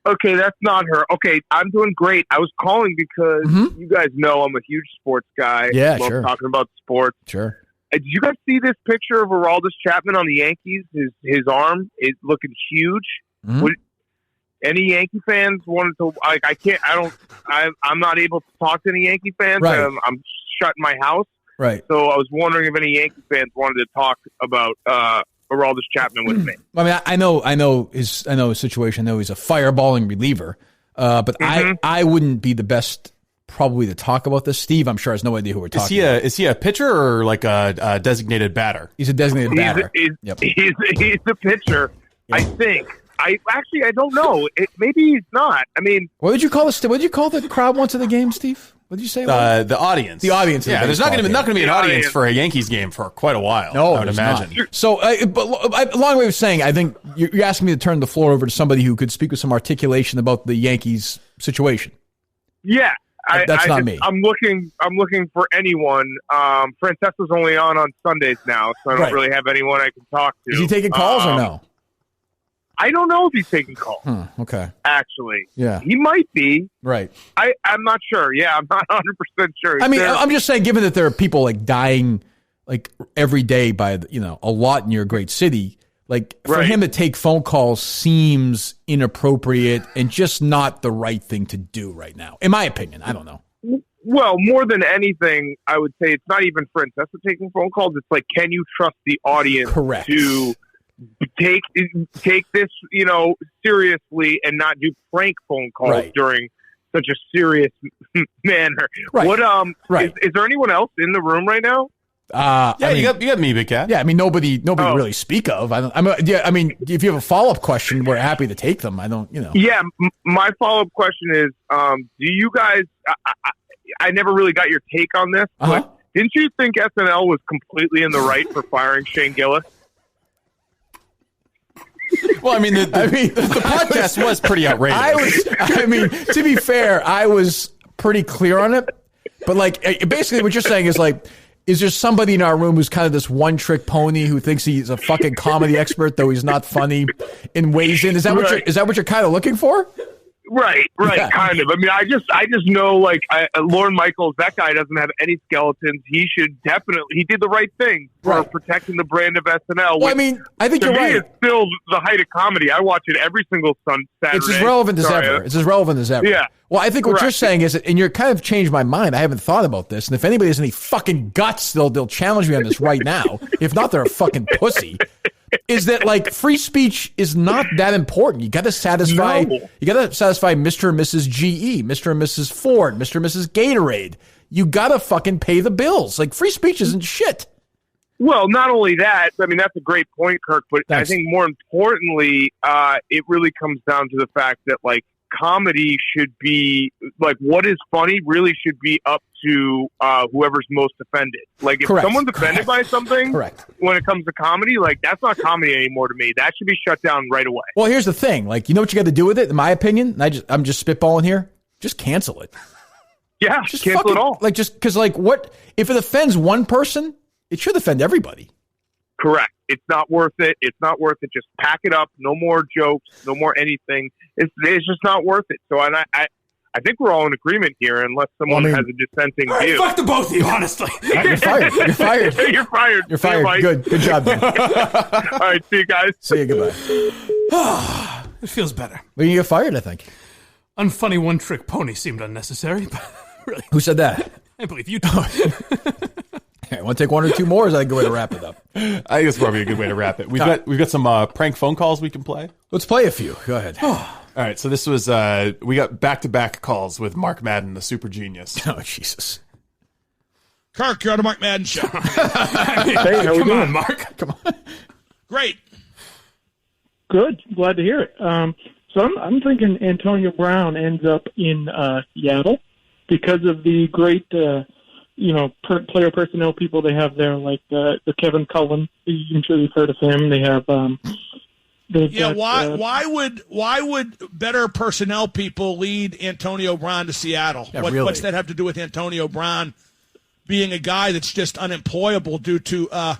Okay, that's not her. Okay, I'm doing great. I was calling because you guys know I'm a huge sports guy. Yeah, Love sure. talking about sports. Sure. Did you guys see this picture of Aroldis Chapman on the Yankees? His arm is looking huge. Any Yankee fans wanted to? I'm not able to talk to any Yankee fans. Right. I'm shut in my house. Right. So I was wondering if any Yankee fans wanted to talk about Aroldis Chapman with me. I mean, I know his situation. I know he's a fireballing reliever, but I wouldn't be the best probably to talk about this. Steve, I'm sure has no idea who we're talking about. Is he a pitcher or like a designated batter? He's a designated batter. He's a pitcher, I think. I don't know. Maybe he's not. I mean, what did you call the crowd once at the game, Steve? What did you say? The audience. The audience. Yeah, there's not going to be an audience for a Yankees game for quite a while. No, I would imagine. Not. So, but a long way of saying, I think you're asking me to turn the floor over to somebody who could speak with some articulation about the Yankees situation. Yeah, that's not me. I'm looking for anyone. Francesco's only on Sundays now, so I don't really have anyone I can talk to. Is he taking calls or no? I don't know if he's taking calls. Okay. Actually. Yeah. He might be. Right. I'm not sure. Yeah, I'm not 100% sure. I mean, I'm just saying, given that there are people like dying like every day by, a lot in your great city, like for him to take phone calls seems inappropriate and just not the right thing to do right now, in my opinion. I don't know. Well, more than anything, I would say it's not even Francesco taking phone calls. It's like, can you trust the audience to take this, seriously and not do prank phone calls during such a serious manner? Right. What is there anyone else in the room right now? You got me, Big Cat. Yeah, I mean nobody to really speak of. I mean, if you have a follow-up question, we're happy to take them. I don't, Yeah, my follow-up question is, do you guys? I never really got your take on this, but didn't you think SNL was completely in the right for firing Shane Gillis? Well, the podcast was pretty outrageous. To be fair, I was pretty clear on it. But basically what you're saying is is there somebody in our room who's kind of this one-trick pony who thinks he's a fucking comedy expert, though he's not funny, and weighs in? Is that what you're kind of looking for? Right, Yeah. kind of. I mean, I just know, Lorne Michaels, that guy doesn't have any skeletons. He did the right thing for protecting the brand of SNL. Well, I think you're right. It's still the height of comedy. I watch it every single Saturday. It's as relevant as ever. It's as relevant as ever. Yeah. Well, I think what you're saying is, and you're kind of changed my mind. I haven't thought about this. And if anybody has any fucking guts, they'll challenge me on this right now. If not, they're a fucking pussy. Is that free speech is not that important? You got to satisfy. No. You got to satisfy Mr. and Mrs. GE, Mr. and Mrs. Ford, Mr. and Mrs. Gatorade. You got to fucking pay the bills. Free speech isn't shit. Well, not only that. I mean, that's a great point, Kirk. But I think more importantly, it really comes down to the fact that comedy should be what is funny really should be up to whoever's most offended. If someone's offended by something, when it comes to comedy, that's not comedy anymore to me. That should be shut down right away. Well, here's the thing. You know what you got to do with it, in my opinion? And I'm just spitballing here. Just cancel it. Yeah, just cancel it all. Just because what if it offends one person? It should offend everybody. Correct. It's not worth it. It's not worth it. Just pack it up. No more jokes. No more anything. It's just not worth it. So, and I think we're all in agreement here, unless someone has a dissenting view. Fuck the both of you, honestly. You're fired. You're fired. You're fired. You're fired. Good job, Dan. All right. See you guys. See you. Goodbye. It feels better. Well, you get fired, I think. Unfunny one-trick pony seemed unnecessary, but really. Who said that? I believe you did. I want to take one or two more, or is that a good way to wrap it up? I think it's probably a good way to wrap it. We've got some prank phone calls we can play. Let's play a few. Go ahead. All right, so this was we got back-to-back calls with Mark Madden, the super genius. Oh, Jesus. Kirk, you're on the Mark Madden Show. Hey, how we doing, Mark? Come on. Great. Good. Glad to hear it. So I'm thinking Antonio Brown ends up in Seattle because of the great player personnel people they have there, like the Kevin Cullen. I'm sure you've heard of him. They have. Why would better personnel people lead Antonio Brown to Seattle? Yeah, What's that have to do with Antonio Brown being a guy that's just unemployable due to a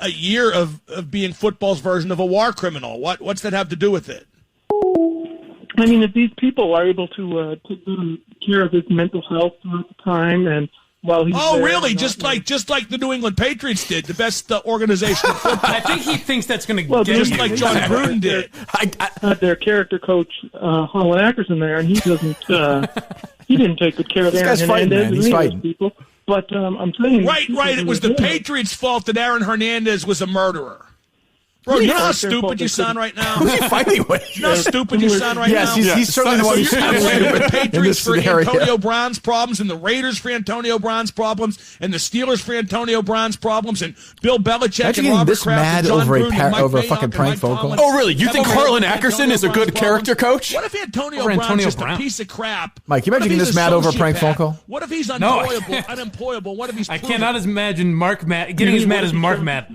year of being football's version of a war criminal? What's that have to do with it? I mean, if these people are able to take good care of his mental health throughout the time, and while he's really? Just like the New England Patriots did, the best organization in football. I think he thinks that's going to get just like John Gruden did. Had their character coach Holland Ackerson there, and he doesn't. He didn't take good care of Aaron Hernandez. He's fighting people. But I'm saying, right. It was the Patriots' fault that Aaron Hernandez was a murderer. Bro, you know how stupid you sound right now? Who's he fighting with? You know how stupid you sound right now? Yes, he's certainly the one who's stupid. The Patriots for scenario. Antonio Brown's problems, and the Raiders for Antonio Brown's problems, and the Steelers for Antonio Brown's problems, and Bill Belichick and Robert Kraft and John Gruden over a fucking prank phone call. Oh, really? You think Harlan Ackerson is a good character coach? What if Antonio Brown's just a piece of crap? Mike, you imagine getting this mad over a prank phone call? What if he's unemployable? What if he's I cannot imagine Mark Matt getting as mad as Mark Matt.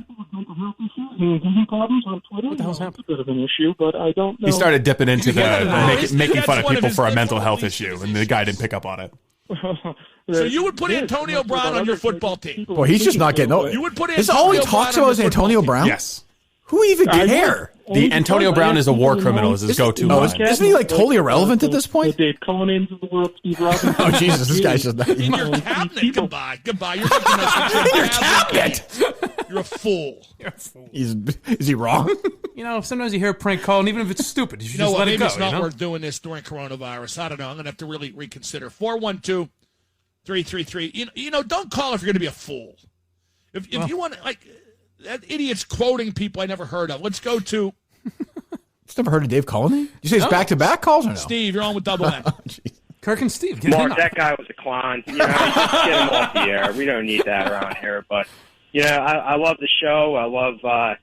Problems on Twitter. What the hell's happening? A bit of an issue, but I don't know. He started dipping into making fun of people for a mental health issue, and the guy didn't pick up on it. So you would put Antonio Brown on your football team? Well, he's just not getting. You would put Is all he talks about is Antonio Brown? Yes. Who even care? The Antonio Brown is a war criminal is his go-to line. Isn't he like totally irrelevant at this point? Dave Conan's of the world, Steve Robinson. Oh Jesus, this guy's just in your cabinet. Goodbye. You're making us in your cabinet. You're a fool. Is he wrong? Sometimes you hear a prank call, and even if it's stupid, you should just let it go. Maybe it's not worth doing this during coronavirus. I don't know. I'm going to have to really reconsider. 412-333. Don't call if you're going to be a fool. If you want to, that idiot's quoting people I never heard of. Let's go to. Just never heard of Dave Colony? Did you say it's back-to-back calls or no? Steve, you're on with Double M. Kirk and Steve. Mark, that guy was a clown. Just get him off the air. We don't need that around here. But, I love the show. I love the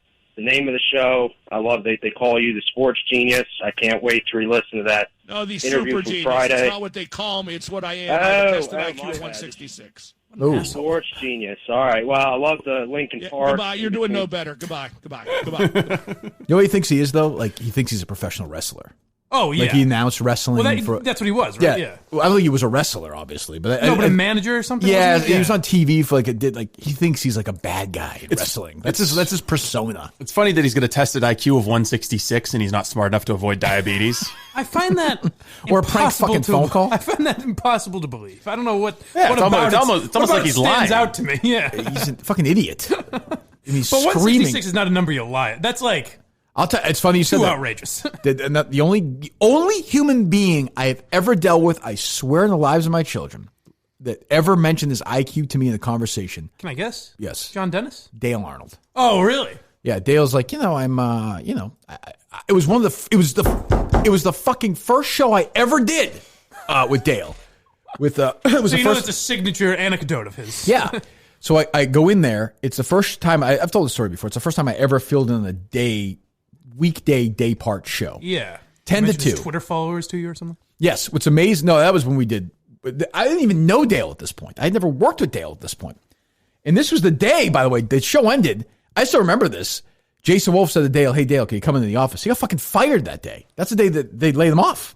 name of the show. I love they call you the sports genius. I can't wait to re-listen to that interview super from genius. Friday. It's not what they call me. It's what I am. I tested IQ 166. Ooh. Sports genius. All right. Well, I love the Lincoln Park. Goodbye. You're doing no better. Goodbye. You know what he thinks he is, though? He thinks he's a professional wrestler. Oh, yeah. He announced wrestling. That's what he was, right? Yeah. Well, I don't think he was a wrestler, obviously. But a manager or something? Yeah, he was on TV for he thinks he's like a bad guy in wrestling. That's his persona. It's funny that he's got a tested IQ of 166 and he's not smart enough to avoid diabetes. I find that or a prank fucking phone call. I find that impossible to believe. I don't know what. Yeah, what it's almost like he's lying. Stands out to me. Yeah, he's a fucking idiot. And he's but screaming. 166 is not a number you lie. That's like. I'll tell. It's funny you said too that. Outrageous. The only human being I have ever dealt with, I swear in the lives of my children, that ever mentioned this IQ to me in a conversation. Can I guess? Yes. John Dennis? Dale Arnold. Oh, really? Yeah. Dale's like, I'm, it was it was the fucking first show I ever did with Dale. It was it's a signature anecdote of his. Yeah. So I go in there. It's the first time I've told the story before. It's the first time I ever filled in a weekday day part show. Yeah. 10 to 2. Twitter followers to you or something? Yes. What's amazing. No, that was when we did. I didn't even know Dale at this point. I had never worked with Dale at this point. And this was the day, by the way, the show ended. I still remember this. Jason Wolf said to Dale, "Hey, Dale, can you come into the office?" He got fucking fired that day. That's the day that they laid him off.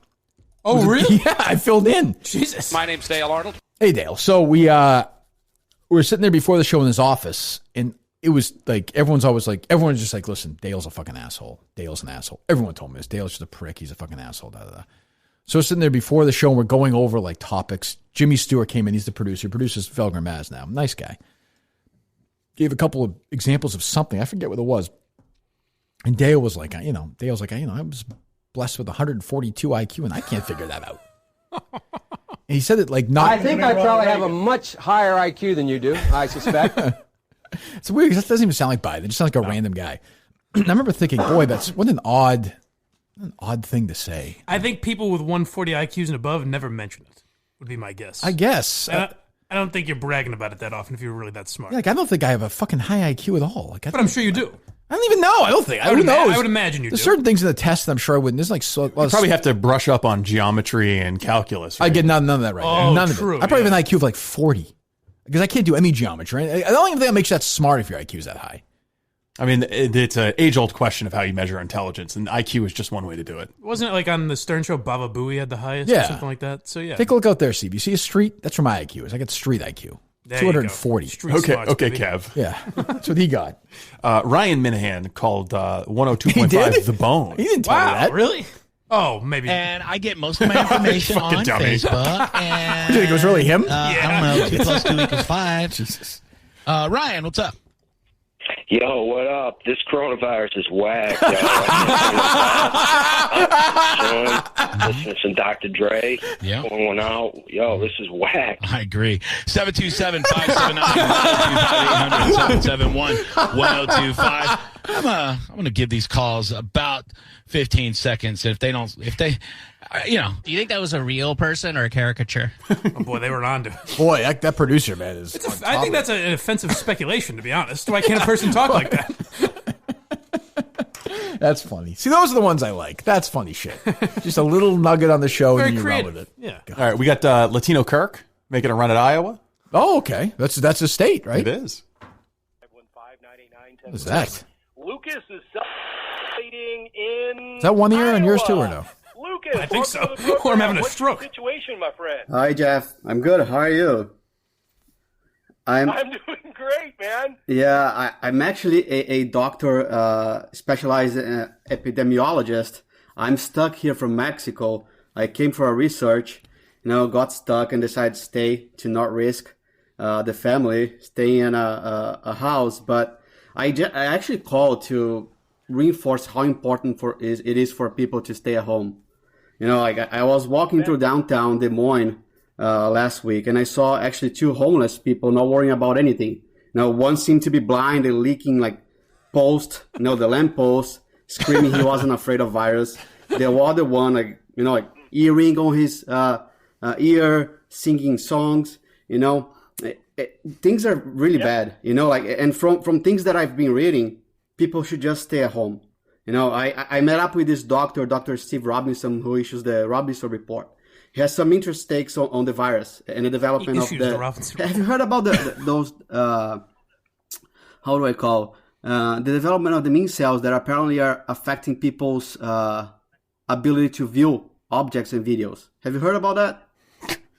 Oh, really? Yeah, I filled in. Jesus. My name's Dale Arnold. Hey, Dale. So we were sitting there before the show in his office, and it was like everyone's just like, listen, Dale's a fucking asshole. Dale's an asshole. Everyone told me this. Dale's just a prick. He's a fucking asshole. Da, da, da. So we're sitting there before the show, and we're going over topics. Jimmy Stewart came in. He's the producer. He produces Felger Maz now. Nice guy. Gave a couple of examples of something. I forget what it was. And Dale was like, I was blessed with 142 IQ, and I can't figure that out. And he said it I think I probably have a much higher IQ than you do, I suspect. It's weird because that doesn't even sound like Biden. It just sounds like a random guy. And I remember thinking, boy, what an odd thing to say. I think people with 140 IQs and above never mention it, would be my guess. I guess. I don't think you're bragging about it that often if you're really that smart. Yeah, I don't think I have a fucking high IQ at all. But I'm sure you do. I don't even know. I don't think. Who knows? I would imagine you do. There's certain things in the test that I'm sure I wouldn't. There's you probably have to brush up on geometry and calculus. Right? I get none of that right now. None of it. I probably have an IQ of 40. Because I can't do any geometry. I don't even think that makes you that smart if your IQ is that high. I mean, it's an age-old question of how you measure intelligence, and IQ is just one way to do it. Wasn't it like on the Stern Show, Baba Booey had the highest or something like that? So, yeah. Take a look out there, Steve. You see a street? That's where my IQ is. I got street IQ. There 240. Okay, Kev. Yeah, that's what he got. Ryan Minahan called 102.5 The Bone. He didn't tell me that. Really? Oh, maybe. And I get most of my information on Facebook. And you think it was really him? I don't know. 2 plus 2 equals 5. Jesus. Ryan, what's up? Yo, what up? This coronavirus is whack, yo. Listening to some Dr. Dre. Yeah. Going out. Yo, this is whack. I agree. 727-579-1025. I'm going to give these calls about 15 seconds. If they, you know. Do you think that was a real person or a caricature? Oh, boy, they were on to it. Boy, that producer, man, is. I think that's an offensive speculation, to be honest. Why can't a person talk like that? That's funny. See, those are the ones I like. That's funny shit. Just a little nugget on the show and then you run with it. Yeah. All right, we got Latino Kirk making a run at Iowa. Oh, okay. That's a state, right? It is. What is that? Lucas is celebrating in. Is that one ear Iowa. on yours too, or no? Lucas, I think so. welcome to the Or I'm having a What's stroke. your situation, my friend? Hi, Jeff. I'm good. How are you? I'm doing great, man. Yeah, I'm actually a doctor, specialized epidemiologist. I'm stuck here from Mexico. I came for a research, got stuck and decided to stay to not risk the family, stay in a house. But I actually called to reinforce how important it is for people to stay at home. I was walking through downtown Des Moines last week, and I saw actually 2 homeless people not worrying about anything. One seemed to be blind and leaking post, the lamppost, screaming he wasn't afraid of virus. The other one, earring on his ear, singing songs. Things are really bad. And from things that I've been reading, people should just stay at home. I met up with this doctor, Dr. Steve Robinson, who issues the Robinson Report. He has some interesting takes on the virus and the development of the have you heard about those, how do I call, the development of the Mincels that apparently are affecting people's ability to view objects and videos? Have you heard about that?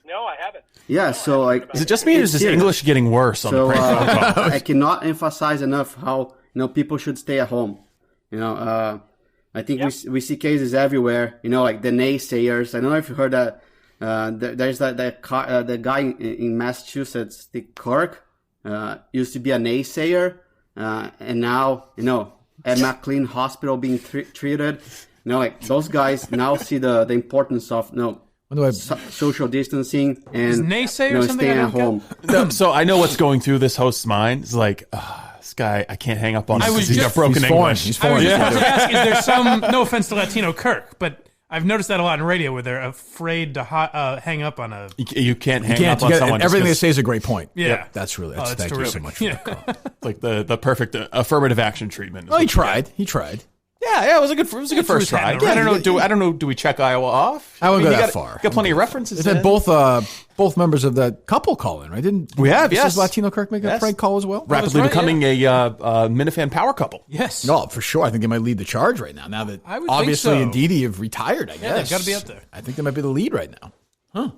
No, I haven't. Yeah, so is it just me or is English getting worse on the prank phone calls? I cannot emphasize enough how people should stay at home. I think we see cases everywhere. Like the naysayers. I don't know if you heard that. There's the guy in Massachusetts, the Kirk, used to be a naysayer, and now at McLean Hospital being treated. Those guys now see the importance of social distancing and staying at home. So I know what's going through this host's mind. It's like, this guy, I can't hang up on him because he's got broken English. He's I foreign. was just about to ask, is there some, no offense to Latino Kirk, but I've noticed that a lot in radio where they're afraid to hang up on a... You can't hang up on someone. Everything they say is a great point. Yeah. Yep, that's really... Thank terrific. you so much for that call. Like the perfect affirmative action treatment. Well, he tried. Yeah, it was a good first try. I don't know. Do we check Iowa off? I wouldn't go that far. Got plenty of references. They had both members of that couple call in, right? We have? This Yes. is Latino Kirk making a prank call as well. Rapidly becoming a Minifan power couple. Yes. No, for sure. I think they might lead the charge right now. Now that I would obviously think so. and Didi have retired, I guess. they've got to be up there. I think they might be the lead right now. Huh.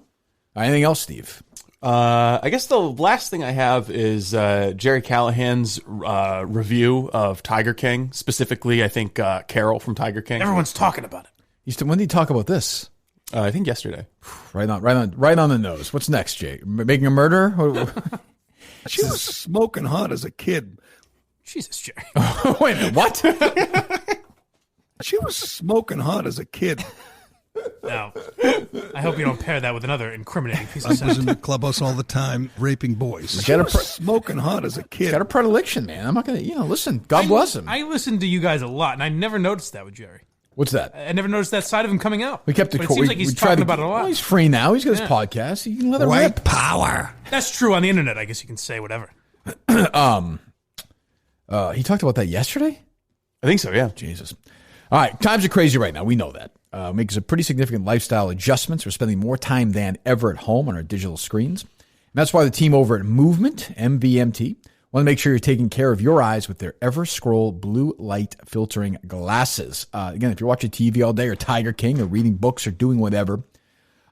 Anything else, Steve? I guess the last thing I have is Jerry Callahan's review of Tiger King. Specifically, I think Carol from Tiger King. Everyone's talking about it. When did he talk about this? I think yesterday. Right on the nose. What's next, Jay? Making a murder? She was smoking hot as a kid. Jesus, Jerry. Wait a minute, what? She was smoking hot as a kid. Now, I hope you don't pair that with another incriminating piece of I was sense. in the clubhouse all the time, raping boys. She was smoking hot as a kid. She's got a predilection, man. I'm not going to, listen, God bless him. I listened to you guys a lot, and I never noticed that with Jerry. What's that? I never noticed that side of him coming out. We kept it. But it seems like he's talking about it a lot. Well, he's free now. He's got his podcast. He can let it rip. Power. That's true on the internet. I guess you can say whatever. He talked about that yesterday? I think so, yeah. Jesus. All right. Times are crazy right now. We know that. Makes a pretty significant lifestyle adjustments. We're spending more time than ever at home on our digital screens. It That's why the team over at Movement, MVMT, want to make sure you're taking care of your eyes with their EverScroll blue light filtering glasses. Again, if you're watching TV all day or Tiger King or reading books or doing whatever,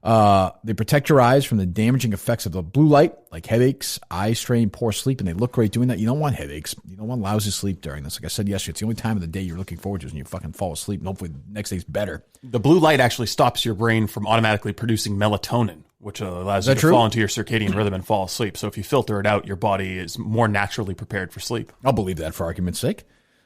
they protect your eyes from the damaging effects of the blue light, like headaches, eye strain, poor sleep, and they look great doing that. You don't want headaches. You don't want lousy sleep during this. Like I said yesterday, it's the only time of the day you're looking forward to is when you fucking fall asleep, and hopefully the next day's better. The blue light actually stops your brain from automatically producing melatonin, which allows you to fall into your circadian rhythm and fall asleep. So if you filter it out, your body is more naturally prepared for sleep. I'll believe that for argument's sake.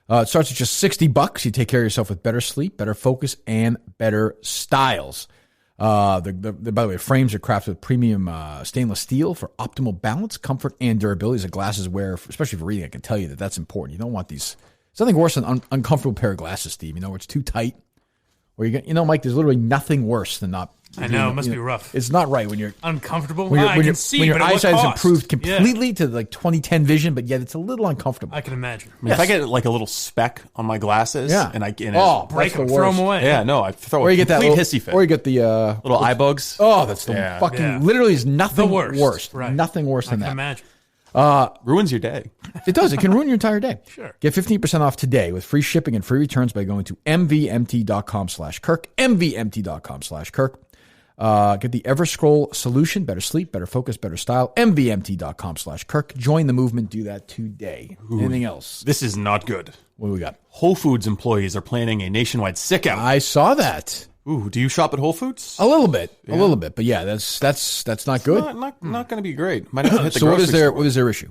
It starts at just $60. You take care of yourself with better sleep, better focus, and better styles. By the way, frames are crafted with premium stainless steel for optimal balance, comfort, and durability. As a glasses wear, especially for reading, I can tell you that's important. You don't want these. It's nothing worse than an uncomfortable pair of glasses, Steve. You know, where it's too tight. Or Mike, there's literally nothing worse than not. I know, it must be rough. It's not right when you're uncomfortable. When I can see, when your but at what eyesight is cost? improved completely to like 20/10 vision, but yet it's a little uncomfortable. I can imagine. I mean, if I get like a little speck on my glasses, and I get break them, throw them away. Yeah, no, I throw or a you get complete that hissy fit. Or you get the little eye bugs. Oh, that's the fucking literally is nothing The worst. Right. Nothing worse than I can that. imagine. Ruins your day. It does. It can ruin your entire day. Sure. Get 15% off today with free shipping and free returns by going to mvmt.com/Kirk. mvmt.com/Kirk. Get the EverScroll solution. Better sleep, better focus, better style. mvmt.com/Kirk. Join the movement. Do that today. Ooh, Anything else? This is not good. What do we got? Whole Foods employees are planning a nationwide sick out. I saw that. Ooh, do you shop at Whole Foods? A little bit, but yeah, that's not good. Not going to be great. Might have to hit the So what is grocery their store. what is their issue?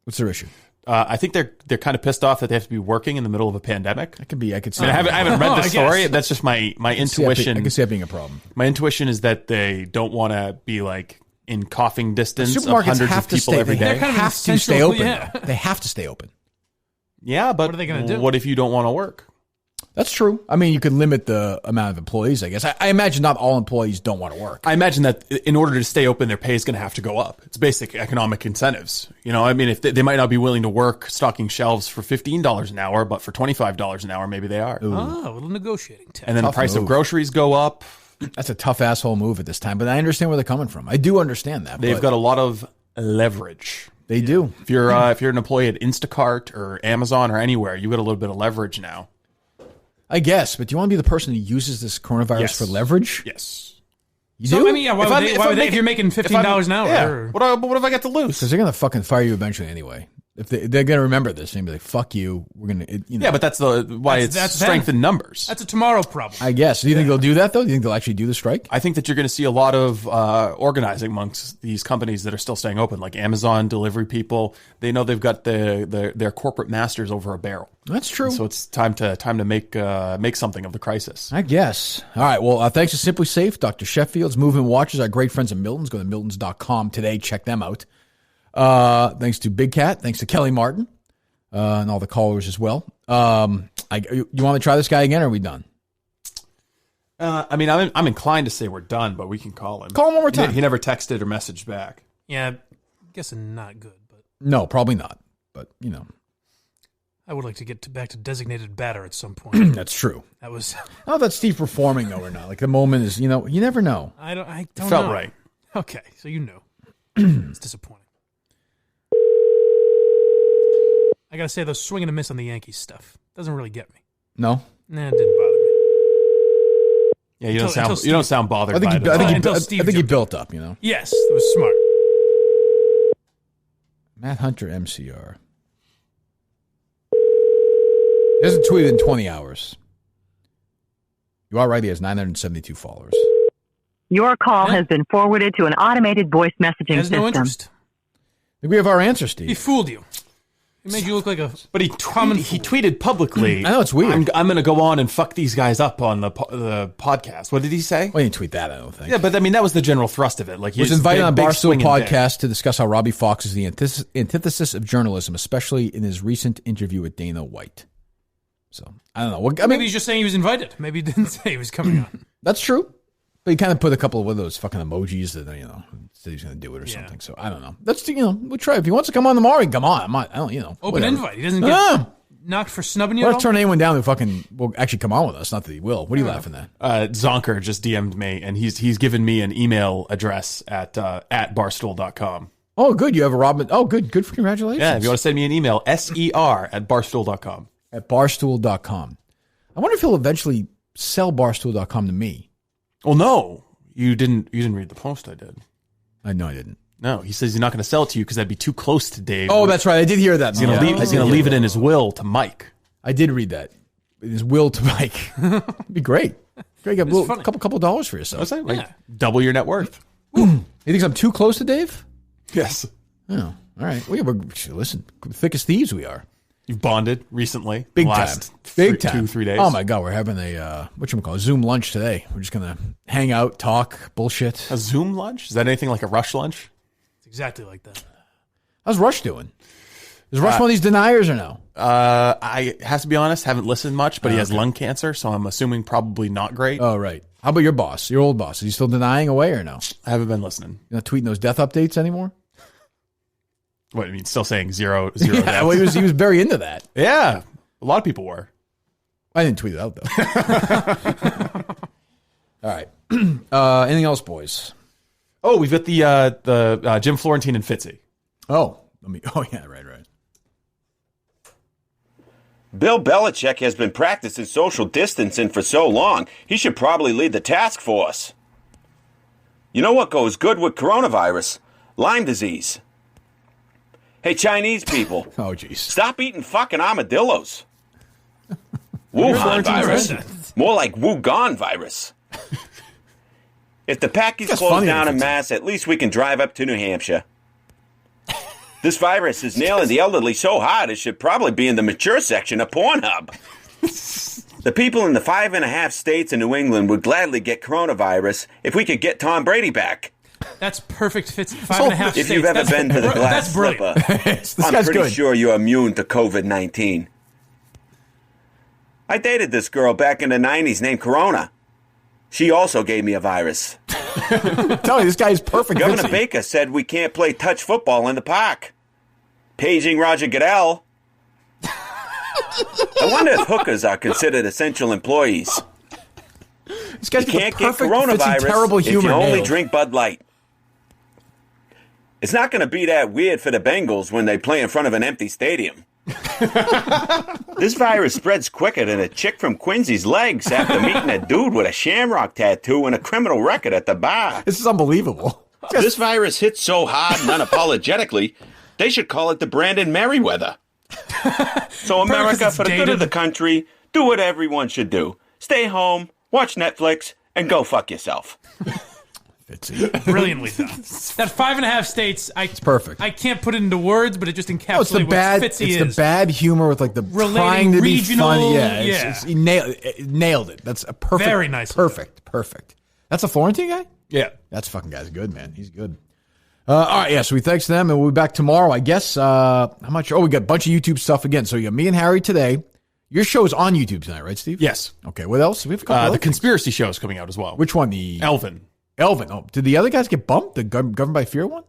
What's their issue? I think they're kind of pissed off that they have to be working in the middle of a pandemic. That could be. I could see. I haven't read the story. That's just my intuition. I can see that being a problem. My intuition is that they don't want to be like in coughing distance of Supermarkets hundreds have of to people stay. every They day. have to stay open. They have to stay open. Yeah, but what are they going to do? What if you don't want to work? That's true. I mean, you could limit the amount of employees, I guess. I imagine not all employees don't want to work. I imagine that in order to stay open, their pay is going to have to go up. It's basic economic incentives. You know, I mean, if they might not be willing to work stocking shelves for $15 an hour, but for $25 an hour, maybe they are. Oh, a little negotiating tech. And then the price of groceries go up. That's a tough asshole move at this time, but I understand where they're coming from. I do understand that. They've got a lot of leverage. They do. If you're an employee at Instacart or Amazon or anywhere, you got a little bit of leverage now. I guess, but do you want to be the person who uses this coronavirus for leverage? Yes. You So, do? I mean, yeah, why would they if you're making $15 an hour? Yeah. Or- What if I get to lose? Because they're going to fucking fire you eventually anyway. If they're going to remember this and be like, fuck you, we're going to, Yeah, but that's why it's strength in numbers. That's a tomorrow problem. I guess. Do you think they'll do that, though? Do you think they'll actually do the strike? I think that you're going to see a lot of organizing amongst these companies that are still staying open, like Amazon, delivery people. They know they've got their corporate masters over a barrel. That's true. And so it's time to make something of the crisis. I guess. All right. Well, thanks to Simply Safe, Dr. Sheffield's Movement Watches, our great friends at Milton's. Go to miltons.com today. Check them out. Thanks to Big Cat. Thanks to Kelly Martin. And all the callers as well. You want to try this guy again, or are we done? I mean, I'm inclined to say we're done, but we can call him. Call him one more time. He never texted or messaged back. Yeah, guessing not good, but No, probably not. But, you know. I would like to get back to designated batter at some point. That's true. That was. Oh, that's Steve performing, though, or not. Like, the moment is, you never know. I don't felt know. right. Okay, so you know. It's disappointing. I gotta say, though, swing and a miss on the Yankees stuff doesn't really get me. No? Nah, it didn't bother me. Yeah, you don't sound bothered by it. I think he built up, you know. Yes, it was smart. Matt Hunter, MCR. He hasn't tweeted in 20 hours. You are right, he has 972 followers. Your call has been forwarded to an automated voice messaging Has system. no interest. I think we have our answer, Steve. He fooled you. It made you look like a. But he tweeted publicly. I know, it's weird. I'm going to go on and fuck these guys up on the podcast. What did he say? Well, he didn't tweet that, I don't think. Yeah, but I mean, that was the general thrust of it. Like, He was invited on Barstool Podcast to discuss how Robbie Fox is the antithesis of journalism, especially in his recent interview with Dana White. So, I don't know. Maybe he's just saying he was invited. Maybe he didn't say he was coming on. That's true. But he kind of put a couple of those fucking emojis that, said he's going to do it or something. So, I don't know. That's, we'll try. If he wants to come on tomorrow, he can come on. I don't, Open whatever. invite. He doesn't get. knocked for snubbing you? Let's turn anyone down who fucking will actually come on with us. Not that he will. What are you laughing at? Zonker just DM'd me, and he's given me an email address at barstool.com. Oh, good. You have a Robin. Oh, good. Good for congratulations. Yeah, if you want to send me an email, ser@barstool.com. At barstool.com. I wonder if he'll eventually sell barstool.com to me. Well, no. You didn't read the post I did. I know I didn't. No, he says he's not going to sell it to you because that'd be too close to Dave. Oh, that's right. I did hear that. He's going to leave it in his will to Mike. I did read that. His will to Mike. It'd be great. Great. Get a couple dollars for yourself. What's that? Double your net worth. You think I'm too close to Dave? Yes. Oh, all right. Listen, thick as thieves we are. You've bonded recently. Big time. Big time. 2-3 days. Oh, my God. We're having a, Zoom lunch today. We're just going to hang out, talk, bullshit. A Zoom lunch? Is that anything like a Rush lunch? It's exactly like that. How's Rush doing? Is Rush one of these deniers or no? I have to be honest, haven't listened much, but he has lung cancer, so I'm assuming probably not great. Oh, right. How about your boss, your old boss? Is he still denying away or no? I haven't been listening. You're not tweeting those death updates anymore? What, I mean, still saying zero yeah, deaths? Well, he was very into that. Yeah, a lot of people were. I didn't tweet it out, though. All right. Anything else, boys? Oh, we've got the Jim Florentine and Fitzy. Oh, yeah, right. Bill Belichick has been practicing social distancing for so long, he should probably lead the task force. You know what goes good with coronavirus? Lyme disease. Hey, Chinese people. Oh, jeez. Stop eating fucking armadillos. Wuhan virus. More like Wugan virus. If the Packies close down en masse, at least we can drive up to New Hampshire. This virus is nailing the elderly so hard it should probably be in the mature section of Pornhub. The people in the 5.5 states in New England would gladly get coronavirus if we could get Tom Brady back. That's perfect. Fits 5.5 states. If you've ever been to the glass slipper, I'm pretty sure you're immune to COVID-19. I dated this girl back in the 90s named Corona. She also gave me a virus. Tell you, this guy's perfect. Governor Baker said we can't play touch football in the park. Paging Roger Goodell. I wonder if hookers are considered essential employees. This guy's you can't get coronavirus if you only drink Bud Light. It's not going to be that weird for the Bengals when they play in front of an empty stadium. This virus spreads quicker than a chick from Quincy's legs after meeting a dude with a shamrock tattoo and a criminal record at the bar. This is unbelievable. This virus hits so hard and unapologetically, they should call it the Brandon Merriweather. So America, for the good of the country, do what everyone should do. Stay home, watch Netflix, and go fuck yourself. Brilliantly done. That 5.5 states, it's perfect. I can't put it into words, but it just encapsulates what Fitzy is. It's the bad humor with like the trying to be funny. Yeah, he nailed it. That's a perfect. Very nice. Perfect. That's a Florentine guy? Yeah. That's fucking guy's good, man. He's good. All right, yeah, so we thanks them, and we'll be back tomorrow, I guess. I'm not sure. Oh, we got a bunch of YouTube stuff again. So you got me and Harry today. Your show's on YouTube tonight, right, Steve? Yes. Okay, what else? We have a couple the conspiracy show is coming out as well. Which one? The Elvin. Oh, did the other guys get bumped? The Governed by Fear one?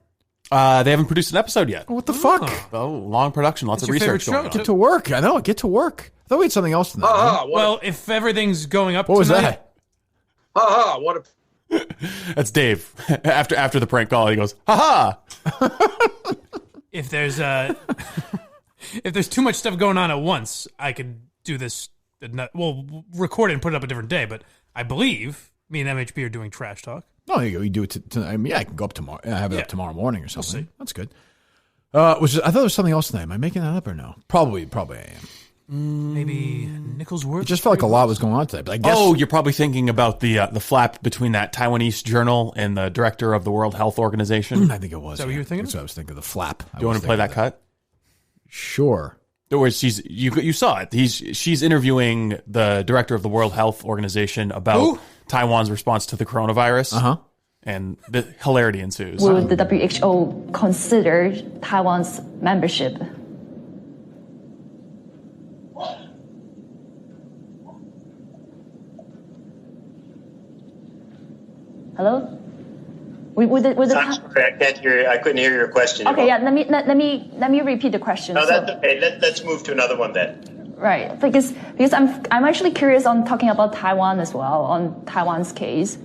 They haven't produced an episode yet. Oh, what the fuck? Oh, long production, lots of research going on. Get to work. I know, get to work. I thought we had something else than that. Well, if everything's going up what was that? What a... That's Dave. After the prank call, he goes, ha ha. If there's too much stuff going on at once, I could do this. Well, record it and put it up a different day. But I believe me and MHB are doing trash talk. Oh, there you go. You do it tonight. I mean, I can go up tomorrow. I have it up tomorrow morning or something. We'll see. That's good. I thought there was something else tonight. Am I making that up or no? Probably I am. Maybe Nicholsworth. It just felt like a lot was going on today. But I guess. Oh, you're probably thinking about the flap between that Taiwanese journal and the director of the World Health Organization. I think it was. Is that what you were thinking? That's what I was thinking. The flap. Do you want to play that cut? Sure. Where you saw it. She's interviewing the director of the World Health Organization about Taiwan's response to the coronavirus. Uh-huh. And the hilarity ensues. Will the WHO consider Taiwan's membership? Hello? I'm sorry, I can't hear. I couldn't hear your question. Okay, yeah. Let me repeat the question. No, that's okay. Let's move to another one then. Right, because I'm actually curious on talking about Taiwan as well, on Taiwan's case.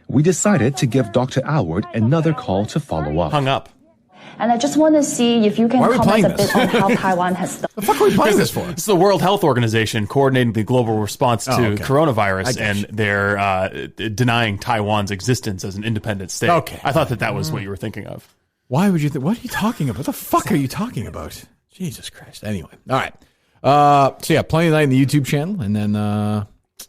We decided to give Dr. Alward another call to follow up. Hung up. And I just want to see if you can comment a bit on how Taiwan has done. The fuck are we playing this for? It's the World Health Organization coordinating the global response to coronavirus, and they're denying Taiwan's existence as an independent state. Okay. I thought that was what you were thinking of. Why would you what are you talking about? What the fuck are you talking about? Jesus Christ. Anyway. All right. So yeah, Plenty of Night in the YouTube channel, and then I'm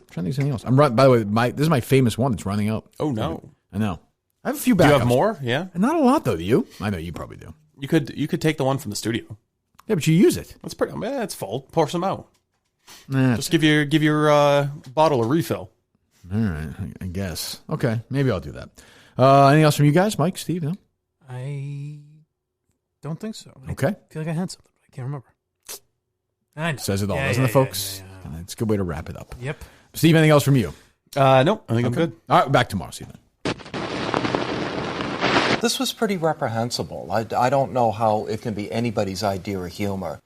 trying to think of something else. By the way, this is my famous one that's running out. Oh no. I know. I have a few backups. Do you have more? Yeah. Not a lot though. Do you? I know you probably do. You could take the one from the studio. Yeah, but you use it. That's pretty. It's full. Pour some out. Nah, just give your bottle a refill. All right. I guess. Okay. Maybe I'll do that. Anything else from you guys, Mike, Steve? No. I don't think so. Okay. I feel like I had something. I can't remember. I know. Says it all, doesn't it, folks? Yeah. It's a good way to wrap it up. Yep. Steve, anything else from you? No. I think I'm good. All right. Back tomorrow. See you then. This was pretty reprehensible. I don't know how it can be anybody's idea of humor.